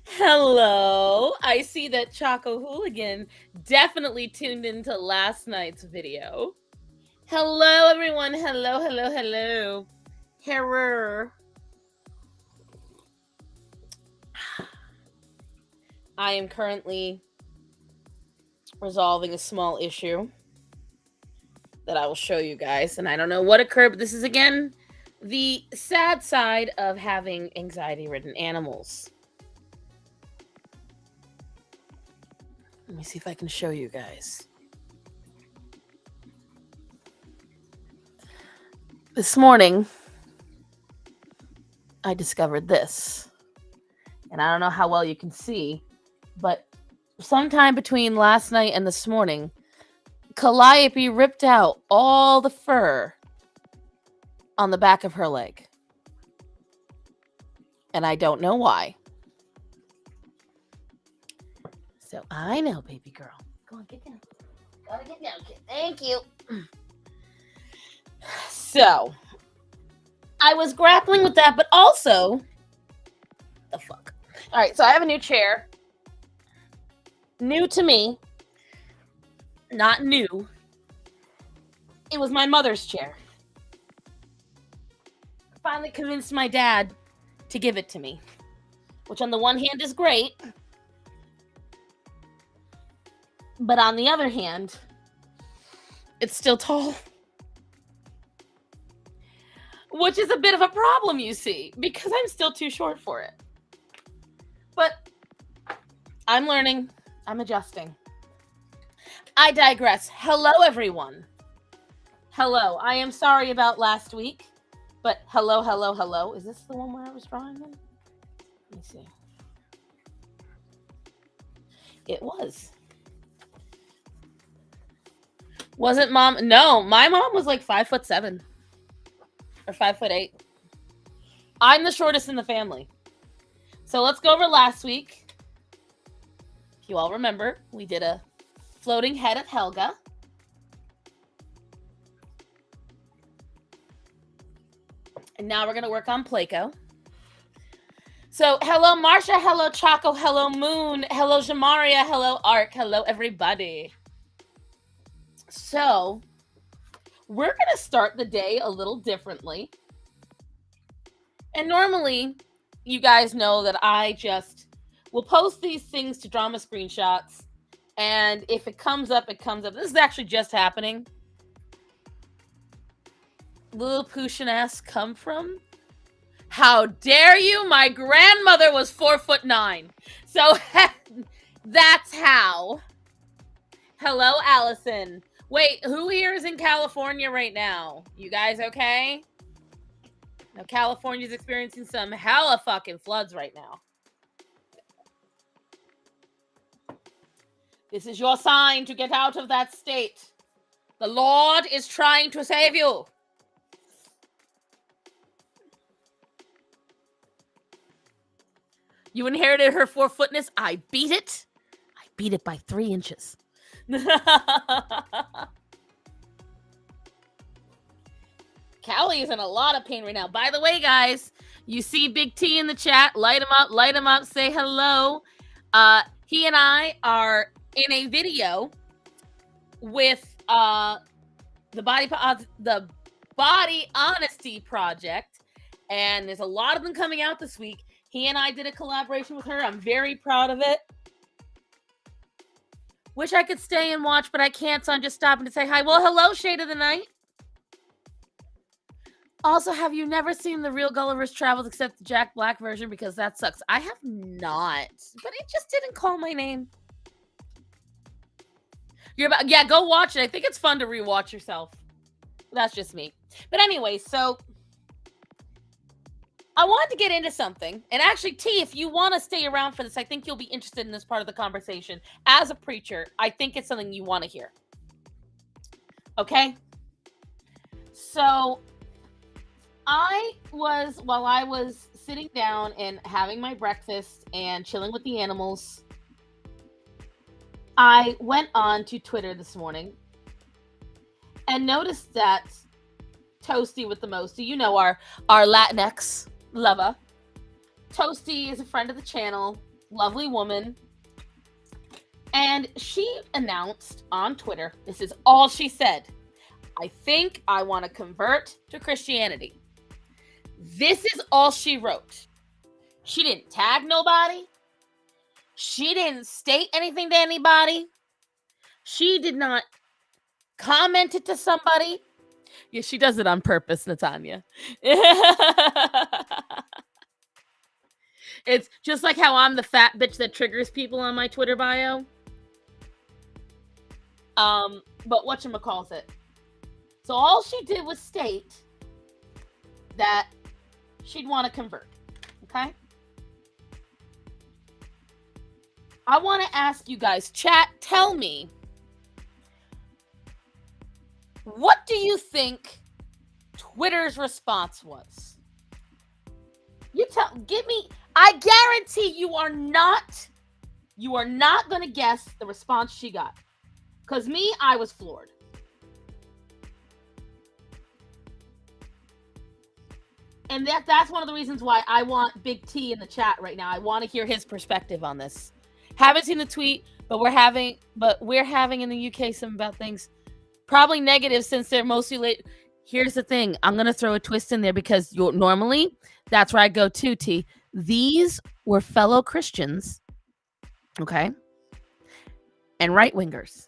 Hello. I see that Choco Hooligan definitely tuned into last night's video. Hello, everyone. Hello, hello, hello. Herrer. I am currently resolving a small issue that I will show you guys. And I don't know what occurred, but this is again the sad side of having anxiety-ridden animals. Let me see if I can show you guys. This morning, I discovered this. And I don't know how well you can see, but sometime between last night and this morning, Calliope ripped out all the fur on the back of her leg. And I don't know why. So I know, baby girl. Go on, get down. Gotta get down, kid. Thank you. So, I was grappling with that, but also, the fuck. All right, so I have a new chair. New to me. Not new. It was my mother's chair. Finally convinced my dad to give it to me, which on the one hand is great, but on the other hand, it's still tall. Which is a bit of a problem, you see, because I'm still too short for it. But I'm learning. I'm adjusting. I digress. Hello, everyone. Hello. I am sorry about last week, but hello, hello, hello. Is this the one where I was drawing them? Let me see. It was. Wasn't mom? No, my mom was like 5'7" or 5'8". I'm the shortest in the family. So let's go over last week. If you all remember, we did a floating head of Helga. And now we're going to work on Placo. So hello, Marsha. Hello, Choco. Hello, Moon. Hello, Jamaria. Hello, Ark. Hello, everybody. So we're going to start the day a little differently. And normally, you guys know that I just will post these things to drama screenshots. And if it comes up, it comes up. This is actually just happening. Little Pushin ass come from? How dare you? My grandmother was 4'9". So that's how. Hello, Allison. Wait, who here is in California right now? You guys okay? Now, California's experiencing some hella fucking floods right now. This is your sign to get out of that state. The Lord is trying to save you. You inherited her 4'footness. I beat it. I beat it by 3 inches. Callie is in a lot of pain right now. By the way, guys, you see Big T in the chat. Light him up, say hello. He and I are in a video with the Body Honesty Project, and there's a lot of them coming out this week. He and I did a collaboration with her. I'm very proud of it. Wish I could stay and watch, but I can't, so I'm just stopping to say hi. Well, hello, Shade of the Night. Also, have you never seen the real Gulliver's Travels except the Jack Black version? Because that sucks. I have not, but it just didn't call my name. Yeah, go watch it. I think it's fun to rewatch yourself. That's just me. But anyway, so I wanted to get into something. And actually, T, if you want to stay around for this, I think you'll be interested in this part of the conversation. As a preacher, I think it's something you want to hear. Okay? So while I was sitting down and having my breakfast and chilling with the animals, I went on to Twitter this morning and noticed that Toasty with the mosty. You know, our Latinx lover. Toasty is a friend of the channel, lovely woman. And she announced on Twitter, this is all she said: I think I want to convert to Christianity. This is all she wrote. She didn't tag nobody. She didn't state anything to anybody. She did not comment it to somebody. Yeah, she does it on purpose, Natanya. It's just like how I'm the fat bitch that triggers people on my Twitter bio. But whatchamacalls it. So all she did was state that she'd want to convert. Okay? I want to ask you guys, chat, tell me, what do you think Twitter's response was? Give me, I guarantee you are not going to guess the response she got. Because me, I was floored. And that's one of the reasons why I want Big T in the chat right now. I want to hear his perspective on this. Haven't seen the tweet, but we're having in the UK some about things probably negative since they're mostly late. Here's the thing. I'm going to throw a twist in there because normally that's where I go to, T. These were fellow Christians, okay, and right-wingers.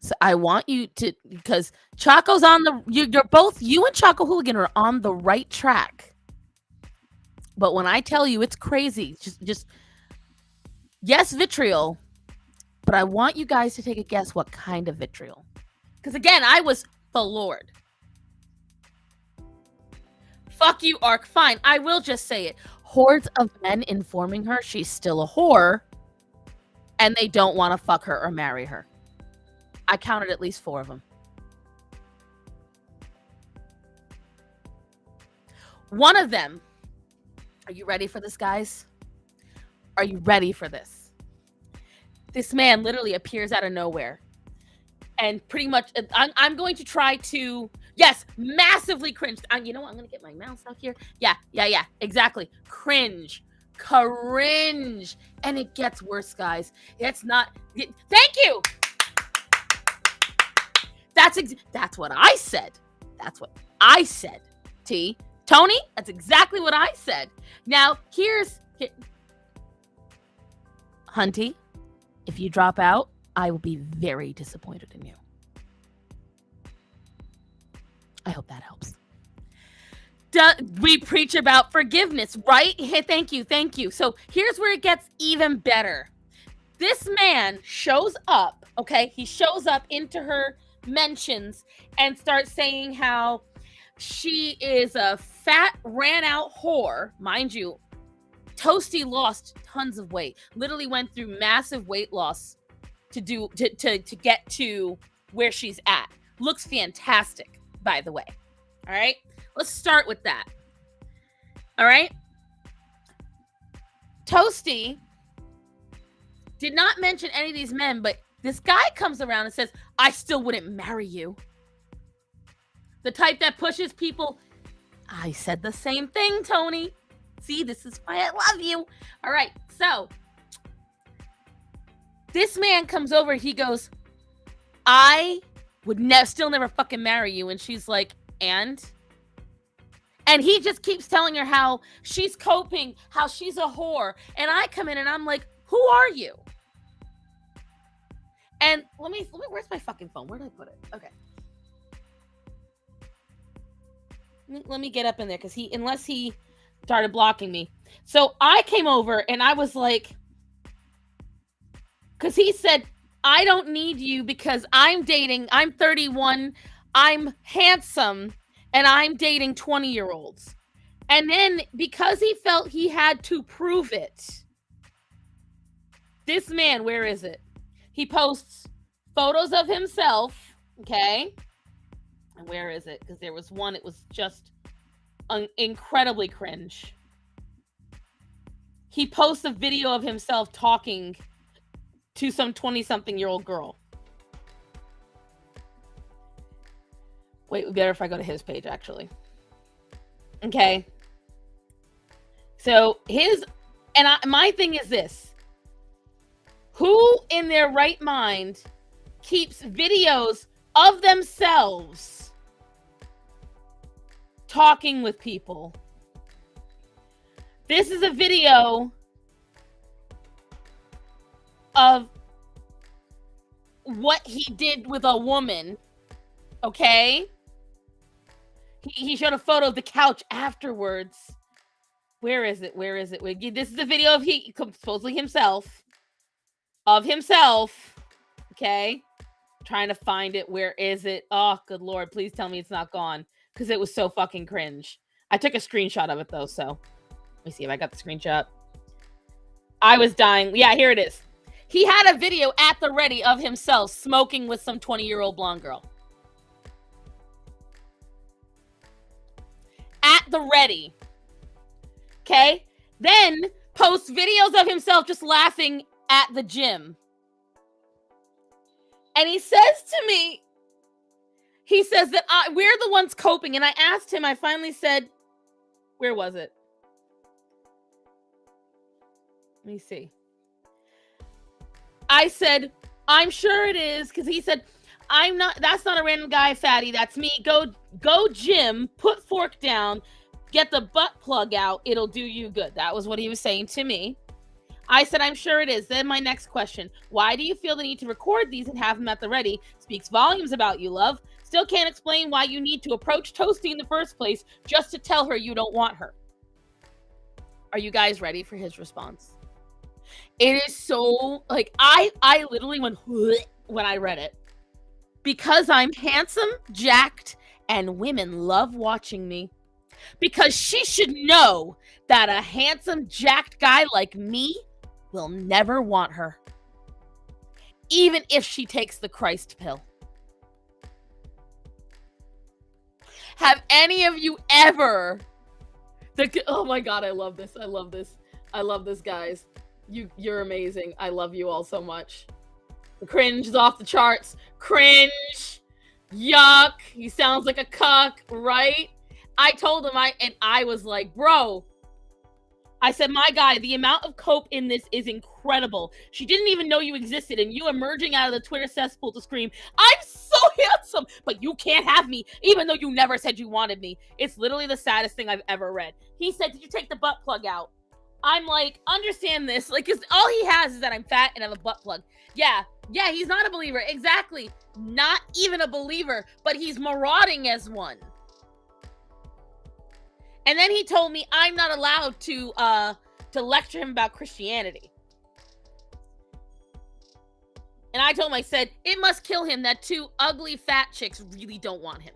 So I want you to, because Chaco's on you're both, you and Chaco Hooligan are on the right track. But when I tell you it's crazy, just yes, vitriol, but I want you guys to take a guess what kind of vitriol. Because again, I was floored. Fuck you, Ark. Fine, I will just say it. Hordes of men informing her she's still a whore and they don't want to fuck her or marry her. I counted at least 4 of them. One of them, are you ready for this, guys? Are you ready for this? This man literally appears out of nowhere. And pretty much, I'm going to try to, yes, massively cringe. You know what? I'm going to get my mouse out here. Yeah, exactly. Cringe. And it gets worse, guys. It's not, thank you. That's what I said. That's what I said. T. Tony, that's exactly what I said. Now, Hunty, if you drop out, I will be very disappointed in you. I hope that helps. We preach about forgiveness, right? Hey, thank you. So here's where it gets even better. This man shows up, okay? He shows up into her mentions and starts saying how she is a fat, ran out whore. Mind you, Toasty lost tons of weight. Literally went through massive weight loss to get to where she's at. Looks fantastic, by the way. All right? Let's start with that. All right? Toasty did not mention any of these men, but this guy comes around and says, I still wouldn't marry you. The type that pushes people. I said the same thing, Tony. See, this is why I love you. All right, so this man comes over. He goes, I would still never fucking marry you. And she's like, and he just keeps telling her how she's coping, how she's a whore. And I come in and I'm like, who are you? And let me, where's my fucking phone? Where did I put it? Okay. Let me get up in there because unless he started blocking me. So I came over and I was like, because he said, I don't need you because I'm 31, I'm handsome, and I'm dating 20-year-olds. And then because he felt he had to prove it, this man, where is it? He posts photos of himself, okay? And where is it? Because there was one, it was just incredibly cringe. He posts a video of himself talking to some 20-something-year-old girl. Wait, better if I go to his page, actually. Okay. So my thing is this. Who in their right mind keeps videos of themselves talking with people? This is a video of what he did with a woman, okay? He showed a photo of the couch afterwards. Where is it? This is a video of supposedly himself. Of himself. Okay? Trying to find it. Where is it? Oh, good Lord. Please tell me it's not gone. Because it was so fucking cringe. I took a screenshot of it, though, so. Let me see if I got the screenshot. I was dying. Yeah, here it is. He had a video at the ready of himself smoking with some 20-year-old blonde girl. At the ready. Okay? Then posts videos of himself just laughing at the gym. And he says to me, he says that we're the ones coping. And I asked him, I finally said, where was it? Let me see. I said, I'm sure it is, because he said, that's not a random guy, fatty, that's me. Go gym, put fork down, get the butt plug out, it'll do you good. That was what he was saying to me. I said, I'm sure it is. Then my next question, why do you feel the need to record these and have them at the ready? Speaks volumes about you, love. Still can't explain why you need to approach Toasty in the first place just to tell her you don't want her. Are you guys ready for his response? It is so, like, I literally went when I read it. Because I'm handsome, jacked, and women love watching me. Because she should know that a handsome, jacked guy like me will never want her. Even if she takes the Christ pill. Have any of you ever... Oh my God, I love this. I love this, guys. You're amazing. I love you all so much. The cringe is off the charts. Cringe. Yuck. He sounds like a cuck, right? I told him, I was like, bro. I said, my guy, the amount of cope in this is incredible. She didn't even know you existed, and you emerging out of the Twitter cesspool to scream, I'm so handsome, but you can't have me, even though you never said you wanted me. It's literally the saddest thing I've ever read. He said, did you take the butt plug out? I'm like, understand this. Like, because all he has is that I'm fat and have a butt plug. Yeah, he's not a believer. Exactly. Not even a believer, but he's marauding as one. And then he told me I'm not allowed to lecture him about Christianity. And I told him, I said, it must kill him that two ugly fat chicks really don't want him.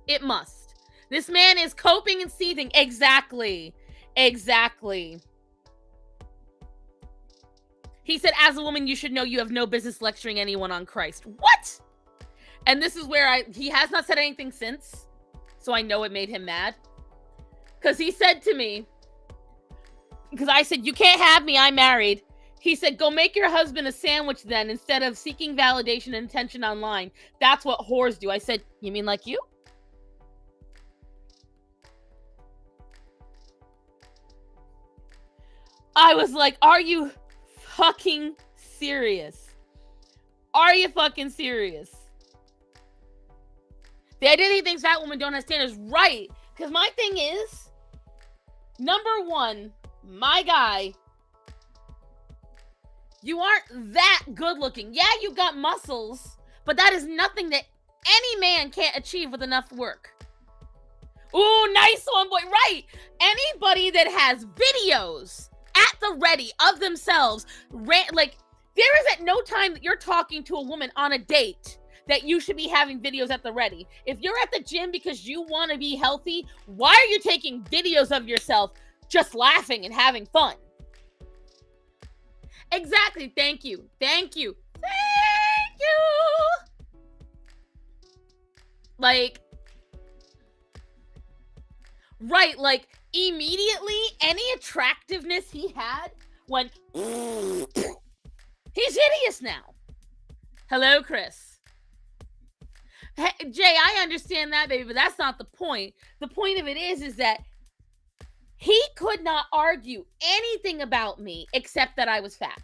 It must. This man is coping and seething. Exactly. He said, as a woman, you should know you have no business lecturing anyone on Christ. What? And this is where he has not said anything since. So I know it made him mad. Because he said to me, because I said, you can't have me, I'm married. He said, go make your husband a sandwich then, instead of seeking validation and attention online. That's what whores do. I said, you mean like you? I was like, are you fucking serious? Are you fucking serious? The idea that he thinks fat women don't have standards, right? Because my thing is, number one, my guy, you aren't that good looking. Yeah, you got muscles, but that is nothing that any man can't achieve with enough work. Ooh, nice one, boy. Right. Anybody that has videos at the ready of themselves, like, there is at no time that you're talking to a woman on a date that you should be having videos at the ready. If you're at the gym because you want to be healthy, why are you taking videos of yourself just laughing and having fun? Exactly. Thank you. Like, right, like, immediately, any attractiveness he had went, he's hideous now. Hello, Chris. Hey, Jay, I understand that, baby, but that's not the point. The point of it is that he could not argue anything about me except that I was fat.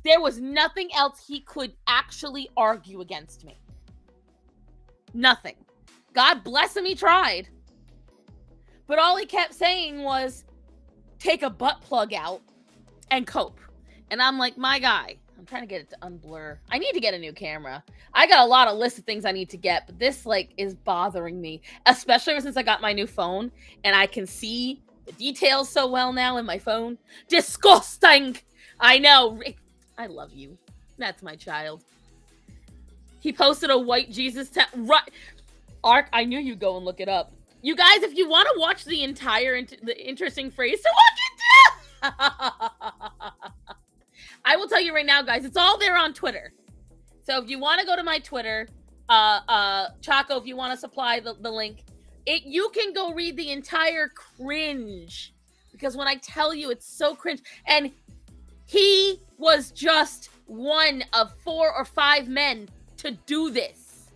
There was nothing else he could actually argue against me. Nothing. God bless him, he tried. But all he kept saying was, take a butt plug out and cope. And I'm like, my guy, I'm trying to get it to unblur. I need to get a new camera. I got a lot of lists of things I need to get, but this like is bothering me, especially ever since I got my new phone and I can see the details so well now in my phone. Disgusting. I know. I love you. That's my child. He posted a white Jesus right. Ark, I knew you'd go and look it up. You guys, if you want to watch the entire the interesting phrase, so watch it too. I will tell you right now, guys, it's all there on Twitter. So if you want to go to my Twitter, Chaco, if you want to supply the link, you can go read the entire cringe. Because when I tell you, it's so cringe. And he was just one of 4 or 5 men to do this.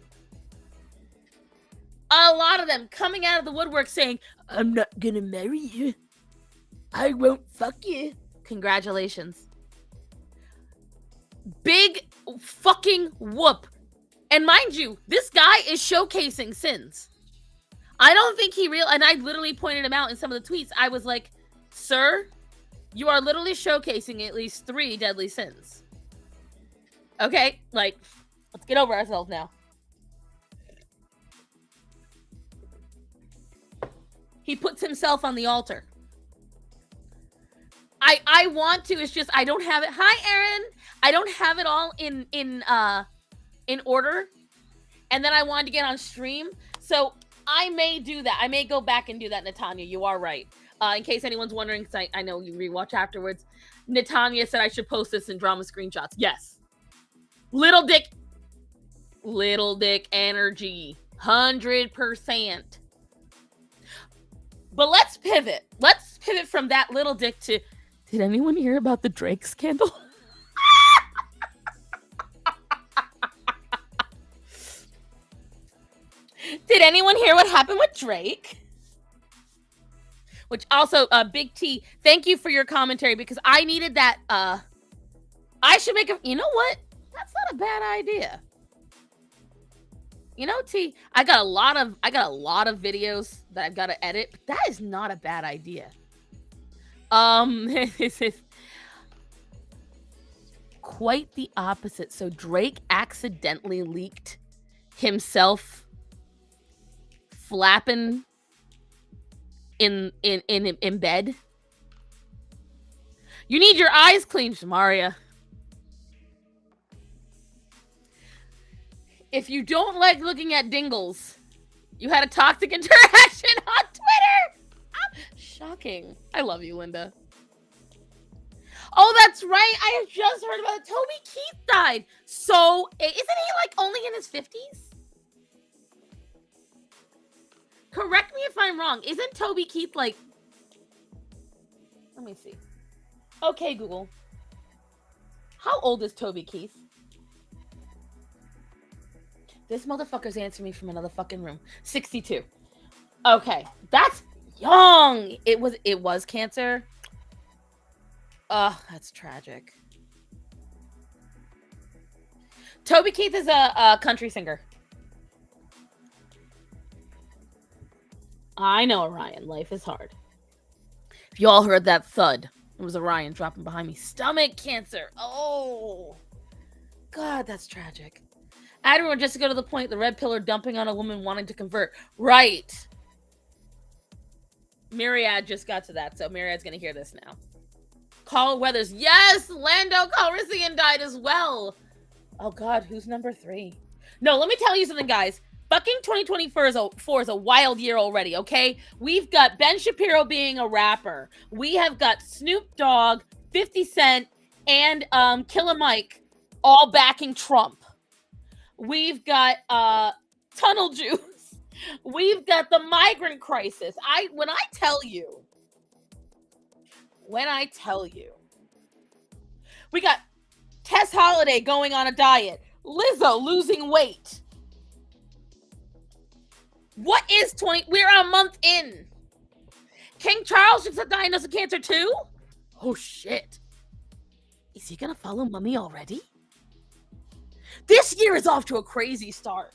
A lot of them coming out of the woodwork saying, I'm not gonna marry you. I won't fuck you. Congratulations. Big fucking whoop. And mind you, this guy is showcasing sins. I don't think he and I literally pointed him out in some of the tweets. I was like, sir, you are literally showcasing at least 3 deadly sins. Okay, like, let's get over ourselves now. He puts himself on the altar. I want to, it's just I don't have it. Hi, Aaron. I don't have it all in order. And then I wanted to get on stream. So I may do that. I may go back and do that, Natanya. You are right. In case anyone's wondering, because I know you rewatch afterwards. Natanya said I should post this in drama screenshots. Yes. Little dick energy. 100%. But let's pivot. Let's pivot from that little dick to, did anyone hear about the Drake scandal? Did anyone hear what happened with Drake? Which also, Big T, thank you for your commentary because I needed that. I should make a, you know what? That's not a bad idea. You know, T, I got a lot of videos that I've got to edit, but that is not a bad idea. This is quite the opposite. So Drake accidentally leaked himself flapping in bed. You need your eyes cleaned, Shamaria. If you don't like looking at dingles, you had a toxic interaction on Twitter. Shocking. I love you, Linda. Oh, that's right. I have just heard about it. Toby Keith died. So, isn't he like only in his 50s? Correct me if I'm wrong. Isn't Toby Keith like... Let me see. Okay, Google. How old is Toby Keith? This motherfucker's answering me from another fucking room. 62. Okay. That's young. It was cancer. Ugh, that's tragic. Toby Keith is a country singer. I know, Orion. Life is hard. If you all heard that thud, it was Orion dropping behind me. Stomach cancer. Oh. God, that's tragic. Everyone, just to go to the point, the red pillar dumping on a woman wanting to convert. Right. Myriad just got to that, so Myriad's going to hear this now. Carl Weathers. Yes, Lando Calrissian died as well. Oh, God, who's number 3? No, let me tell you something, guys. Fucking 2024 is a wild year already, okay? We've got Ben Shapiro being a rapper. We have got Snoop Dogg, 50 Cent, and Killer Mike all backing Trump. We've got tunnel juice. We've got the migrant crisis. When I tell you, we got Tess Holiday going on a diet, Lizzo losing weight, What is 20? We're a month in. King Charles just diagnosed with cancer too? Oh shit. Is he gonna follow Mummy already? This year is off to a crazy start.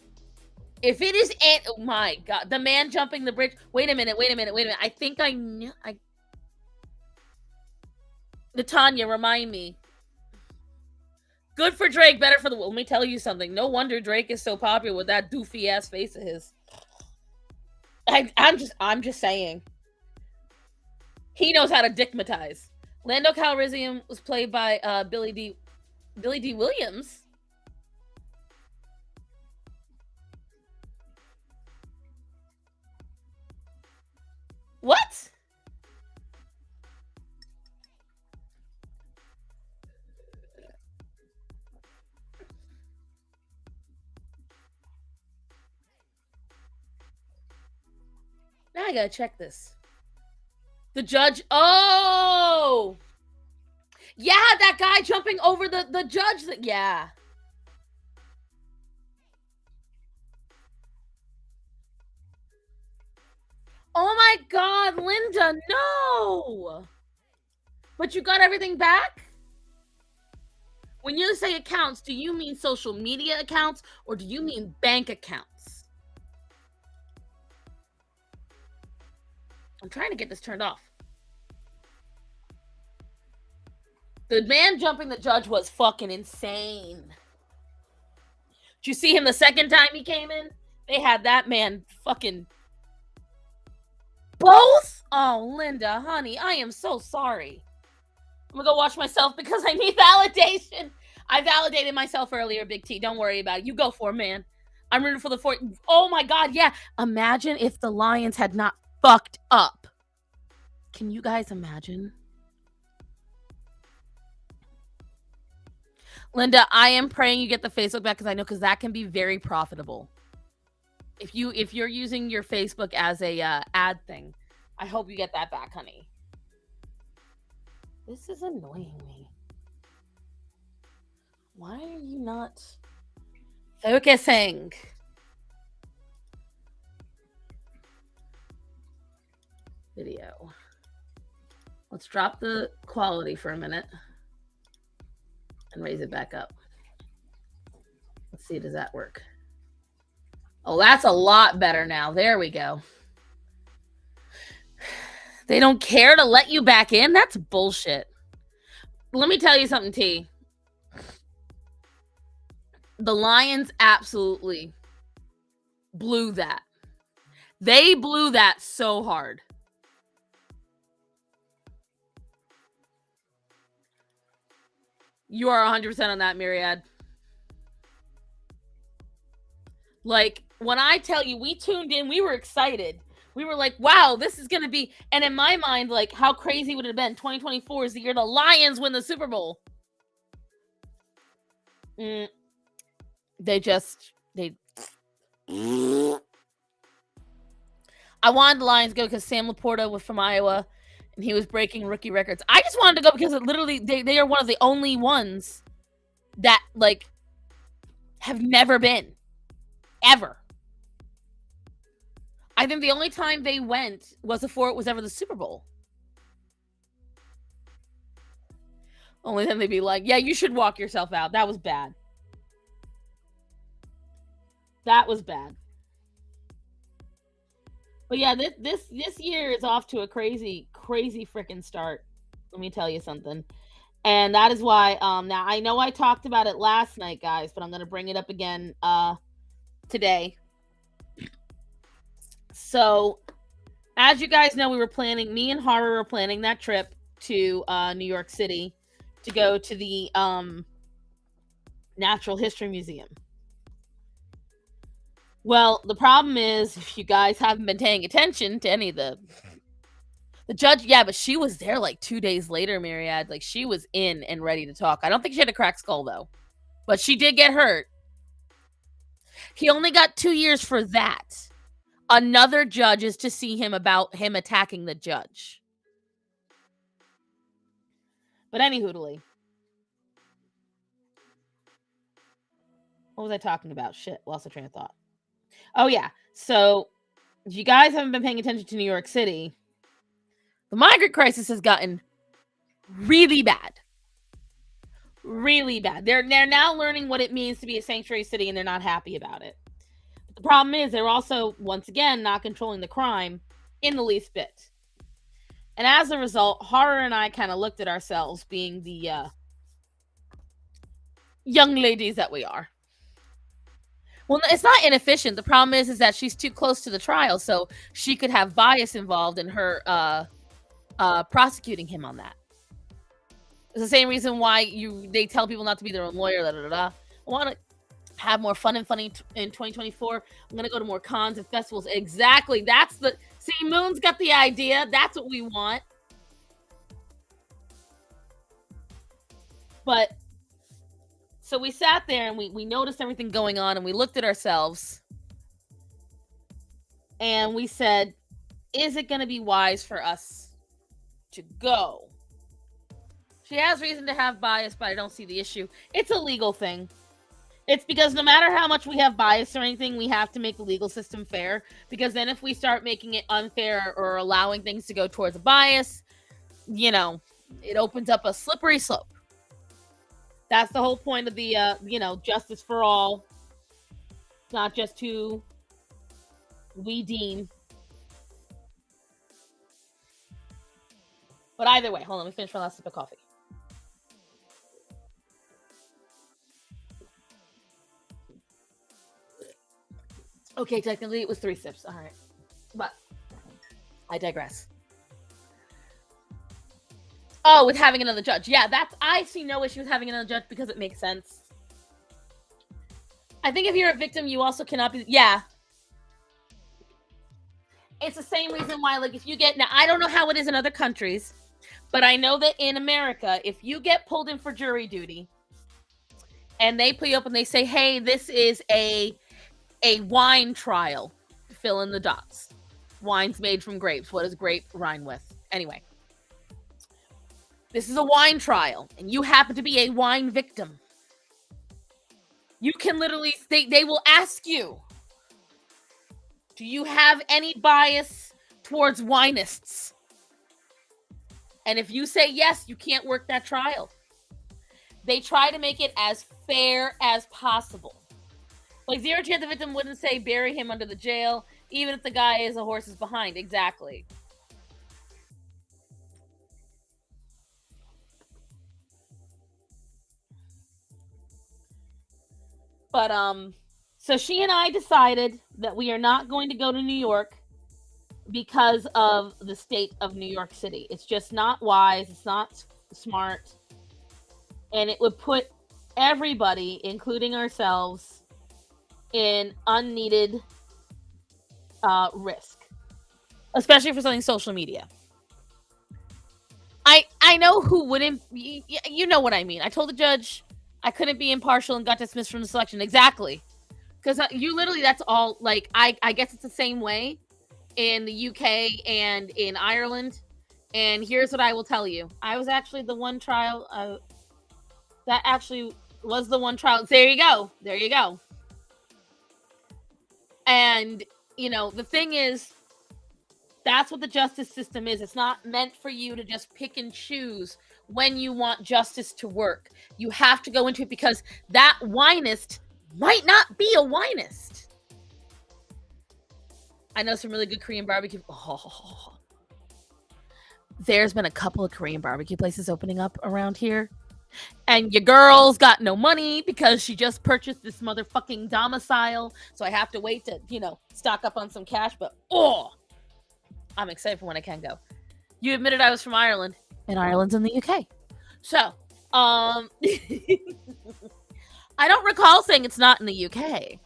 If it is oh my god, the man jumping the bridge. Wait a minute. I think I knew. Natanya, remind me. Good for Drake, better for the. Let me tell you something. No wonder Drake is so popular with that doofy ass face of his. I'm just saying. He knows how to dickmatize. Lando Calrissian was played by Billy D. Williams. What? Now I gotta check this. The judge. Oh, yeah, that guy jumping over the judge. Yeah. Oh my god, Linda, no! But you got everything back? When you say accounts, do you mean social media accounts or do you mean bank accounts? I'm trying to get this turned off. The man jumping the judge was fucking insane. Did you see him the second time he came in? They had that man fucking... Both? Oh, Linda, honey, I am so sorry. I'm gonna go watch myself because I need validation. I validated myself earlier, Big T. Don't worry about it. You go for it, man. I'm rooting for the fort. Oh my god, yeah. Imagine if the Lions had not fucked up. Can you guys imagine? Linda, I am praying you get the Facebook back because I know that can be very profitable. If you're using your Facebook as a ad thing, I hope you get that back, honey. This is annoying me. Why are you not focusing? Video. Let's drop the quality for a minute and raise it back up. Let's see, does that work? Oh, that's a lot better now. There we go. They don't care to let you back in? That's bullshit. Let me tell you something, T. The Lions absolutely blew that. They blew that so hard. You are 100% on that, Myriad. Like, when I tell you, we tuned in, we were excited. We were like, wow, this is going to be... And in my mind, like, how crazy would it have been? 2024 is the year the Lions win the Super Bowl. They... I wanted the Lions to go because Sam Laporta was from Iowa, and he was breaking rookie records. I just wanted to go because it literally, they are one of the only ones that, like, have never been. Ever. I think the only time they went was before it was ever the Super Bowl. Only then they'd be like, yeah, you should walk yourself out. That was bad. That was bad. But yeah, this year is off to a crazy freaking start. Let me tell you something. And that is why now I know I talked about it last night, guys, but I'm going to bring it up again today. So, as you guys know, me and Hara were planning that trip to New York City to go to the Natural History Museum. Well, the problem is, if you guys haven't been paying attention to any of the judge, yeah, but she was there like 2 days later, Myriad. Like, she was in and ready to talk. I don't think she had a cracked skull, though. But she did get hurt. He only got 2 years for that. Another judge is to see him about him attacking the judge. But anywhoodly. What was I talking about? Shit, lost the train of thought. Oh, yeah. So, if you guys haven't been paying attention to New York City, the migrant crisis has gotten really bad. Really bad. They're now learning what it means to be a sanctuary city, and they're not happy about it. But the problem is they're also, once again, not controlling the crime in the least bit. And as a result, Horror and I kind of looked at ourselves being the young ladies that we are. Well, it's not inefficient. The problem is that she's too close to the trial, so she could have bias involved in her prosecuting him on that. It's the same reason why they tell people not to be their own lawyer. I want to have more fun and funny in 2024. I'm gonna go to more cons and festivals. Exactly. That's the Moon's got the idea. That's what we want. But so we sat there and we noticed everything going on, and we looked at ourselves and we said, is it going to be wise for us to go? She has reason to have bias, but I don't see the issue. It's a legal thing. It's because no matter how much we have bias or anything, we have to make the legal system fair. Because then if we start making it unfair or allowing things to go towards a bias, it opens up a slippery slope. That's the whole point of the, justice for all. It's not just who we deem. But either way, hold on, let me finish my last sip of coffee. Okay, technically it was 3 sips. All right. But I digress. Oh, with having another judge. Yeah, I see no issue with having another judge because it makes sense. I think if you're a victim, you also cannot be... Yeah. It's the same reason why, like, if you get... Now, I don't know how it is in other countries, but I know that in America, if you get pulled in for jury duty, and they put you up and they say, hey, this is a wine trial, fill in the dots. Wine's made from grapes. What does grape rhyme with? Anyway. This is a wine trial, and you happen to be a wine victim. You can literally... They will ask you, do you have any bias towards winists? And if you say yes, you can't work that trial. They try to make it as fair as possible. Like, zero chance the victim wouldn't say bury him under the jail, even if the guy is a horse's behind. Exactly. But, so she and I decided that we are not going to go to New York because of the state of New York City. It's just not wise. It's not smart. And it would put everybody, including ourselves, in unneeded risk. Especially for something social media. I know who wouldn't... You know what I mean. I told the judge I couldn't be impartial and got dismissed from the selection. Exactly. Because you literally, that's all, like, I guess it's the same way in the UK and in Ireland. And here's what I will tell you. I was actually the one trial, that actually was the one trial. There you go. There you go. And, the thing is, that's what the justice system is. It's not meant for you to just pick and choose when you want justice to work. You have to go into it because that winist might not be a winist. I know some really good Korean barbecue. Oh. There's been a couple of Korean barbecue places opening up around here. And your girl's got no money because she just purchased this motherfucking domicile. So I have to wait to, stock up on some cash. But, I'm excited for when I can go. You admitted I was from Ireland. And Ireland's in the UK. So, I don't recall saying it's not in the UK.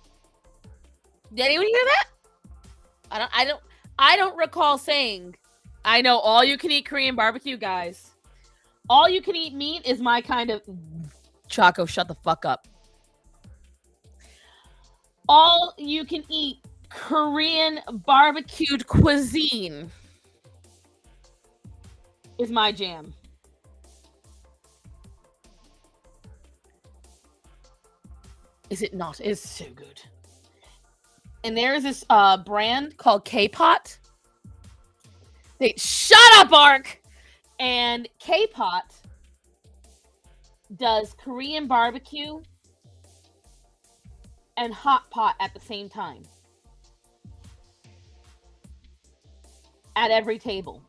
Did anyone hear that? I don't recall saying, I know all you can eat Korean barbecue, guys. All you can eat meat is my kind of... Choco, shut the fuck up. All you can eat Korean barbecued cuisine is my jam. Is it not? It's so good. And there's this brand called K-Pot. They shut up, Ark. And K-Pot does Korean barbecue and hot pot at the same time at every table.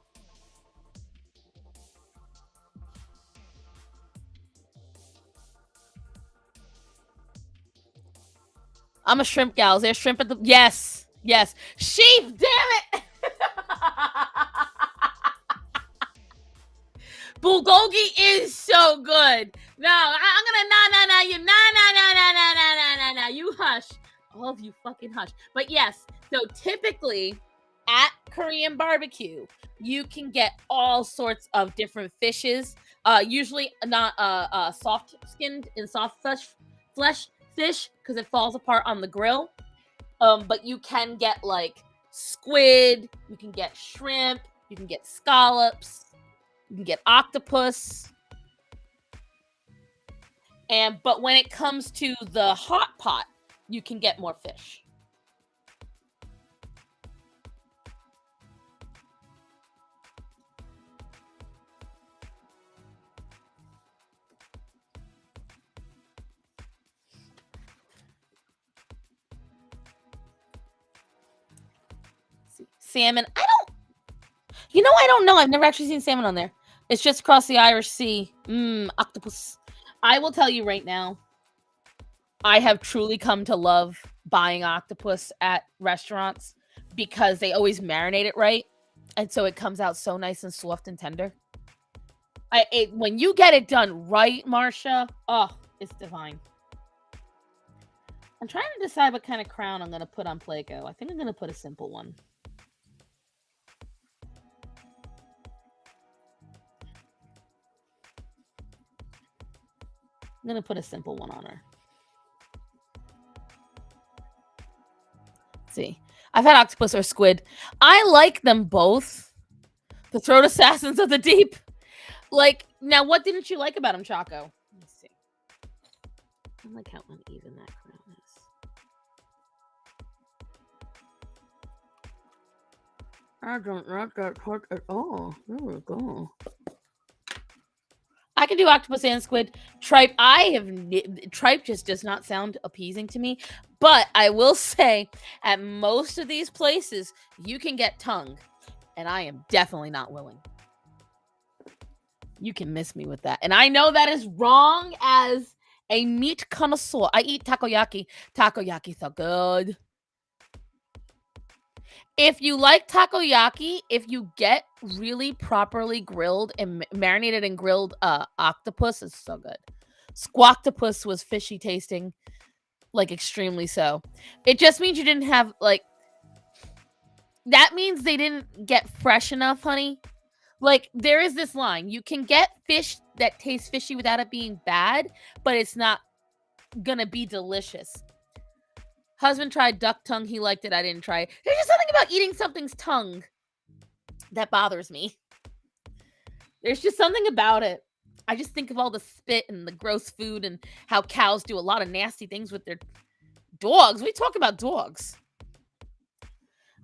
I'm a shrimp gal. Is there shrimp at the? Yes, yes. Sheep, damn it. Bulgogi is so good. No, I'm gonna nah you nah you hush. All of you fucking hush. But yes, so typically at Korean barbecue, you can get all sorts of different fishes. Usually not soft skinned and soft flesh fish because it falls apart on the grill. But you can get like squid, you can get shrimp, you can get scallops, you can get octopus. But when it comes to the hot pot, you can get more fish. Salmon. I don't know. I've never actually seen salmon on there. It's just across the Irish Sea. Octopus. I will tell you right now, I have truly come to love buying octopus at restaurants because they always marinate it right. And so it comes out so nice and soft and tender. When you get it done right, Marsha, oh, it's divine. I'm trying to decide what kind of crown I'm going to put on Play-Doh. I think I'm going to put a simple one. I'm going to put a simple one on her. Let's see. I've had octopus or squid. I like them both. The throat assassins of the deep. Like, now what didn't you like about them, Chaco? Let's see. I like how uneven that crown is. I don't like that part at all. There we go. I can do octopus and squid. Tripe, tripe just does not sound appeasing to me. But I will say, at most of these places, you can get tongue, and I am definitely not willing. You can miss me with that, and I know that is wrong as a meat connoisseur. I eat takoyaki. Takoyaki so good. If you like takoyaki, if you get really properly grilled and marinated and grilled octopus, is so good. Squawktopus was fishy tasting, like extremely so. It just means you didn't have like. That means they didn't get fresh enough, honey. Like there is this line: you can get fish that tastes fishy without it being bad, but it's not gonna be delicious. Husband tried duck tongue. He liked it. I didn't try it. There's just something about eating something's tongue that bothers me. There's just something about it. I just think of all the spit and the gross food and how cows do a lot of nasty things with their dogs. We talk about dogs.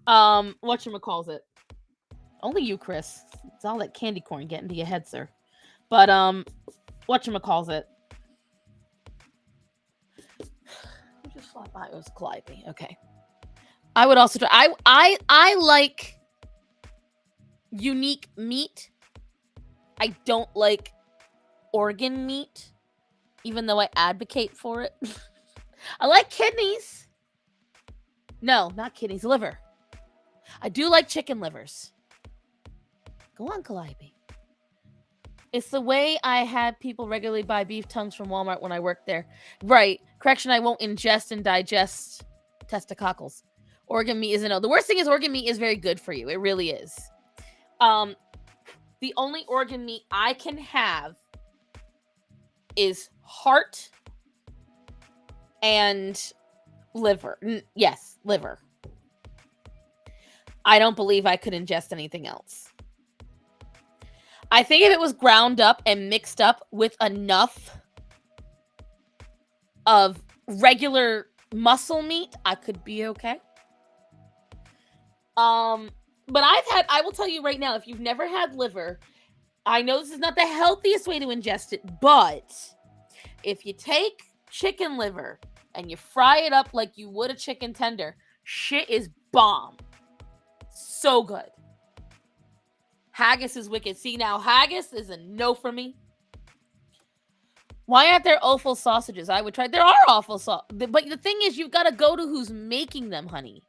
Whatchamacallit? Only you, Chris. It's all that candy corn getting to your head, sir. But whatchamacallit? Just fly by. It was Calliope. Okay. I would also try. I like unique meat. I don't like organ meat, even though I advocate for it. I like kidneys. No, not kidneys. Liver. I do like chicken livers. Go on, Calliope. It's the way I had people regularly buy beef tongues from Walmart when I worked there. Right. Correction, I won't ingest and digest testicles. Organ meat isn't. The worst thing is organ meat is very good for you. It really is. The only organ meat I can have is heart and liver. Yes, liver. I don't believe I could ingest anything else. I think if it was ground up and mixed up with enough of regular muscle meat, I could be okay. But I will tell you right now, if you've never had liver, I know this is not the healthiest way to ingest it, but if you take chicken liver and you fry it up like you would a chicken tender, shit is bomb. So good. Haggis is wicked. See, now haggis is a no for me. Why aren't there awful sausages? I would try. There are awful sausages. But the thing is, you've got to go to who's making them, honey.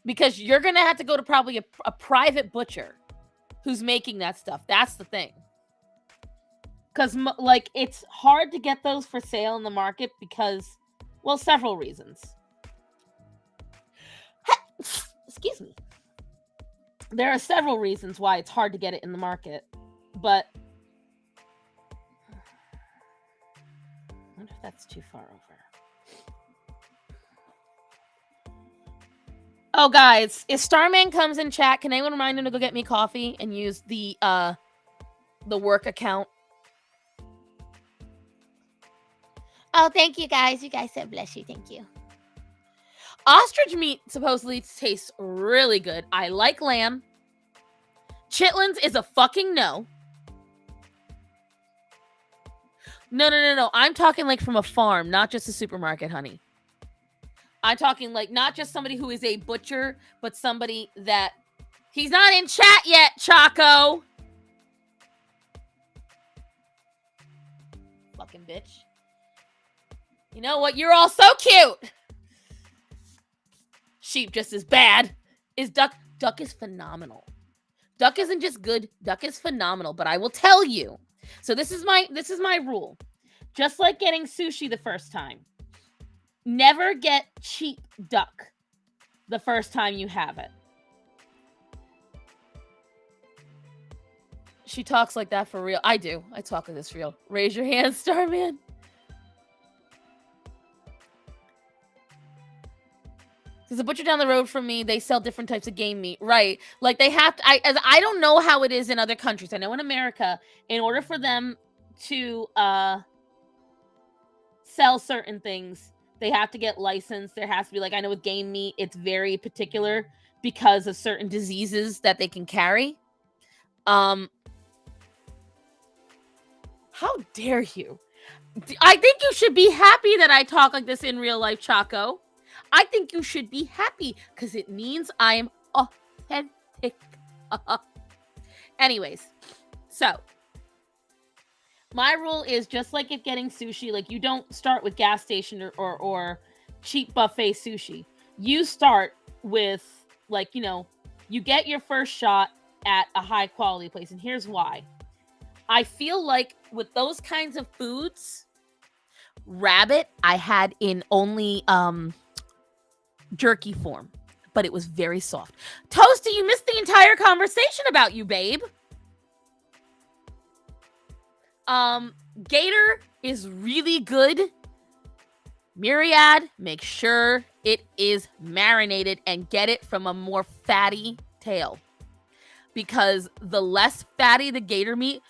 Because you're going to have to go to probably a private butcher who's making that stuff. That's the thing. Because, like, it's hard to get those for sale in the market because, well, several reasons. Excuse me. There are several reasons why it's hard to get it in the market. But I wonder if that's too far over. Oh, guys, if Starman comes in chat, can anyone remind him to go get me coffee and use the work account? Oh, thank you, guys. You guys said bless you. Thank you. Ostrich meat supposedly tastes really good. I like lamb. Chitlins is a fucking no. No. I'm talking like from a farm, not just a supermarket, honey. I'm talking like not just somebody who is a butcher, but somebody that... He's not in chat yet, Choco. Fucking bitch. You know what? You're all so cute. Sheep just as bad. Is duck. Duck is phenomenal. Duck isn't just good. Duck is phenomenal. But I will tell you. So this is my rule. Just like getting sushi the first time. Never get cheap duck the first time you have it. She talks like that for real. I do. I talk like this for real. Raise your hand, Starman. There's a butcher down the road from me. They sell different types of game meat. Right. Like they have to... I don't know how it is in other countries. I know in America, in order for them to sell certain things, they have to get licensed. There has to be, like, I know with game meat, it's very particular because of certain diseases that they can carry. How dare you? I think you should be happy that I talk like this in real life, Choco. I think you should be happy because it means I am authentic. Anyways, so my rule is just like if getting sushi, like you don't start with gas station or cheap buffet sushi. You start with, like, you know, you get your first shot at a high quality place. And here's why. I feel like with those kinds of foods, rabbit I had in only jerky form, but it was very soft. Toasty, you missed the entire conversation about you, babe. Gator is really good. Myriad, make sure it is marinated and get it from a more fatty tail. Because the less fatty the gator meat,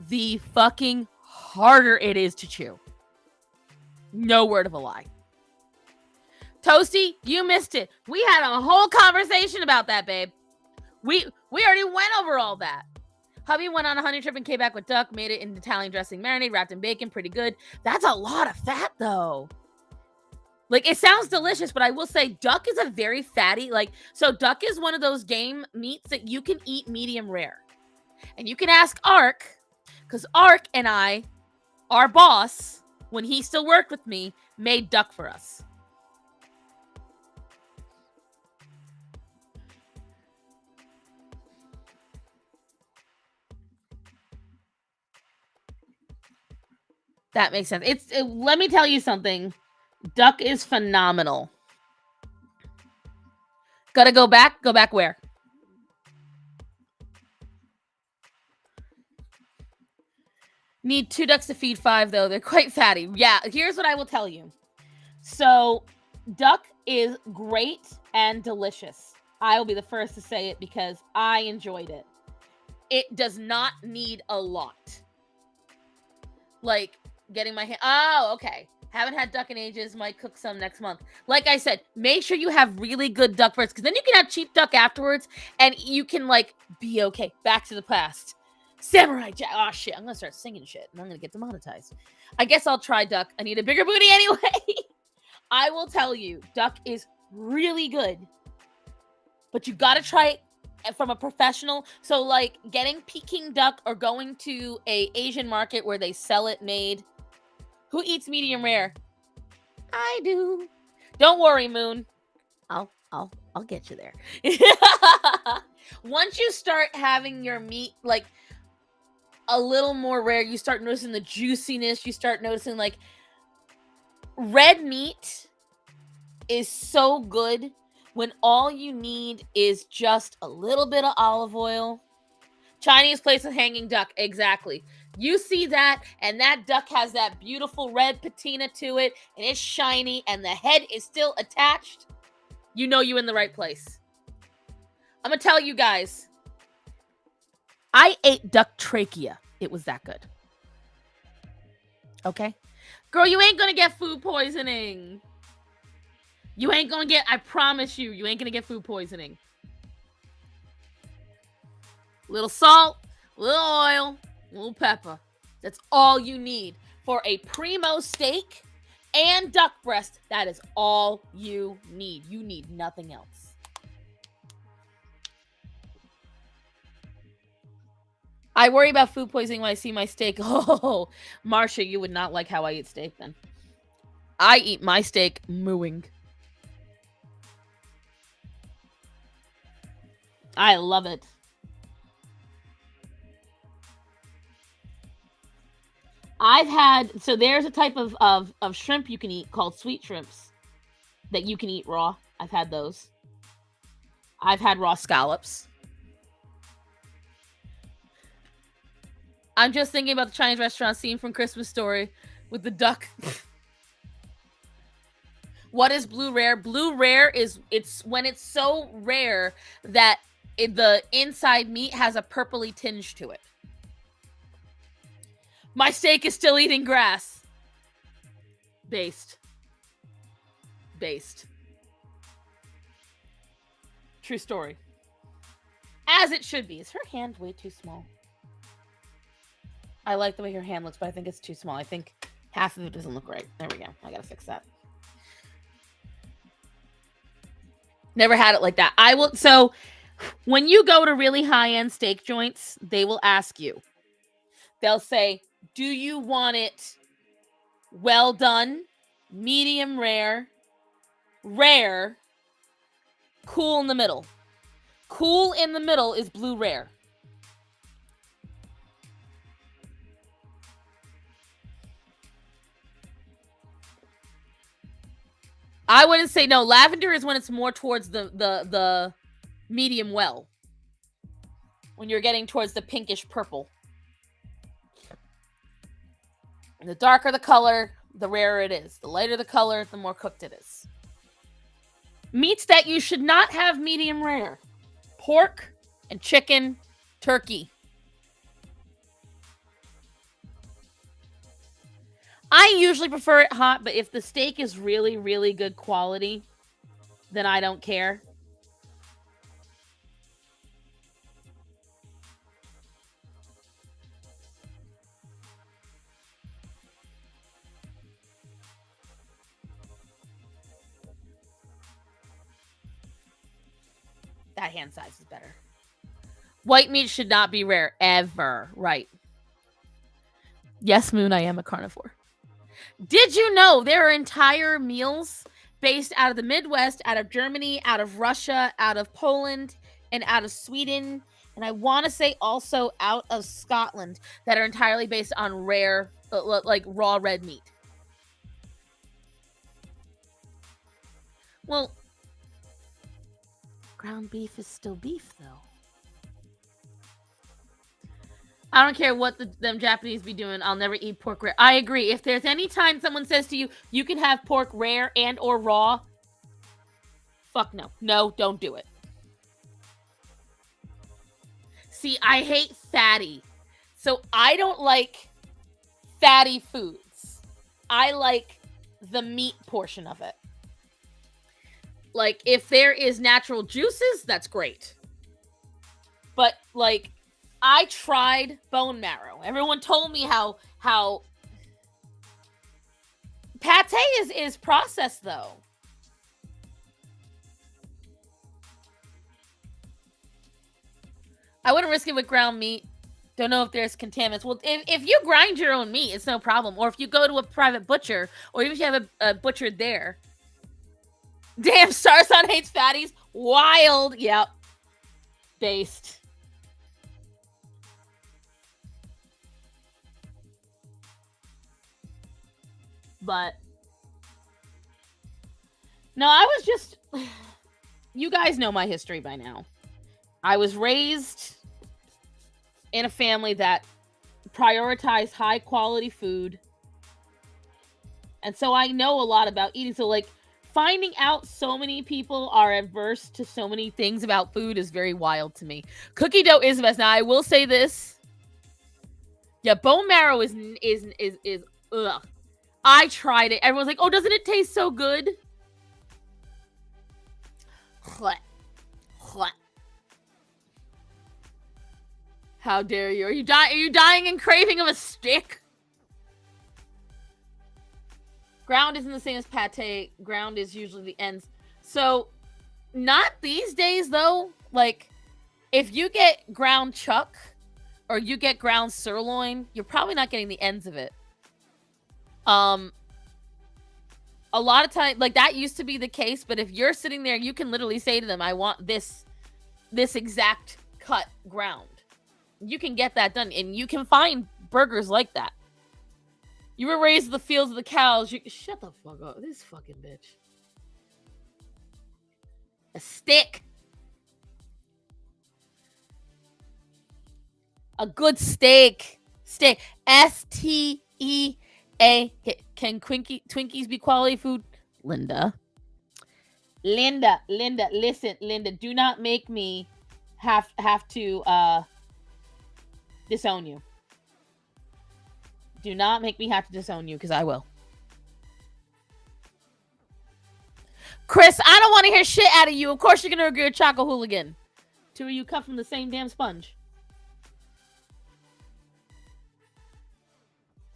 the fucking harder it is to chew. No word of a lie. Toasty, you missed it. We had a whole conversation about that, babe. We already went over all that. Hubby went on a honey trip and came back with duck, made it in Italian dressing marinade, wrapped in bacon, pretty good. That's a lot of fat, though. Like, it sounds delicious, but I will say duck is a very fatty, like, so duck is one of those game meats that you can eat medium rare. And you can ask Ark, because Ark and I, our boss, when he still worked with me, made duck for us. That makes sense. Let me tell you something. Duck is phenomenal. Gotta go back? Go back where? Need 2 ducks to feed 5, though. They're quite fatty. Yeah, here's what I will tell you. So, duck is great and delicious. I will be the first to say it because I enjoyed it. It does not need a lot. Like, getting my hand... Oh, okay. Haven't had duck in ages. Might cook some next month. Like I said, make sure you have really good duck breasts, because then you can have cheap duck afterwards, and you can, like, be okay. Back to the past. Samurai Jack. Oh, shit. I'm going to start singing shit, and I'm going to get demonetized. I guess I'll try duck. I need a bigger booty anyway. I will tell you, duck is really good. But you got to try it from a professional. So, like, getting Peking duck or going to a Asian market where they sell it made. Who eats medium rare? I do. Don't worry, Moon. I'll get you there. Once you start having your meat, like, a little more rare, you start noticing the juiciness. You start noticing, like, red meat is so good when all you need is just a little bit of olive oil. Chinese place with hanging duck. Exactly. You see that, and that duck has that beautiful red patina to it, and it's shiny, and the head is still attached. You know you're in the right place. I'm going to tell you guys. I ate duck trachea. It was that good. Okay? Girl, you ain't going to get food poisoning. You ain't going to get, I promise you, you ain't going to get food poisoning. Little salt, little oil, little pepper. That's all you need for a primo steak and duck breast. That is all you need. You need nothing else. I worry about food poisoning when I see my steak. Oh, Marsha, you would not like how I eat steak then. I eat my steak mooing. I love it. I've had, so there's a type of shrimp you can eat called sweet shrimps that you can eat raw. I've had those. I've had raw scallops. I'm just thinking about the Chinese restaurant scene from Christmas Story with the duck. What is blue rare? Blue rare is, it's when it's so rare that the inside meat has a purpley tinge to it. My steak is still eating grass. Based. True story. As it should be. Is her hand way too small? I like the way her hand looks, but I think it's too small. I think half of it doesn't look right. There we go. I gotta fix that. Never had it like that. So when you go to really high-end steak joints, they will ask you. They'll say, do you want it well done, medium rare, cool in the middle? Cool in the middle is blue rare. I wouldn't say no. Lavender is when it's more towards the medium well. When you're getting towards the pinkish purple. And the darker the color, the rarer it is. The lighter the color, the more cooked it is. Meats that you should not have medium rare. Pork and chicken, turkey. I usually prefer it hot, but if the steak is really, really good quality, then I don't care. That hand size is better. White meat should not be rare, ever. Right. Yes, Moon, I am a carnivore. Did you know there are entire meals based out of the Midwest, out of Germany, out of Russia, out of Poland, and out of Sweden, and I want to say also out of Scotland, that are entirely based on rare, like raw red meat? Well, ground beef is still beef, though. I don't care what them Japanese be doing. I'll never eat pork rare. I agree. If there's any time someone says to you, you can have pork rare and or raw, fuck no. No, don't do it. See, I hate fatty. So I don't like fatty foods. I like the meat portion of it. Like, if there is natural juices, that's great. But, like, I tried bone marrow. Everyone told me how pate is processed, though. I wouldn't risk it with ground meat. Don't know if there's contaminants. Well, if you grind your own meat, it's no problem. Or if you go to a private butcher, or even if you have a butcher there. Damn, Starson hates fatties. Wild. Yep. Based. But no, I was just, you guys know my history by now. I was raised in a family that prioritized high quality food. And so I know a lot about eating. So, like, finding out so many people are adverse to so many things about food is very wild to me. Cookie dough is the best. Now, I will say this. Yeah, bone marrow is ugh. I tried it. Everyone's like, oh, doesn't it taste so good? How dare you? Are you dying and craving of a stick? Ground isn't the same as pate. Ground is usually the ends. So, not these days, though. Like, if you get ground chuck or you get ground sirloin, you're probably not getting the ends of it. A lot of time, like, that used to be the case, but if you're sitting there, you can literally say to them, I want this exact cut ground. You can get that done, and you can find burgers like that. You were raised in the fields of the cows. Shut the fuck up. This fucking bitch. A stick. A good steak. Steak. S-T-E-A. Can Twinkies be quality food? Linda, listen, Linda, do not make me have to disown you. Do not make me have to disown you, because I will. Chris, I don't want to hear shit out of you. Of course you're going to agree with Choco Hooligan. Two of you cut from the same damn sponge.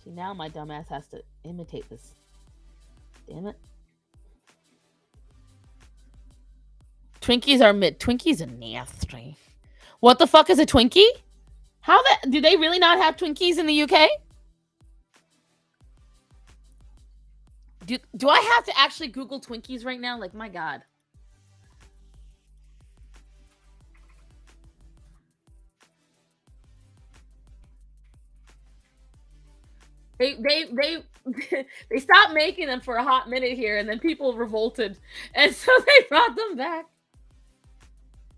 See, now my dumbass has to imitate this. Damn it. Twinkies are mid. Twinkies are nasty. What the fuck is a Twinkie? How that? Do they really not have Twinkies in the UK? Do I have to actually Google Twinkies right now? Like, my God. They stopped making them for a hot minute here, and then people revolted, and so they brought them back.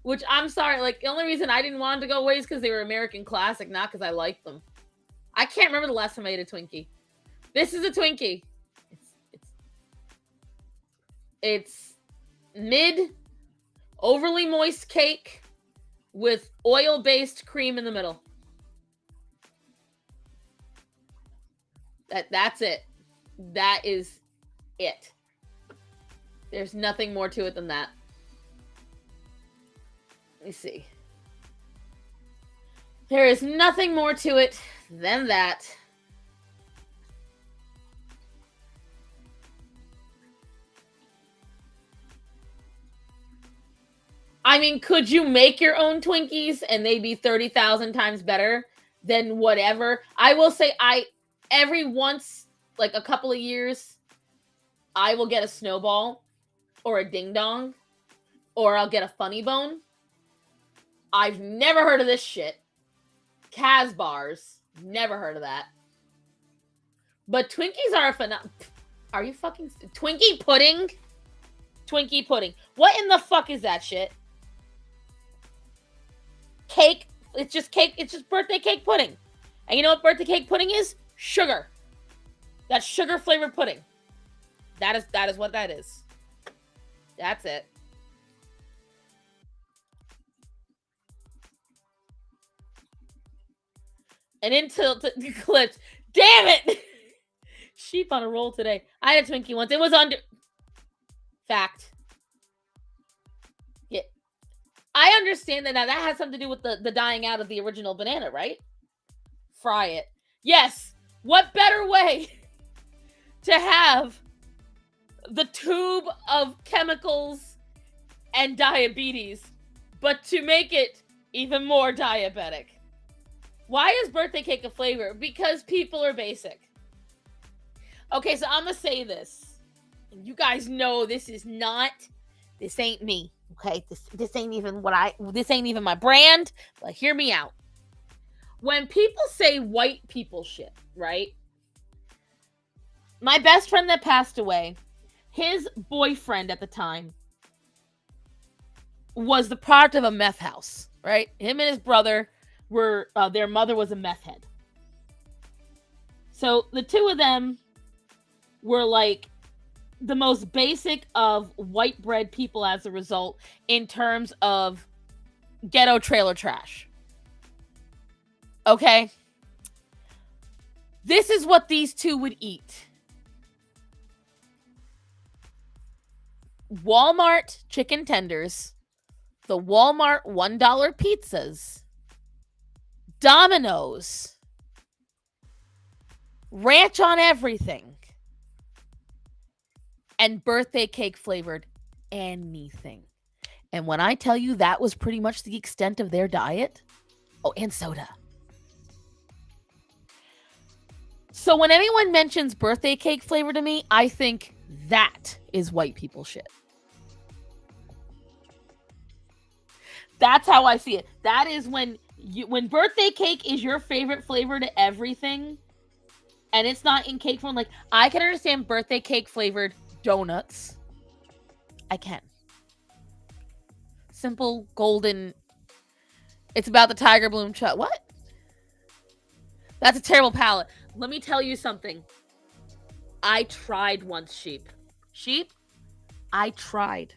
Which, I'm sorry, like, the only reason I didn't want them to go away is because they were American classic, not because I liked them. I can't remember the last time I ate a Twinkie. This is a Twinkie. It's mid, overly moist cake with oil-based cream in the middle. That's it. That is it. There's nothing more to it than that. Let me see. There is nothing more to it than that. I mean, could you make your own Twinkies and they'd be 30,000 times better than whatever? I will say, every once, like a couple of years, I will get a Snowball or a Ding Dong, or I'll get a Funny Bone. I've never heard of this shit. Kaz bars, never heard of that. But Twinkies are a phenomenon. Are you fucking Twinkie pudding? Twinkie pudding. What in the fuck is that shit? Cake. It's just cake. It's just birthday cake pudding. And you know what birthday cake pudding is? Sugar. That's sugar flavored pudding. That is what that is. That's it. And until clips. Damn it! Sheep on a roll today. I had a Twinkie once. It was under... Fact. Yeah. I understand that now. That has something to do with the dying out of the original banana, right? Fry it. Yes. What better way to have the tube of chemicals and diabetes, but to make it even more diabetic? Why is birthday cake a flavor? Because people are basic. Okay, so I'm gonna say this. You guys know this ain't me. Okay, this ain't even this ain't even my brand, but hear me out. When people say white people shit, right? My best friend that passed away, his boyfriend at the time was the product of a meth house, right? Him and his brother were, their mother was a meth head. So the two of them were like the most basic of white bread people as a result in terms of ghetto trailer trash. Okay? This is what these two would eat. Walmart chicken tenders, the Walmart $1 pizzas, Domino's, ranch on everything, and birthday cake flavored anything. And when I tell you that was pretty much the extent of their diet, oh, and soda. So when anyone mentions birthday cake flavor to me, I think that is white people shit. That's how I see it. That is when birthday cake is your favorite flavor to everything, and it's not in cake form. Like, I can understand birthday cake flavored donuts. I can. Simple, golden. It's about the tiger bloom what? That's a terrible palate. Let me tell you something. I tried once, Sheep. Sheep, I tried.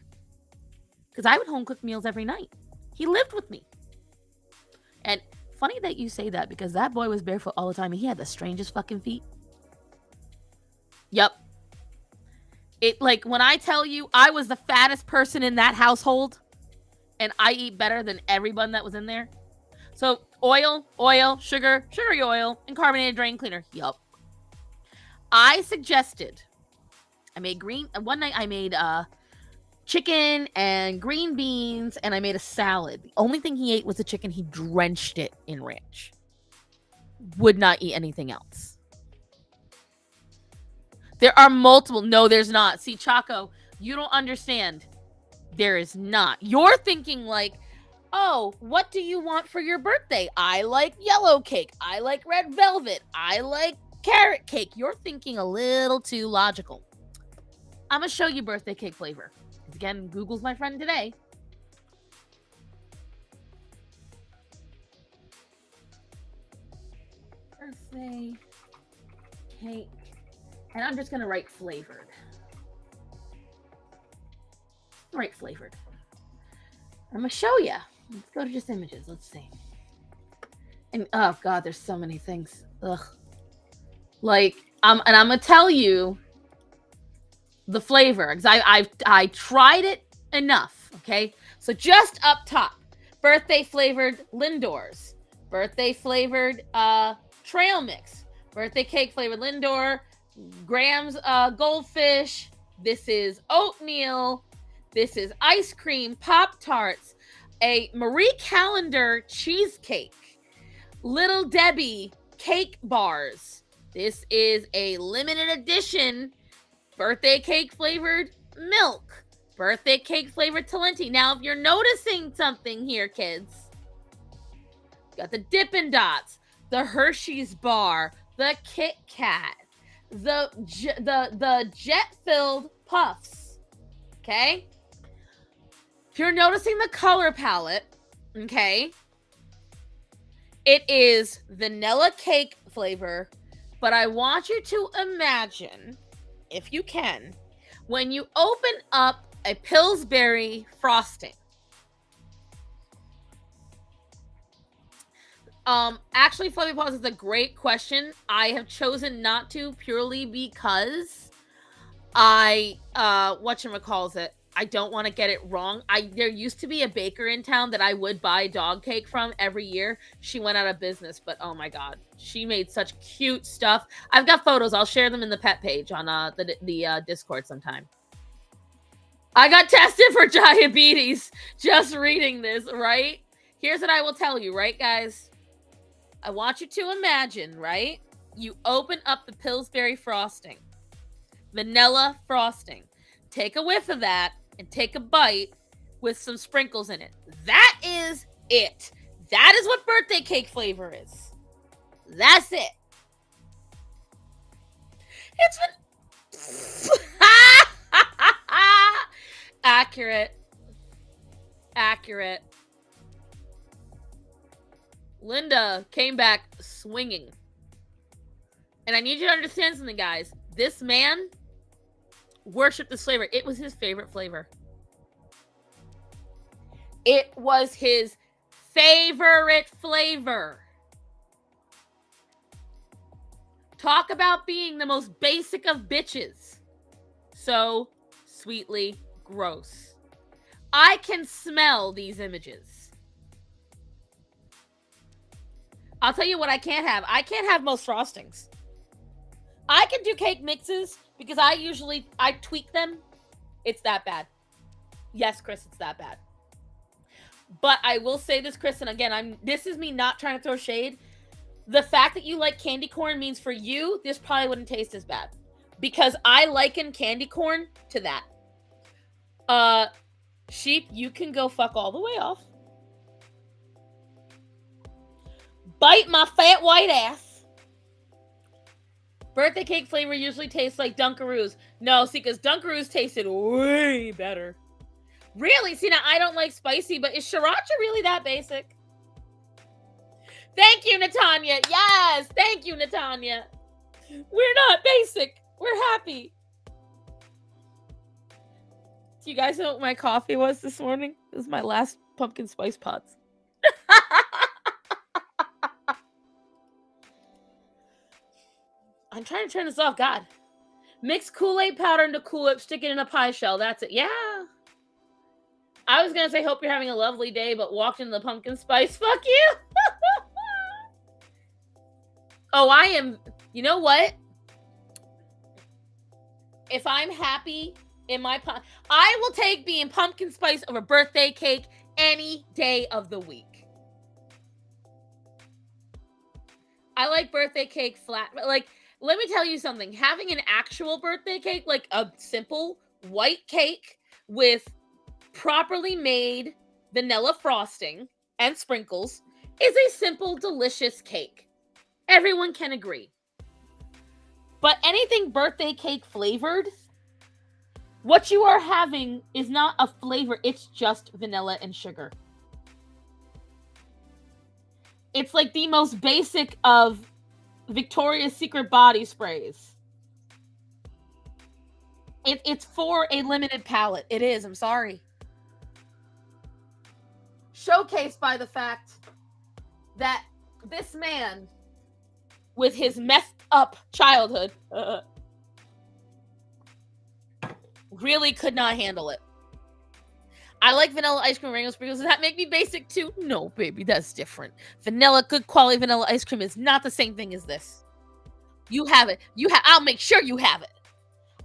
Because I would home cook meals every night. He lived with me. And funny that you say that, because that boy was barefoot all the time and he had the strangest fucking feet. Yep. It, like, when I tell you I was the fattest person in that household and I eat better than everyone that was in there. So oil, sugar, sugary oil, and carbonated drain cleaner. Yup. I suggested, one night I made chicken and green beans, and I made a salad. The only thing he ate was the chicken. He drenched it in ranch. Would not eat anything else. There are multiple. No, there's not. See, Chaco, you don't understand. There is not. You're thinking like, oh, what do you want for your birthday? I like yellow cake. I like red velvet. I like carrot cake. You're thinking a little too logical. I'm going to show you birthday cake flavor. Again, Google's my friend today. Birthday cake. And I'm just going to write flavored. Write flavored. I'm going to show you. Let's go to just images. Let's see. And, oh, God, there's so many things. Ugh. Like, and I'm going to tell you the flavor, because I tried it enough, okay? So just up top, birthday flavored Lindor's, birthday flavored trail mix, birthday cake flavored Lindor, Graham's goldfish, this is oatmeal, this is ice cream, Pop-Tarts, a Marie Callender cheesecake, Little Debbie cake bars, this is a limited edition birthday cake flavored milk. Birthday cake flavored Talenti. Now, if you're noticing something here, kids, got the Dippin' Dots, the Hershey's bar, the Kit Kat, the jet-filled puffs. Okay? If you're noticing the color palette, okay, it is vanilla cake flavor, but I want you to imagine, if you can, when you open up a Pillsbury frosting, Actually, Fluffy Paws is a great question. I have chosen not to purely because I whatchamacalls I don't want to get it wrong. There used to be a baker in town that I would buy dog cake from every year. She went out of business, but oh my god, she made such cute stuff. I've got photos. I'll share them in the pet page on the Discord sometime. I got tested for diabetes just reading this, right? Here's what I will tell you, right, guys? I want you to imagine, right? You open up the Pillsbury frosting, vanilla frosting. Take a whiff of that and take a bite with some sprinkles in it. That is it. That is what birthday cake flavor is. That's it. It's been accurate. Accurate. Linda came back swinging. And I need you to understand something, guys. This man worshipped this flavor. It was his favorite flavor. It was his favorite flavor. Talk about being the most basic of bitches. So sweetly gross. I can smell these images. I'll tell you what I can't have. I can't have most frostings. I can do cake mixes because I tweak them. It's that bad. Yes, Chris, it's that bad. But I will say this, Chris, and again, this is me not trying to throw shade. The fact that you like candy corn means for you, this probably wouldn't taste as bad. Because I liken candy corn to that. Sheep, you can go fuck all the way off. Bite my fat white ass. Birthday cake flavor usually tastes like Dunkaroos. No, see, because Dunkaroos tasted way better. Really? See, now I don't like spicy, but is sriracha really that basic? Thank you, Natanya. Yes, thank you, Natanya. We're not basic. We're happy. Do you guys know what my coffee was this morning? It was my last pumpkin spice pots. I'm trying to turn this off. God. Mix Kool-Aid powder into Cool Whip, stick it in a pie shell. That's it. Yeah. I was going to say, hope you're having a lovely day, but walked into the pumpkin spice. Fuck you. Oh, I am. You know what? If I'm happy in my I will take being pumpkin spice over birthday cake any day of the week. I like birthday cake flat. Like, let me tell you something. Having an actual birthday cake, like a simple white cake with properly made vanilla frosting and sprinkles, is a simple, delicious cake. Everyone can agree. But anything birthday cake flavored, what you are having is not a flavor, it's just vanilla and sugar. It's like the most basic of Victoria's Secret body sprays. It's for a limited palette. It is, I'm sorry. Showcased by the fact that this man, with his messed up childhood, really could not handle it. I like vanilla ice cream rainbow sprinkles. Does that make me basic too? No, baby, that's different. Vanilla, good quality vanilla ice cream is not the same thing as this. You have it. I'll make sure you have it.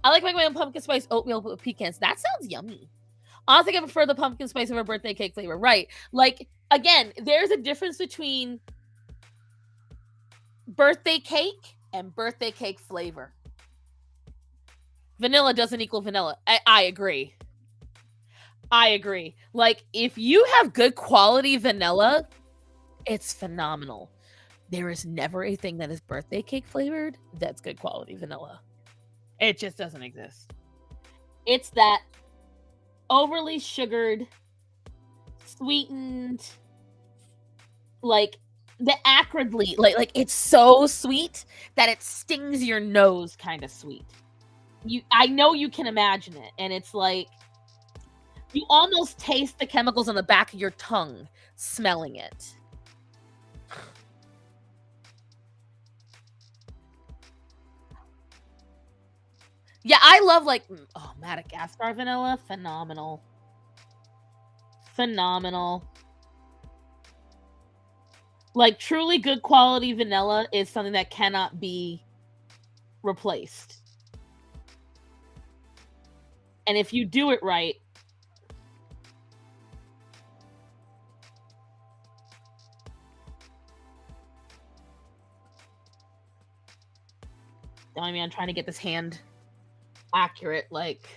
I like my own pumpkin spice oatmeal with pecans. That sounds yummy. Honestly, I prefer the pumpkin spice over birthday cake flavor. Right. Like, again, there's a difference between birthday cake and birthday cake flavor. Vanilla doesn't equal vanilla. I agree. I agree. Like, if you have good quality vanilla, it's phenomenal. There is never a thing that is birthday cake flavored that's good quality vanilla. It just doesn't exist. It's that overly sugared, sweetened, like the acridly, like it's so sweet that it stings your nose kind of sweet. I know you can imagine it, and it's like you almost taste the chemicals on the back of your tongue smelling it. Yeah, I love like Madagascar vanilla, phenomenal. Phenomenal. Like truly good quality vanilla is something that cannot be replaced. And if you do it right, I mean, I'm trying to get this hand accurate. Like,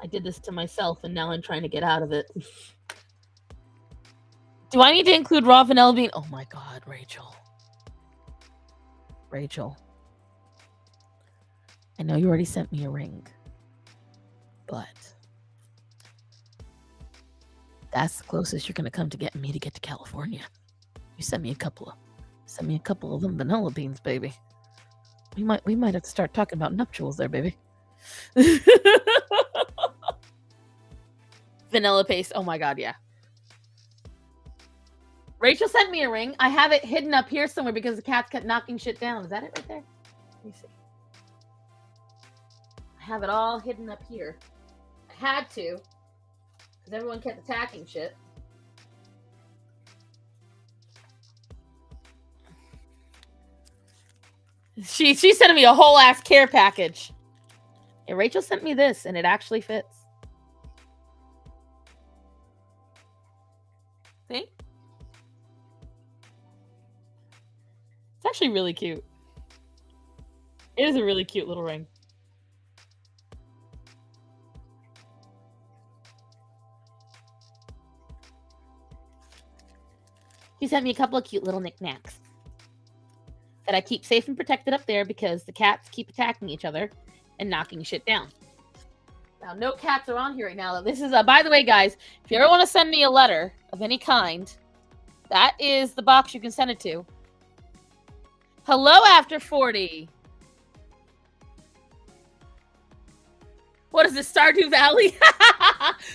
I did this to myself, and now I'm trying to get out of it. Do I need to include raw vanilla bean? Oh my god, Rachel. Rachel. I know you already sent me a ring, but that's the closest you're gonna come to getting me to get to California. You send me a couple of them vanilla beans, baby. We might have to start talking about nuptials there, baby. Vanilla paste. Oh my god, yeah. Rachel sent me a ring. I have it hidden up here somewhere because the cats kept knocking shit down. Is that it right there? Let me see. I have it all hidden up here. I had to, because everyone kept attacking shit. She sent me a whole ass care package. And Rachel sent me this, and it actually fits. See? It's actually really cute. It is a really cute little ring. She sent me a couple of cute little knickknacks that I keep safe and protected up there because the cats keep attacking each other and knocking shit down. Now, no cats are on here right now. This is, by the way, guys, if you ever want to send me a letter of any kind, that is the box you can send it to. Hello, After 40. What is this, Stardew Valley?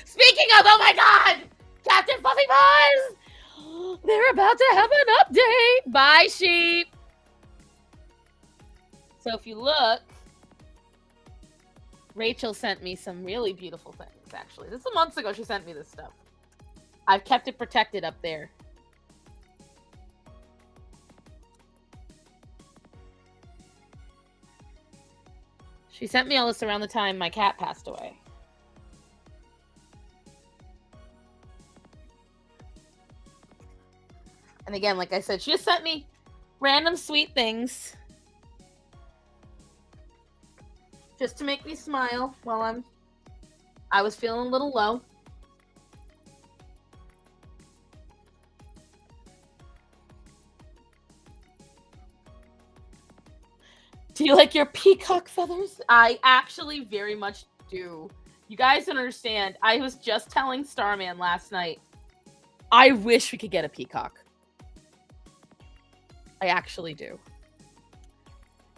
Speaking of, oh my god! Captain Fluffy Paws! They're about to have an update! Bye, sheep! So if you look, Rachel sent me some really beautiful things, actually. This is months ago she sent me this stuff. I've kept it protected up there. She sent me all this around the time my cat passed away. And again, like I said, she just sent me random sweet things. Just to make me smile while I was feeling a little low. Do you like your peacock feathers? I actually very much do. You guys don't understand. I was just telling Starman last night. I wish we could get a peacock. I actually do.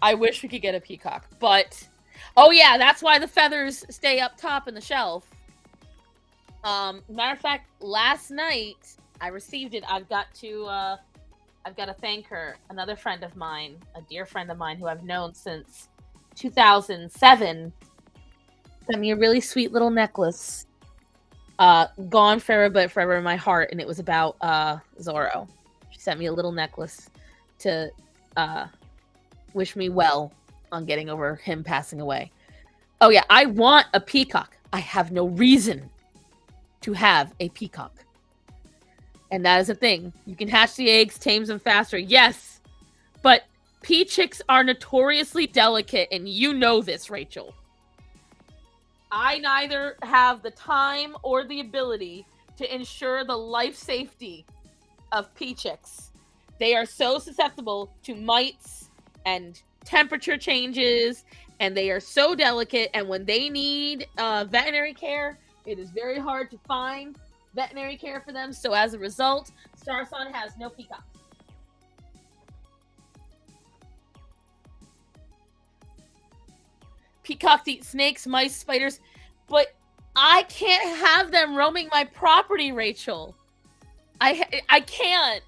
I wish we could get a peacock. But, oh yeah, that's why the feathers stay up top in the shelf. Matter of fact, last night I received it. I've got to thank her. Another friend of mine, a dear friend of mine who I've known since 2007, sent me a really sweet little necklace. Gone forever, but forever in my heart, and it was about Zorro. She sent me a little necklace to wish me well on getting over him passing away. Oh yeah, I want a peacock. I have no reason to have a peacock. And that is the thing. You can hatch the eggs, tame them faster. Yes. But pea chicks are notoriously delicate, and you know this, Rachel. I neither have the time or the ability to ensure the life safety of pea chicks. They are so susceptible to mites and temperature changes, and they are so delicate. And when they need veterinary care, it is very hard to find veterinary care for them. So as a result, Starson has no peacocks. Peacocks eat snakes, mice, spiders, but I can't have them roaming my property, Rachel. I can't.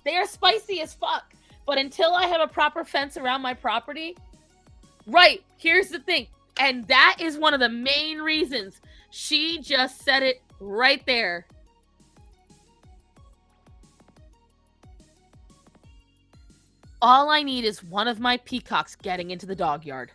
They are spicy as fuck, but until I have a proper fence around my property, Right. Here's the thing. And that is one of the main reasons. She just said it right there. All I need is one of my peacocks getting into the dog yard.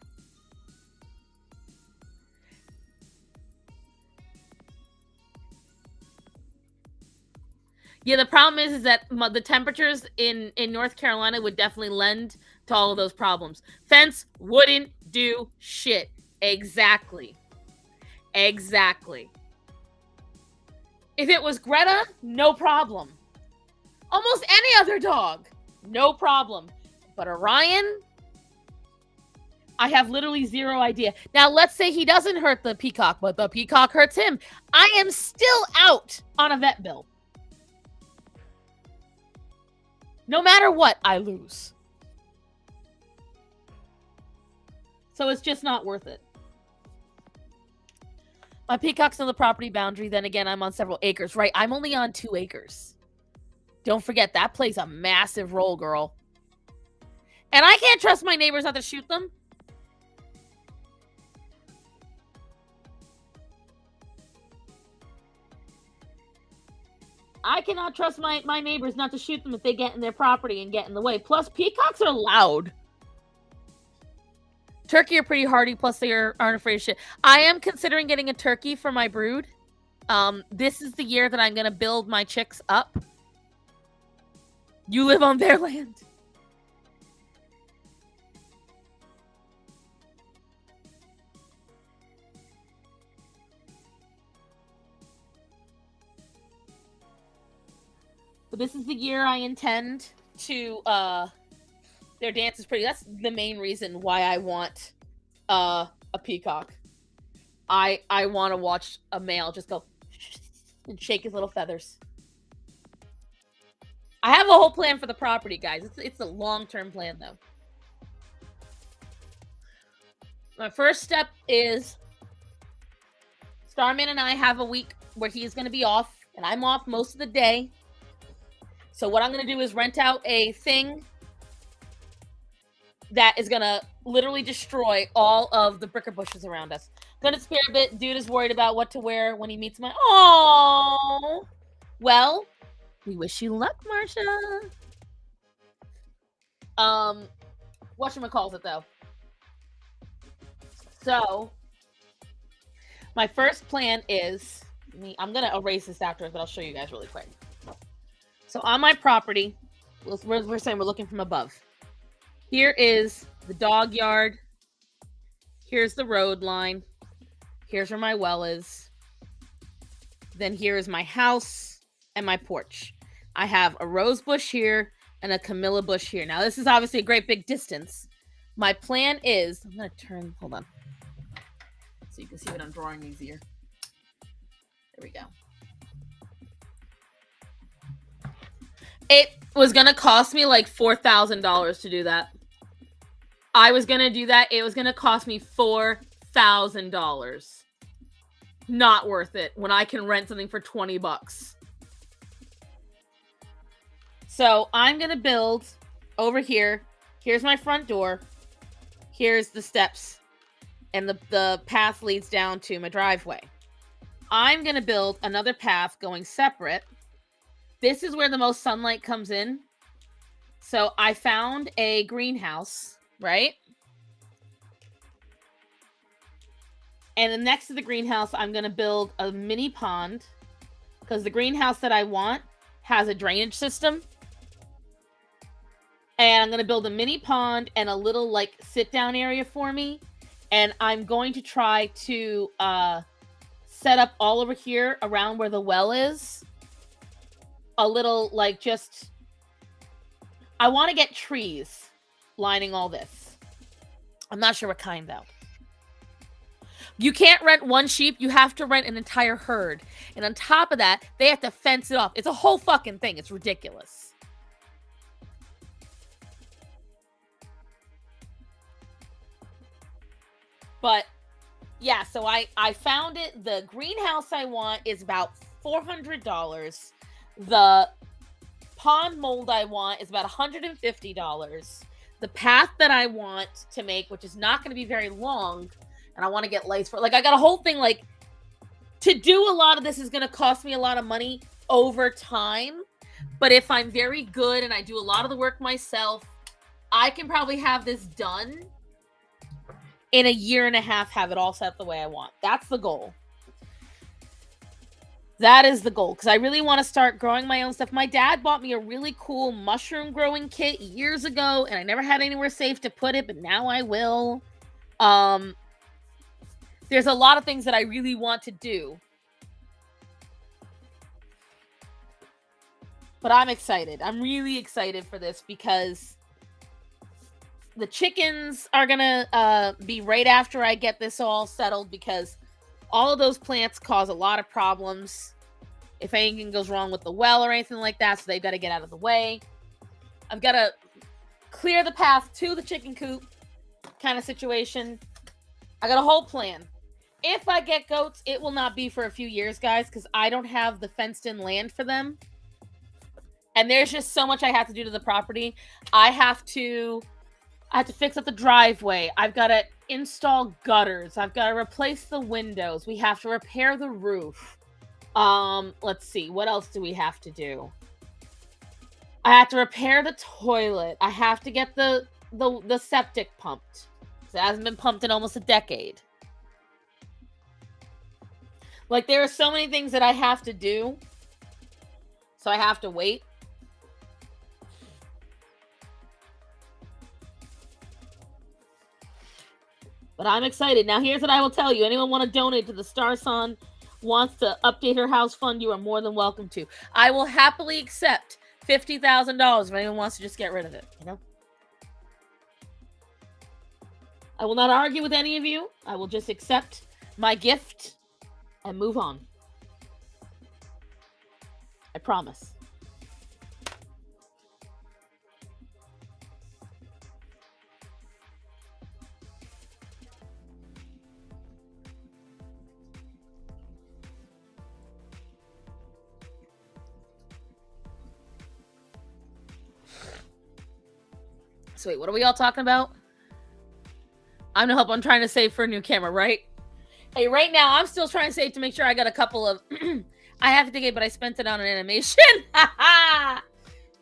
Yeah, the problem is that the temperatures in North Carolina would definitely lend to all of those problems. Fence wouldn't do shit. Exactly. Exactly. If it was Greta, no problem. Almost any other dog, no problem. But Orion, I have literally zero idea. Now, let's say he doesn't hurt the peacock, but the peacock hurts him. I am still out on a vet bill. No matter what, I lose. So it's just not worth it. My peacock's on the property boundary. Then again, I'm on several acres. Right, I'm only on 2 acres. Don't forget, that plays a massive role, girl. And I can't trust my neighbors not to shoot them. I cannot trust my neighbors not to shoot them if they get in their property and get in the way. Plus, peacocks are loud. Turkey are pretty hardy, plus they aren't afraid of shit. I am considering getting a turkey for my brood. This is the year that I'm going to build my chicks up. You live on their land. But this is the year I intend to, their dance is pretty. That's the main reason why I want, a peacock. I want to watch a male just go and shake his little feathers. I have a whole plan for the property, guys. It's a long-term plan, though. My first step is Starman and I have a week where he's going to be off, and I'm off most of the day. So what I'm going to do is rent out a thing that is going to literally destroy all of the bricker bushes around us. Gonna spare a bit. Dude is worried about what to wear when he meets my... Oh, well, we wish you luck, Marsha. Whatchamacallit, though. So, my first plan is... I'm going to erase this afterwards, but I'll show you guys really quick. So, on my property, we're saying we're looking from above. Here is the dog yard. Here's the road line. Here's where my well is. Then here is my house and my porch. I have a rose bush here and a camellia bush here. Now, this is obviously a great big distance. My plan is... I'm going to turn... Hold on. So you can see what I'm drawing easier. There we go. It was going to cost me like $4,000 to do that. I was going to do that. It was going to cost me $4,000. Not worth it when I can rent something for $20. So I'm going to build over here. Here's my front door. Here's the steps. And the path leads down to my driveway. I'm going to build another path going separate. This is where the most sunlight comes in. So I found a greenhouse, right? And then next to the greenhouse, I'm going to build a mini pond. Because the greenhouse that I want has a drainage system. And I'm going to build a mini pond and a little, like, sit-down area for me. And I'm going to try to set up all over here around where the well is. A little, like, just... I want to get trees lining all this. I'm not sure what kind, though. You can't rent one sheep. You have to rent an entire herd. And on top of that, they have to fence it off. It's a whole fucking thing. It's ridiculous. But, yeah, so I found it. The greenhouse I want is about $400. The pond mold I want is about $150. the path that I want to make, which is not going to be very long, and I want to get lights for, like, I got a whole thing, like, to do a lot of this is going to cost me a lot of money over time, but if I'm very good and I do a lot of the work myself, I can probably have this done in a year and a half, have it all set the way I want. That's the goal. That is the goal, because I really want to start growing my own stuff. My dad bought me a really cool mushroom growing kit years ago, and I never had anywhere safe to put it, but now I will. There's a lot of things that I really want to do. But I'm excited. I'm really excited for this, because the chickens are going to be right after I get this all settled, because all of those plants cause a lot of problems if anything goes wrong with the well or anything like that, so they've got to get out of the way. I've got to clear the path to the chicken coop kind of situation. I got a whole plan. If I get goats, it will not be for a few years, guys, because I don't have the fenced-in land for them. And there's just so much I have to do to the property. I have to fix up the driveway. I've got to install gutters. I've got to replace the windows. We have to repair the roof. Let's see. What else do we have to do? I have to repair the toilet. I have to get the septic pumped. It hasn't been pumped in almost a decade. Like, there are so many things that I have to do. So I have to wait. But I'm excited. Now, here's what I will tell you. Anyone want to donate to the Star Son, wants to update her house fund, you are more than welcome to. I will happily accept $50,000 if anyone wants to just get rid of it, you know? I will not argue with any of you. I will just accept my gift and move on. I promise. So wait, what are we all talking about? I'm gonna help. I'm trying to save for a new camera, right? Hey, right now I'm still trying to save to make sure I got a couple of. I have to dig it, but I spent it on an animation.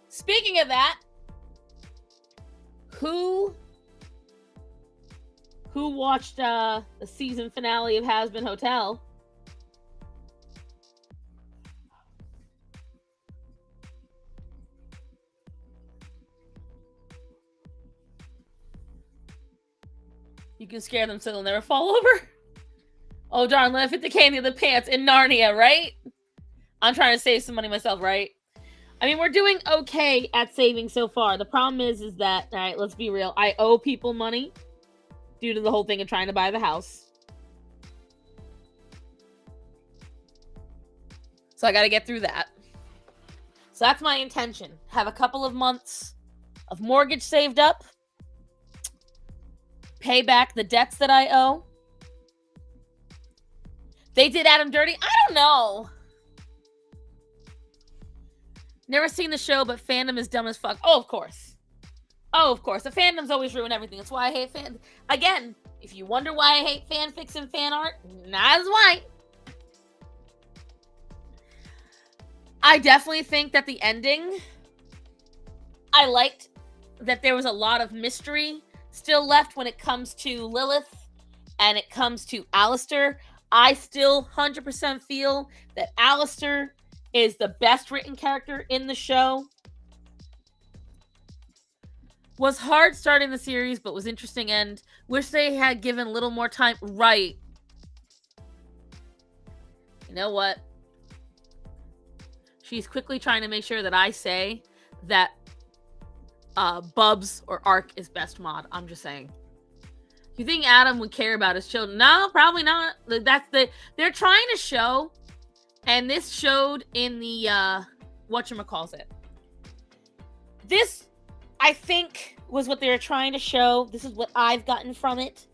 Speaking of that, who watched the season finale of Has Been Hotel? You can scare them so they'll never fall over. Oh, darn, let me fit the candy in the pants in Narnia, right? I'm trying to save some money myself, right? I mean, we're doing okay at saving so far. The problem is that, all right, let's be real. I owe people money due to the whole thing of trying to buy the house. So I got to get through that. So that's my intention. Have a couple of months of mortgage saved up. Pay back the debts that I owe. They did Adam dirty? I don't know. Never seen the show, but fandom is dumb as fuck. Oh, of course. Oh, of course. The fandoms always ruin everything. That's why I hate fans. Again, if you wonder why I hate fanfics and fan art, that's why. I definitely think that the ending, I liked that there was a lot of mystery still left when it comes to Lilith and it comes to Alistair. I still 100% feel that Alistair is the best written character in the show. Was hard starting the series, but was interesting, and wish they had given a little more time. Right. You know what? She's quickly trying to make sure that I say that Bubs or Ark is best mod. I'm just saying. You think Adam would care about his children? No, probably not. They're trying to show, and this showed in the whatchamacallit. This, I think, was what they were trying to show. This is what I've gotten from it.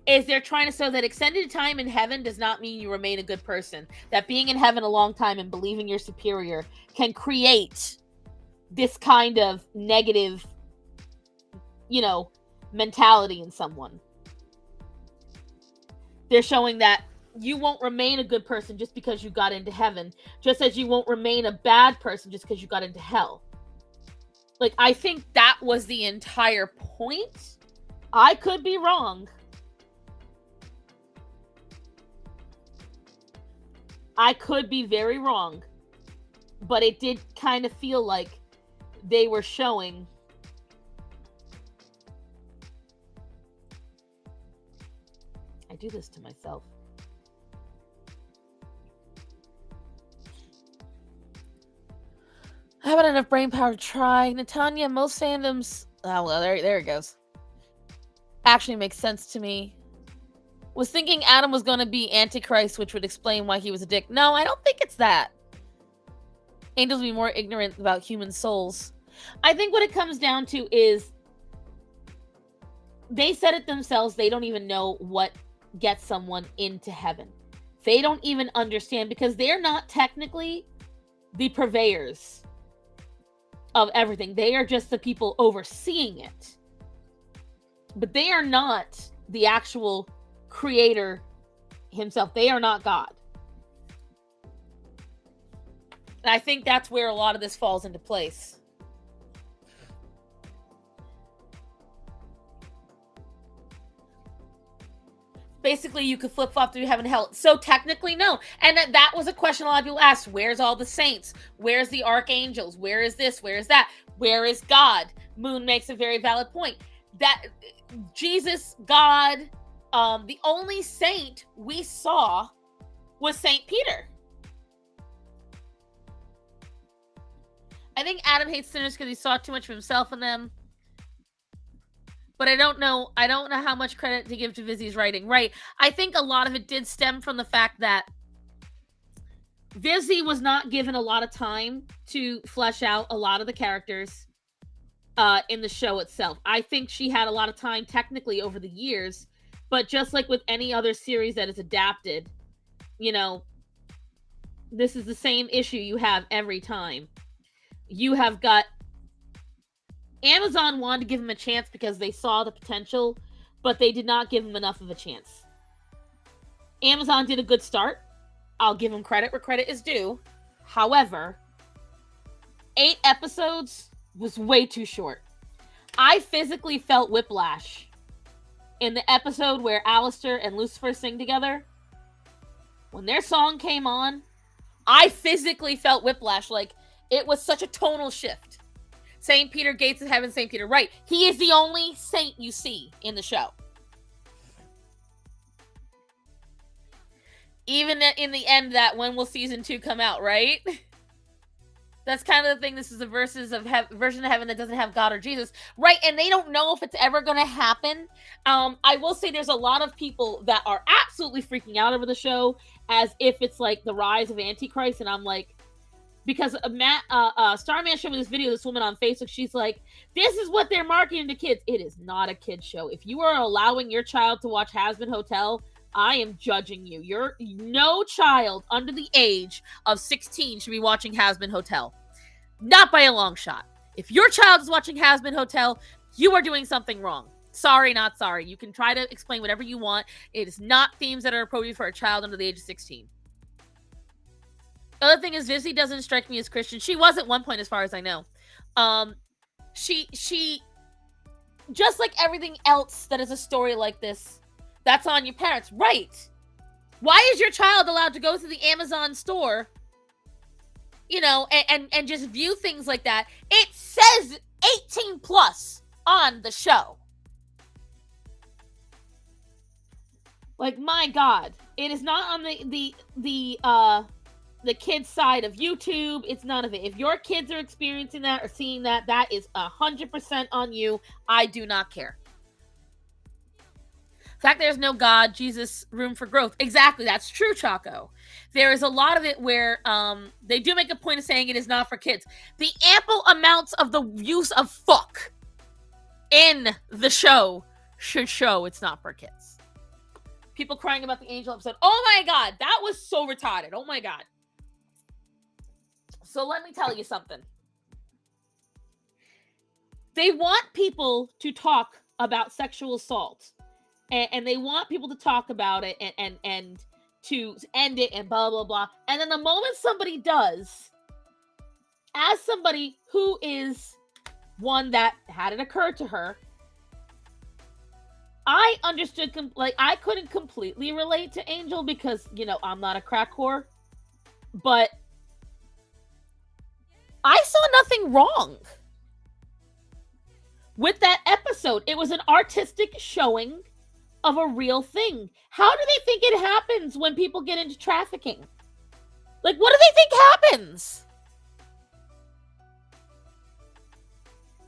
Is they're trying to show that extended time in heaven does not mean you remain a good person. That being in heaven a long time and believing you're superior can create this kind of negative mentality in someone. They're showing that you won't remain a good person just because you got into heaven, just as you won't remain a bad person just because you got into hell. Like, I think that was the entire point. I could be wrong. I could be very wrong. But it did kind of feel like they were showing I do this to myself. I haven't enough brain power to try. Natanya, most fandoms... Oh, well, there it goes. Actually makes sense to me. Was thinking Adam was going to be Antichrist, which would explain why he was a dick. No, I don't think it's that. Angels be more ignorant about human souls. I think what it comes down to is they said it themselves. They don't even know what gets someone into heaven. They don't even understand because they're not technically the purveyors of everything. They are just the people overseeing it. But they are not the actual creator himself. They are not God. And I think that's where a lot of this falls into place. Basically, you could flip-flop through heaven and hell. So technically, no. And that was a question a lot of people asked. Where's all the saints? Where's the archangels? Where is this? Where is that? Where is God? Moon makes a very valid point. That Jesus, God, the only saint we saw was Saint Peter. I think Adam hates sinners because he saw too much of himself in them. But I don't know how much credit to give to Vizzy's writing. Right. I think a lot of it did stem from the fact that Vizzy was not given a lot of time to flesh out a lot of the characters in the show itself. I think she had a lot of time technically over the years, but just like with any other series that is adapted, this is the same issue you have every time. You have got Amazon wanted to give him a chance because they saw the potential, but they did not give him enough of a chance. Amazon did a good start. I'll give him credit where credit is due. However, 8 episodes was way too short. I physically felt whiplash in the episode where Alistair and Lucifer sing together. When their song came on, I physically felt whiplash. Like, it was such a tonal shift. Saint Peter, gates of heaven, Saint Peter. Right. He is the only saint you see in the show. Even in the end, that when will season 2 come out, right? That's kind of the thing. This is a version of heaven that doesn't have God or Jesus. Right. And they don't know if it's ever going to happen. I will say there's a lot of people that are absolutely freaking out over the show as if it's like the rise of Antichrist. And I'm like, because Starman showed me this video, this woman on Facebook, she's like, this is what they're marketing to kids. It is not a kid's show. If you are allowing your child to watch Hazbin Hotel, I am judging you. No child under the age of 16 should be watching Hazbin Hotel. Not by a long shot. If your child is watching Hazbin Hotel, you are doing something wrong. Sorry, not sorry. You can try to explain whatever you want. It is not themes that are appropriate for a child under the age of 16. The other thing is, Vizzy doesn't strike me as Christian. She was at one point, as far as I know. She just like everything else that is a story like this, that's on your parents. Right. Why is your child allowed to go to the Amazon store, and just view things like that? It says 18 plus on the show. Like, my God. It is not on the kids' side of YouTube. It's none of it. If your kids are experiencing that or seeing that, that is 100% on you. I do not care. The fact there's no God, Jesus, room for growth. Exactly. That's true, Chaco. There is a lot of it where they do make a point of saying it is not for kids. The ample amounts of the use of fuck in the show should show it's not for kids. People crying about the Angel episode. Oh my God. That was so retarded. Oh my God. So let me tell you something. They want people to talk about sexual assault, and they want people to talk about it and to end it and blah, blah, blah. And then the moment somebody does, as somebody who is one that had it occur to her, I understood, like, I couldn't completely relate to Angel because, you know, I'm not a crack whore, but I saw nothing wrong with that episode. It was an artistic showing of a real thing. How do they think it happens when people get into trafficking? Like, what do they think happens?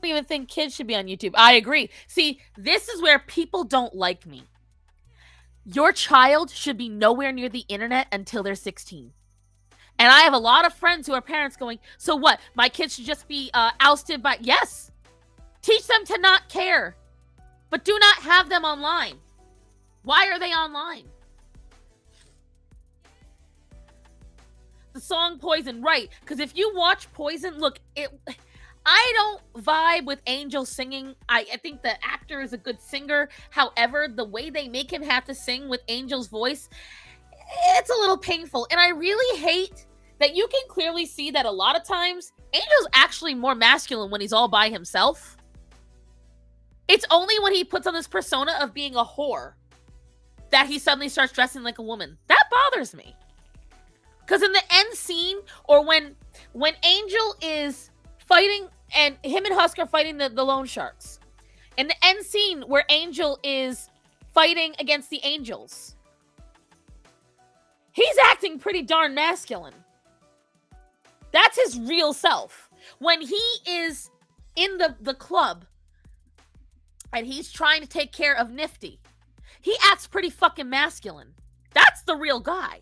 I don't even think kids should be on YouTube. I agree. See, this is where people don't like me. Your child should be nowhere near the internet until they're 16. And I have a lot of friends who are parents going, so what? My kids should just be ousted by... Yes. Teach them to not care. But do not have them online. Why are they online? The song Poison, right. Because if you watch Poison, look, I don't vibe with Angel singing. I think the actor is a good singer. However, the way they make him have to sing with Angel's voice, it's a little painful. And I really hate that you can clearly see that a lot of times, Angel's actually more masculine when he's all by himself. It's only when he puts on this persona of being a whore that he suddenly starts dressing like a woman. That bothers me. Because in the end scene, or when Angel is fighting, and him and Husk are fighting the loan sharks. In the end scene where Angel is fighting against the Angels, he's acting pretty darn masculine. That's his real self. When he is in the club and he's trying to take care of Nifty, he acts pretty fucking masculine. That's the real guy.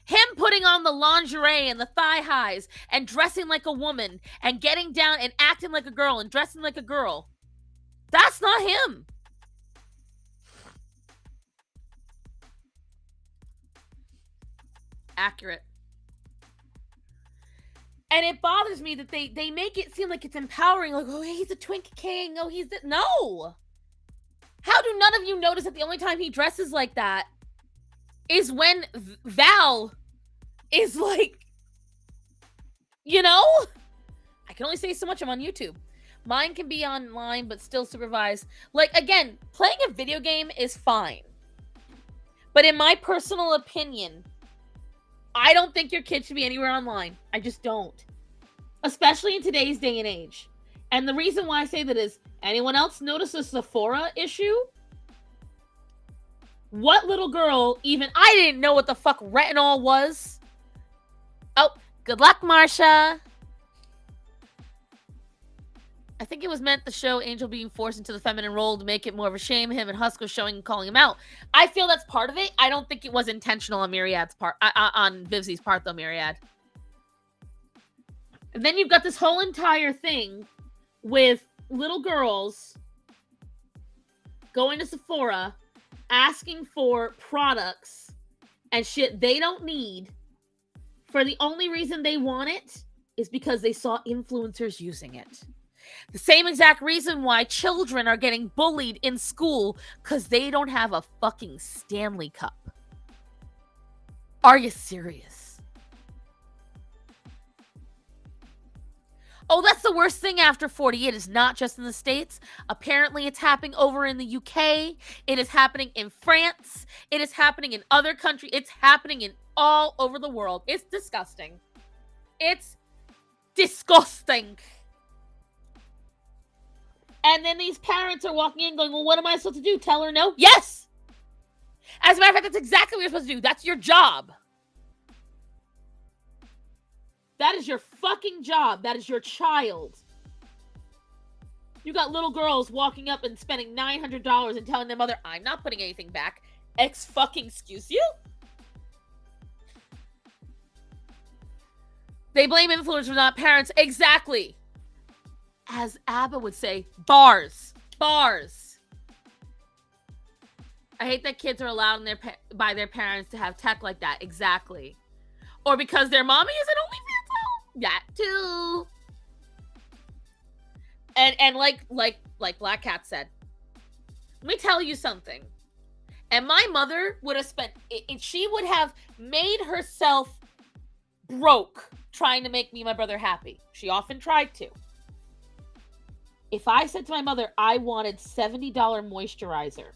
Him putting on the lingerie and the thigh highs and dressing like a woman and getting down and acting like a girl and dressing like a girl, that's not him. Accurate. And it bothers me that they make it seem like it's empowering. Like, oh, he's a twink king. Oh, he's... No! How do none of you notice that the only time he dresses like that is when Val is like... You know? I can only say so much. I'm on YouTube. Mine can be online, but still supervised. Like, again, playing a video game is fine. But in my personal opinion, I don't think your kid should be anywhere online. I just don't. Especially in today's day and age. And the reason why I say that is, anyone else notice the Sephora issue? What little girl even... I didn't know what the fuck retinol was. Oh, good luck, Marsha. I think it was meant to show Angel being forced into the feminine role to make it more of a shame. Him and Husk was showing and calling him out. I feel that's part of it. I don't think it was intentional on Myriad's part, on Vivzi's part, though, Myriad. And then you've got this whole entire thing with little girls going to Sephora, asking for products and shit they don't need, for the only reason they want it is because they saw influencers using it. The same exact reason why children are getting bullied in school, because they don't have a fucking Stanley Cup. Are you serious? Oh, that's the worst thing after 40. It is not just in the States. Apparently, it's happening over in the UK. It is happening in France. It is happening in other countries. It's happening in all over the world. It's disgusting. It's disgusting. And then these parents are walking in going, well, what am I supposed to do? Tell her no? Yes! As a matter of fact, that's exactly what you're supposed to do. That's your job. That is your fucking job. That is your child. You got little girls walking up and spending $900 and telling their mother, I'm not putting anything back. Excuse you? They blame influencers, not parents. Exactly. As ABBA would say, bars. Bars. I hate that kids are allowed by their parents to have tech like that. Exactly. Or because their mommy is an OnlyFans. That too. And like Black Cat said, let me tell you something. And my mother would have spent, she would have made herself broke trying to make me and my brother happy. She often tried to. If I said to my mother, I wanted $70 moisturizer,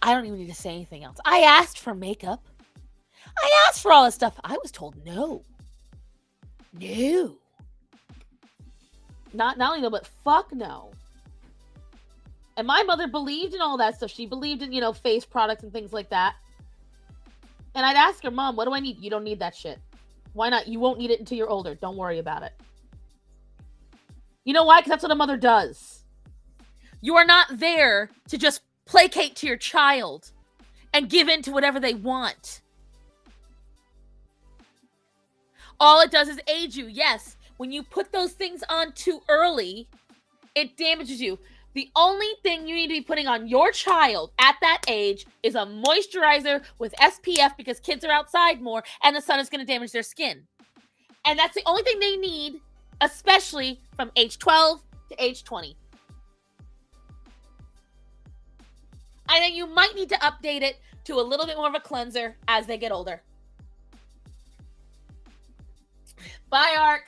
I don't even need to say anything else. I asked for makeup. I asked for all this stuff. I was told no. No. Not only no, but fuck no. And my mother believed in all that stuff. She believed in, face products and things like that. And I'd ask her, Mom, what do I need? You don't need that shit. Why not? You won't need it until you're older. Don't worry about it. You know why? Because that's what a mother does. You are not there to just placate to your child and give in to whatever they want. All it does is age you. Yes, when you put those things on too early, it damages you. The only thing you need to be putting on your child at that age is a moisturizer with SPF because kids are outside more and the sun is going to damage their skin. And that's the only thing they need, especially from age 12 to age 20. And then you might need to update it to a little bit more of a cleanser as they get older. Bye, Ark.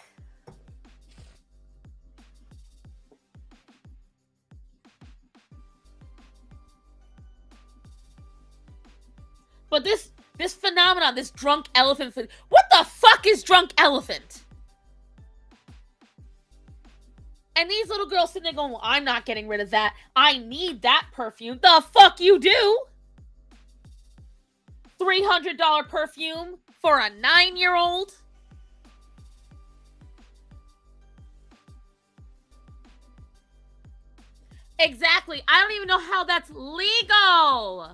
But this phenomenon, this drunk elephant, what the fuck is drunk elephant? And these little girls sitting there going, well, I'm not getting rid of that. I need that perfume. The fuck you do? $300 perfume for a 9-year-old? Exactly. I don't even know how that's legal.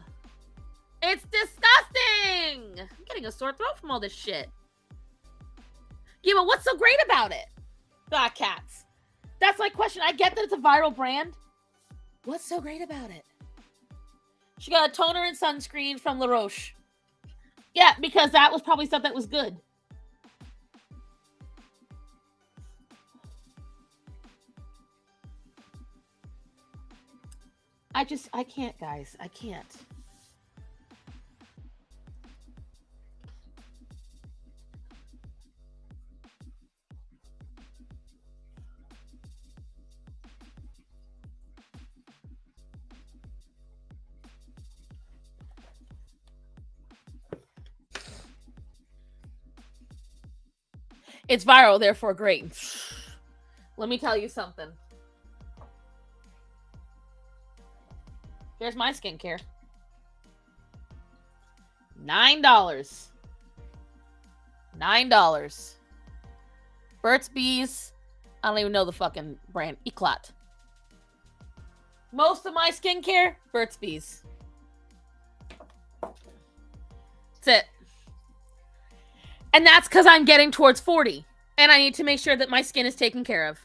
It's disgusting. I'm getting a sore throat from all this shit. Yeah, but what's so great about it? Black Cats. That's my question. I get that it's a viral brand. What's so great about it? She got a toner and sunscreen from La Roche. Yeah, because that was probably stuff that was good. I can't, guys. I can't. It's viral, therefore great. Let me tell you something. Here's my skincare. $9. $9. Burt's Bees. I don't even know the fucking brand. Eclat. Most of my skincare, Burt's Bees. That's it. And that's because I'm getting towards 40. And I need to make sure that my skin is taken care of.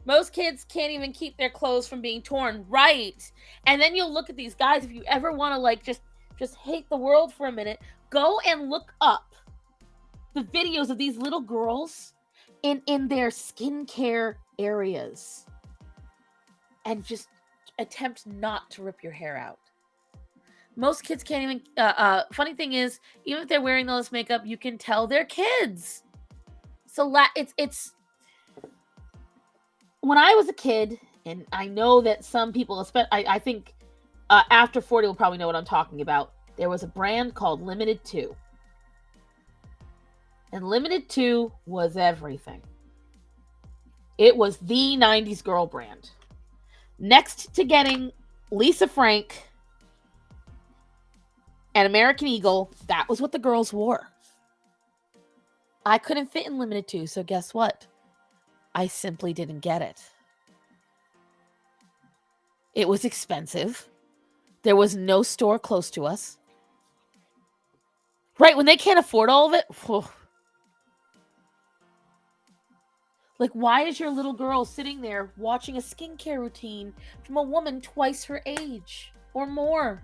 Most kids can't even keep their clothes from being torn. Right. And then you'll look at these guys. If you ever want to just hate the world for a minute, go and look up the videos of these little girls in their skincare areas. And just attempt not to rip your hair out. Most kids can't even, funny thing is, even if they're wearing all this makeup, you can tell they're kids. So it's, when I was a kid, and I know that some people, I think after 40 will probably know what I'm talking about. There was a brand called Limited 2. And Limited 2 was everything. It was the 90s girl brand. Next to getting Lisa Frank and American Eagle, that was what the girls wore. I couldn't fit in Limited 2, so guess what? I simply didn't get it. It was expensive. There was no store close to us. Right, when they can't afford all of it. Whew. Like, why is your little girl sitting there watching a skincare routine from a woman twice her age or more?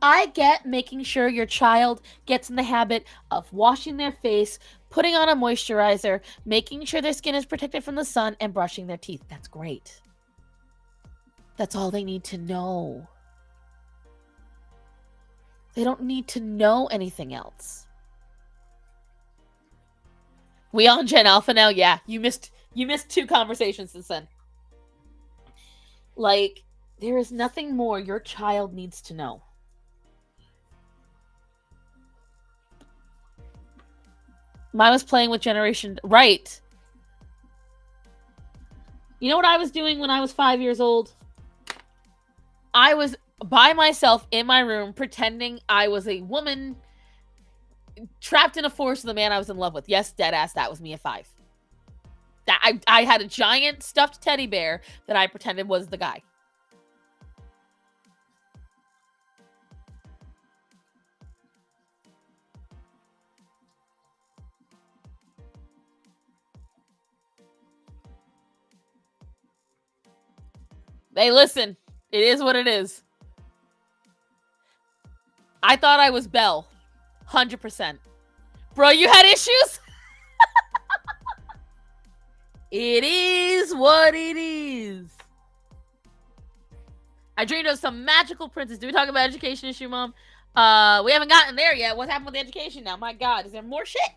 I get making sure your child gets in the habit of washing their face, putting on a moisturizer, making sure their skin is protected from the sun, and brushing their teeth. That's great. That's all they need to know. They don't need to know anything else. We on Gen Alpha now? Yeah, you missed 2 conversations since then. Like, there is nothing more your child needs to know. Mine was playing with Generation... Right. You know what I was doing when I was 5 years old? I was by myself in my room pretending I was a woman trapped in a forest with a man I was in love with. Yes, deadass, that was me at 5. That I had a giant stuffed teddy bear that I pretended was the guy. Hey, listen. It is what it is. I thought I was Belle. 100%. Bro, you had issues? It is what it is. I dreamed of some magical princess. Do we talk about education issue, Mom? We haven't gotten there yet. What happened with the education now? My God, is there more shit?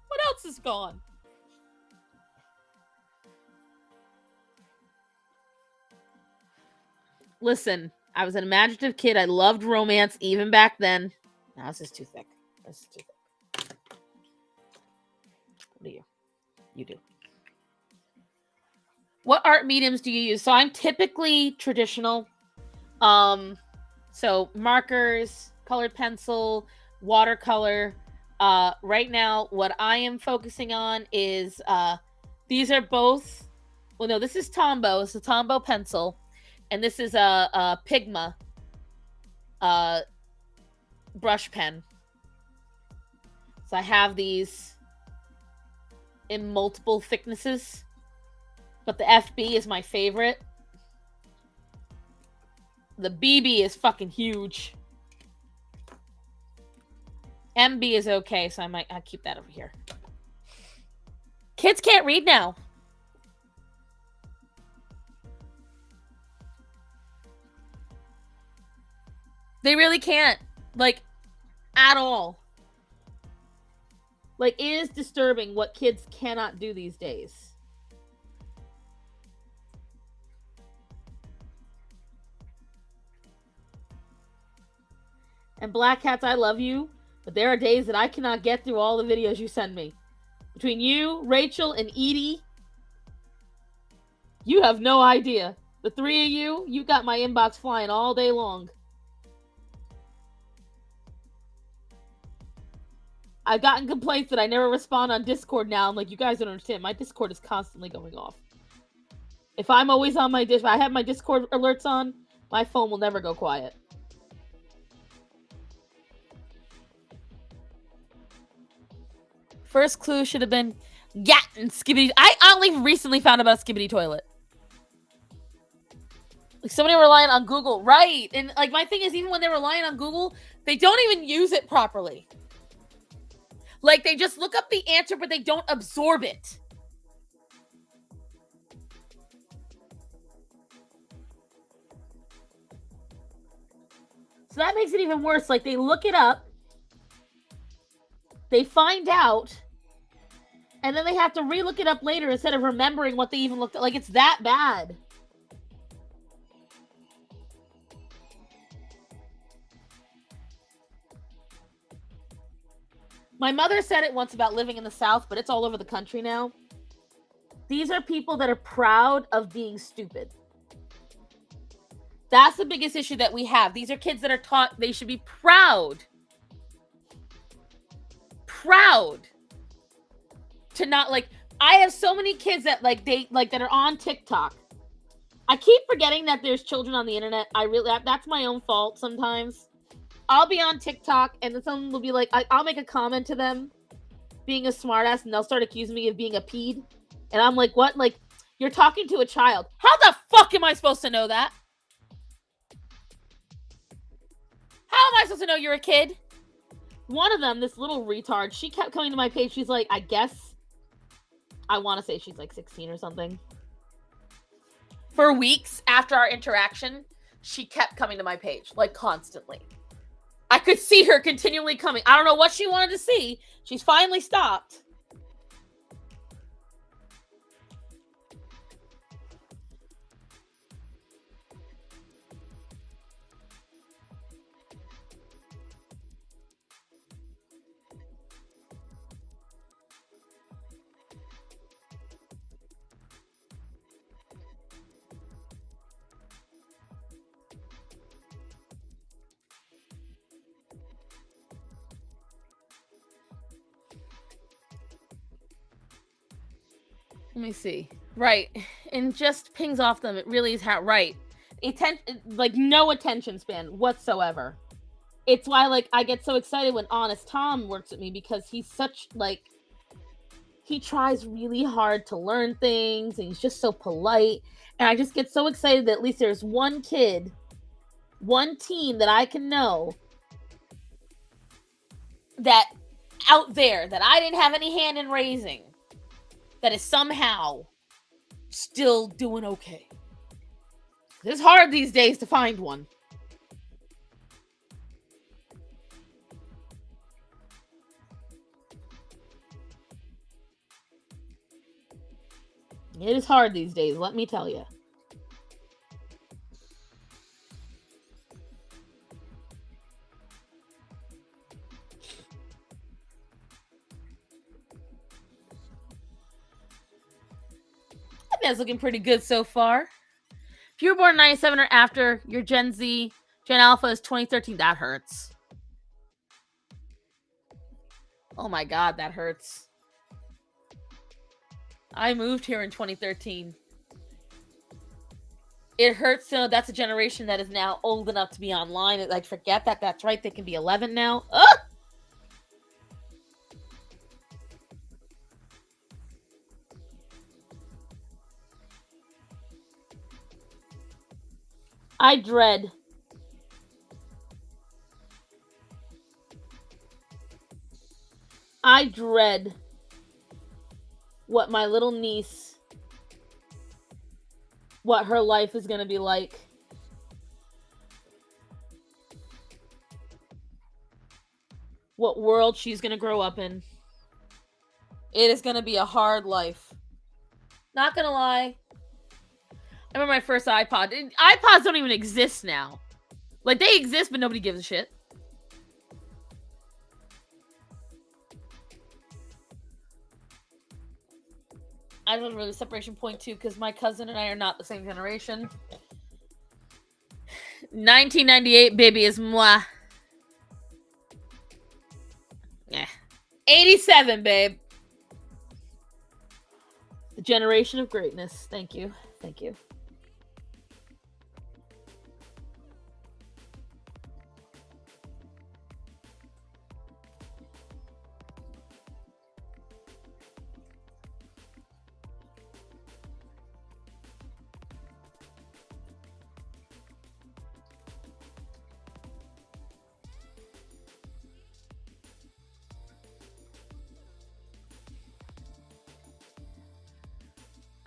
What else is gone? Listen, I was an imaginative kid. I loved romance even back then. Now this is too thick. This is too thick. What do you? You do. What art mediums do you use? So I'm typically traditional. So markers, colored pencil, watercolor. Right now, what I am focusing on is these are both. Well, no, this is Tombow. It's a Tombow pencil, and this is a Pigma brush pen. So I have these in multiple thicknesses, but the FB is my favorite. The BB is fucking huge. MB is okay, so I'll keep that over here. Kids can't read now. They really can't. Like, at all. Like, it is disturbing what kids cannot do these days. And Black Cats, I love you, but there are days that I cannot get through all the videos you send me. Between you, Rachel, and Edie, you have no idea. The 3 of you got my inbox flying all day long. I've gotten complaints that I never respond on Discord now. I'm like, you guys don't understand. My Discord is constantly going off. If I'm always on my I have my Discord alerts on, my phone will never go quiet. First clue should have been Gat and Skibidi. I only recently found about Skibidi Toilet. Like, somebody relying on Google. Right. And like, my thing is, even when they're relying on Google, they don't even use it properly. Like, they just look up the answer, but they don't absorb it. So that makes it even worse. Like, they look it up, they find out, and then they have to re-look it up later instead of remembering what they even looked at. Like, it's that bad. My mother said it once about living in the South, but it's all over the country now. These are people that are proud of being stupid. That's the biggest issue that we have. These are kids that are taught they should be proud. Proud to not, like, I have so many kids that that are on TikTok. I keep forgetting that there's children on the internet. That's my own fault sometimes. I'll be on TikTok and then someone will be like, I'll make a comment to them being a smartass and they'll start accusing me of being a peed. And I'm like, what? Like, you're talking to a child. How the fuck am I supposed to know that? How am I supposed to know you're a kid? One of them, this little retard, she kept coming to my page. She's like, I guess, I want to say she's like 16 or something. For weeks after our interaction, she kept coming to my page, like constantly. I could see her continually coming. I don't know what she wanted to see. She's finally stopped. Let me see. Right. And just pings off them. It really is how, right. Like, no attention span whatsoever. It's why, like, I get so excited when Honest Tom works with me, because he's such, like, he tries really hard to learn things, and he's just so polite. And I just get so excited that at least there's one kid, one teen that I can know that out there that I didn't have any hand in raising, that is somehow still doing okay. It's hard these days to find one. It is hard these days, let me tell you. That man's looking pretty good so far. If you were born 97 or after, you're Gen Z. Gen Alpha is 2013. That hurts. Oh my god, that hurts. I moved here in 2013. It hurts to know that's a generation that is now old enough to be online. I forget that that's right. They can be 11 now. Ugh! I dread what my little niece, what her life is going to be like. What world she's going to grow up in. It is going to be a hard life. Not going to lie. I remember my first iPod. iPods don't even exist now. Like, they exist, but nobody gives a shit. I don't remember the separation point too, because my cousin and I are not the same generation. 1998, baby, is moi. Yeah. 87, babe. The generation of greatness. Thank you. Thank you.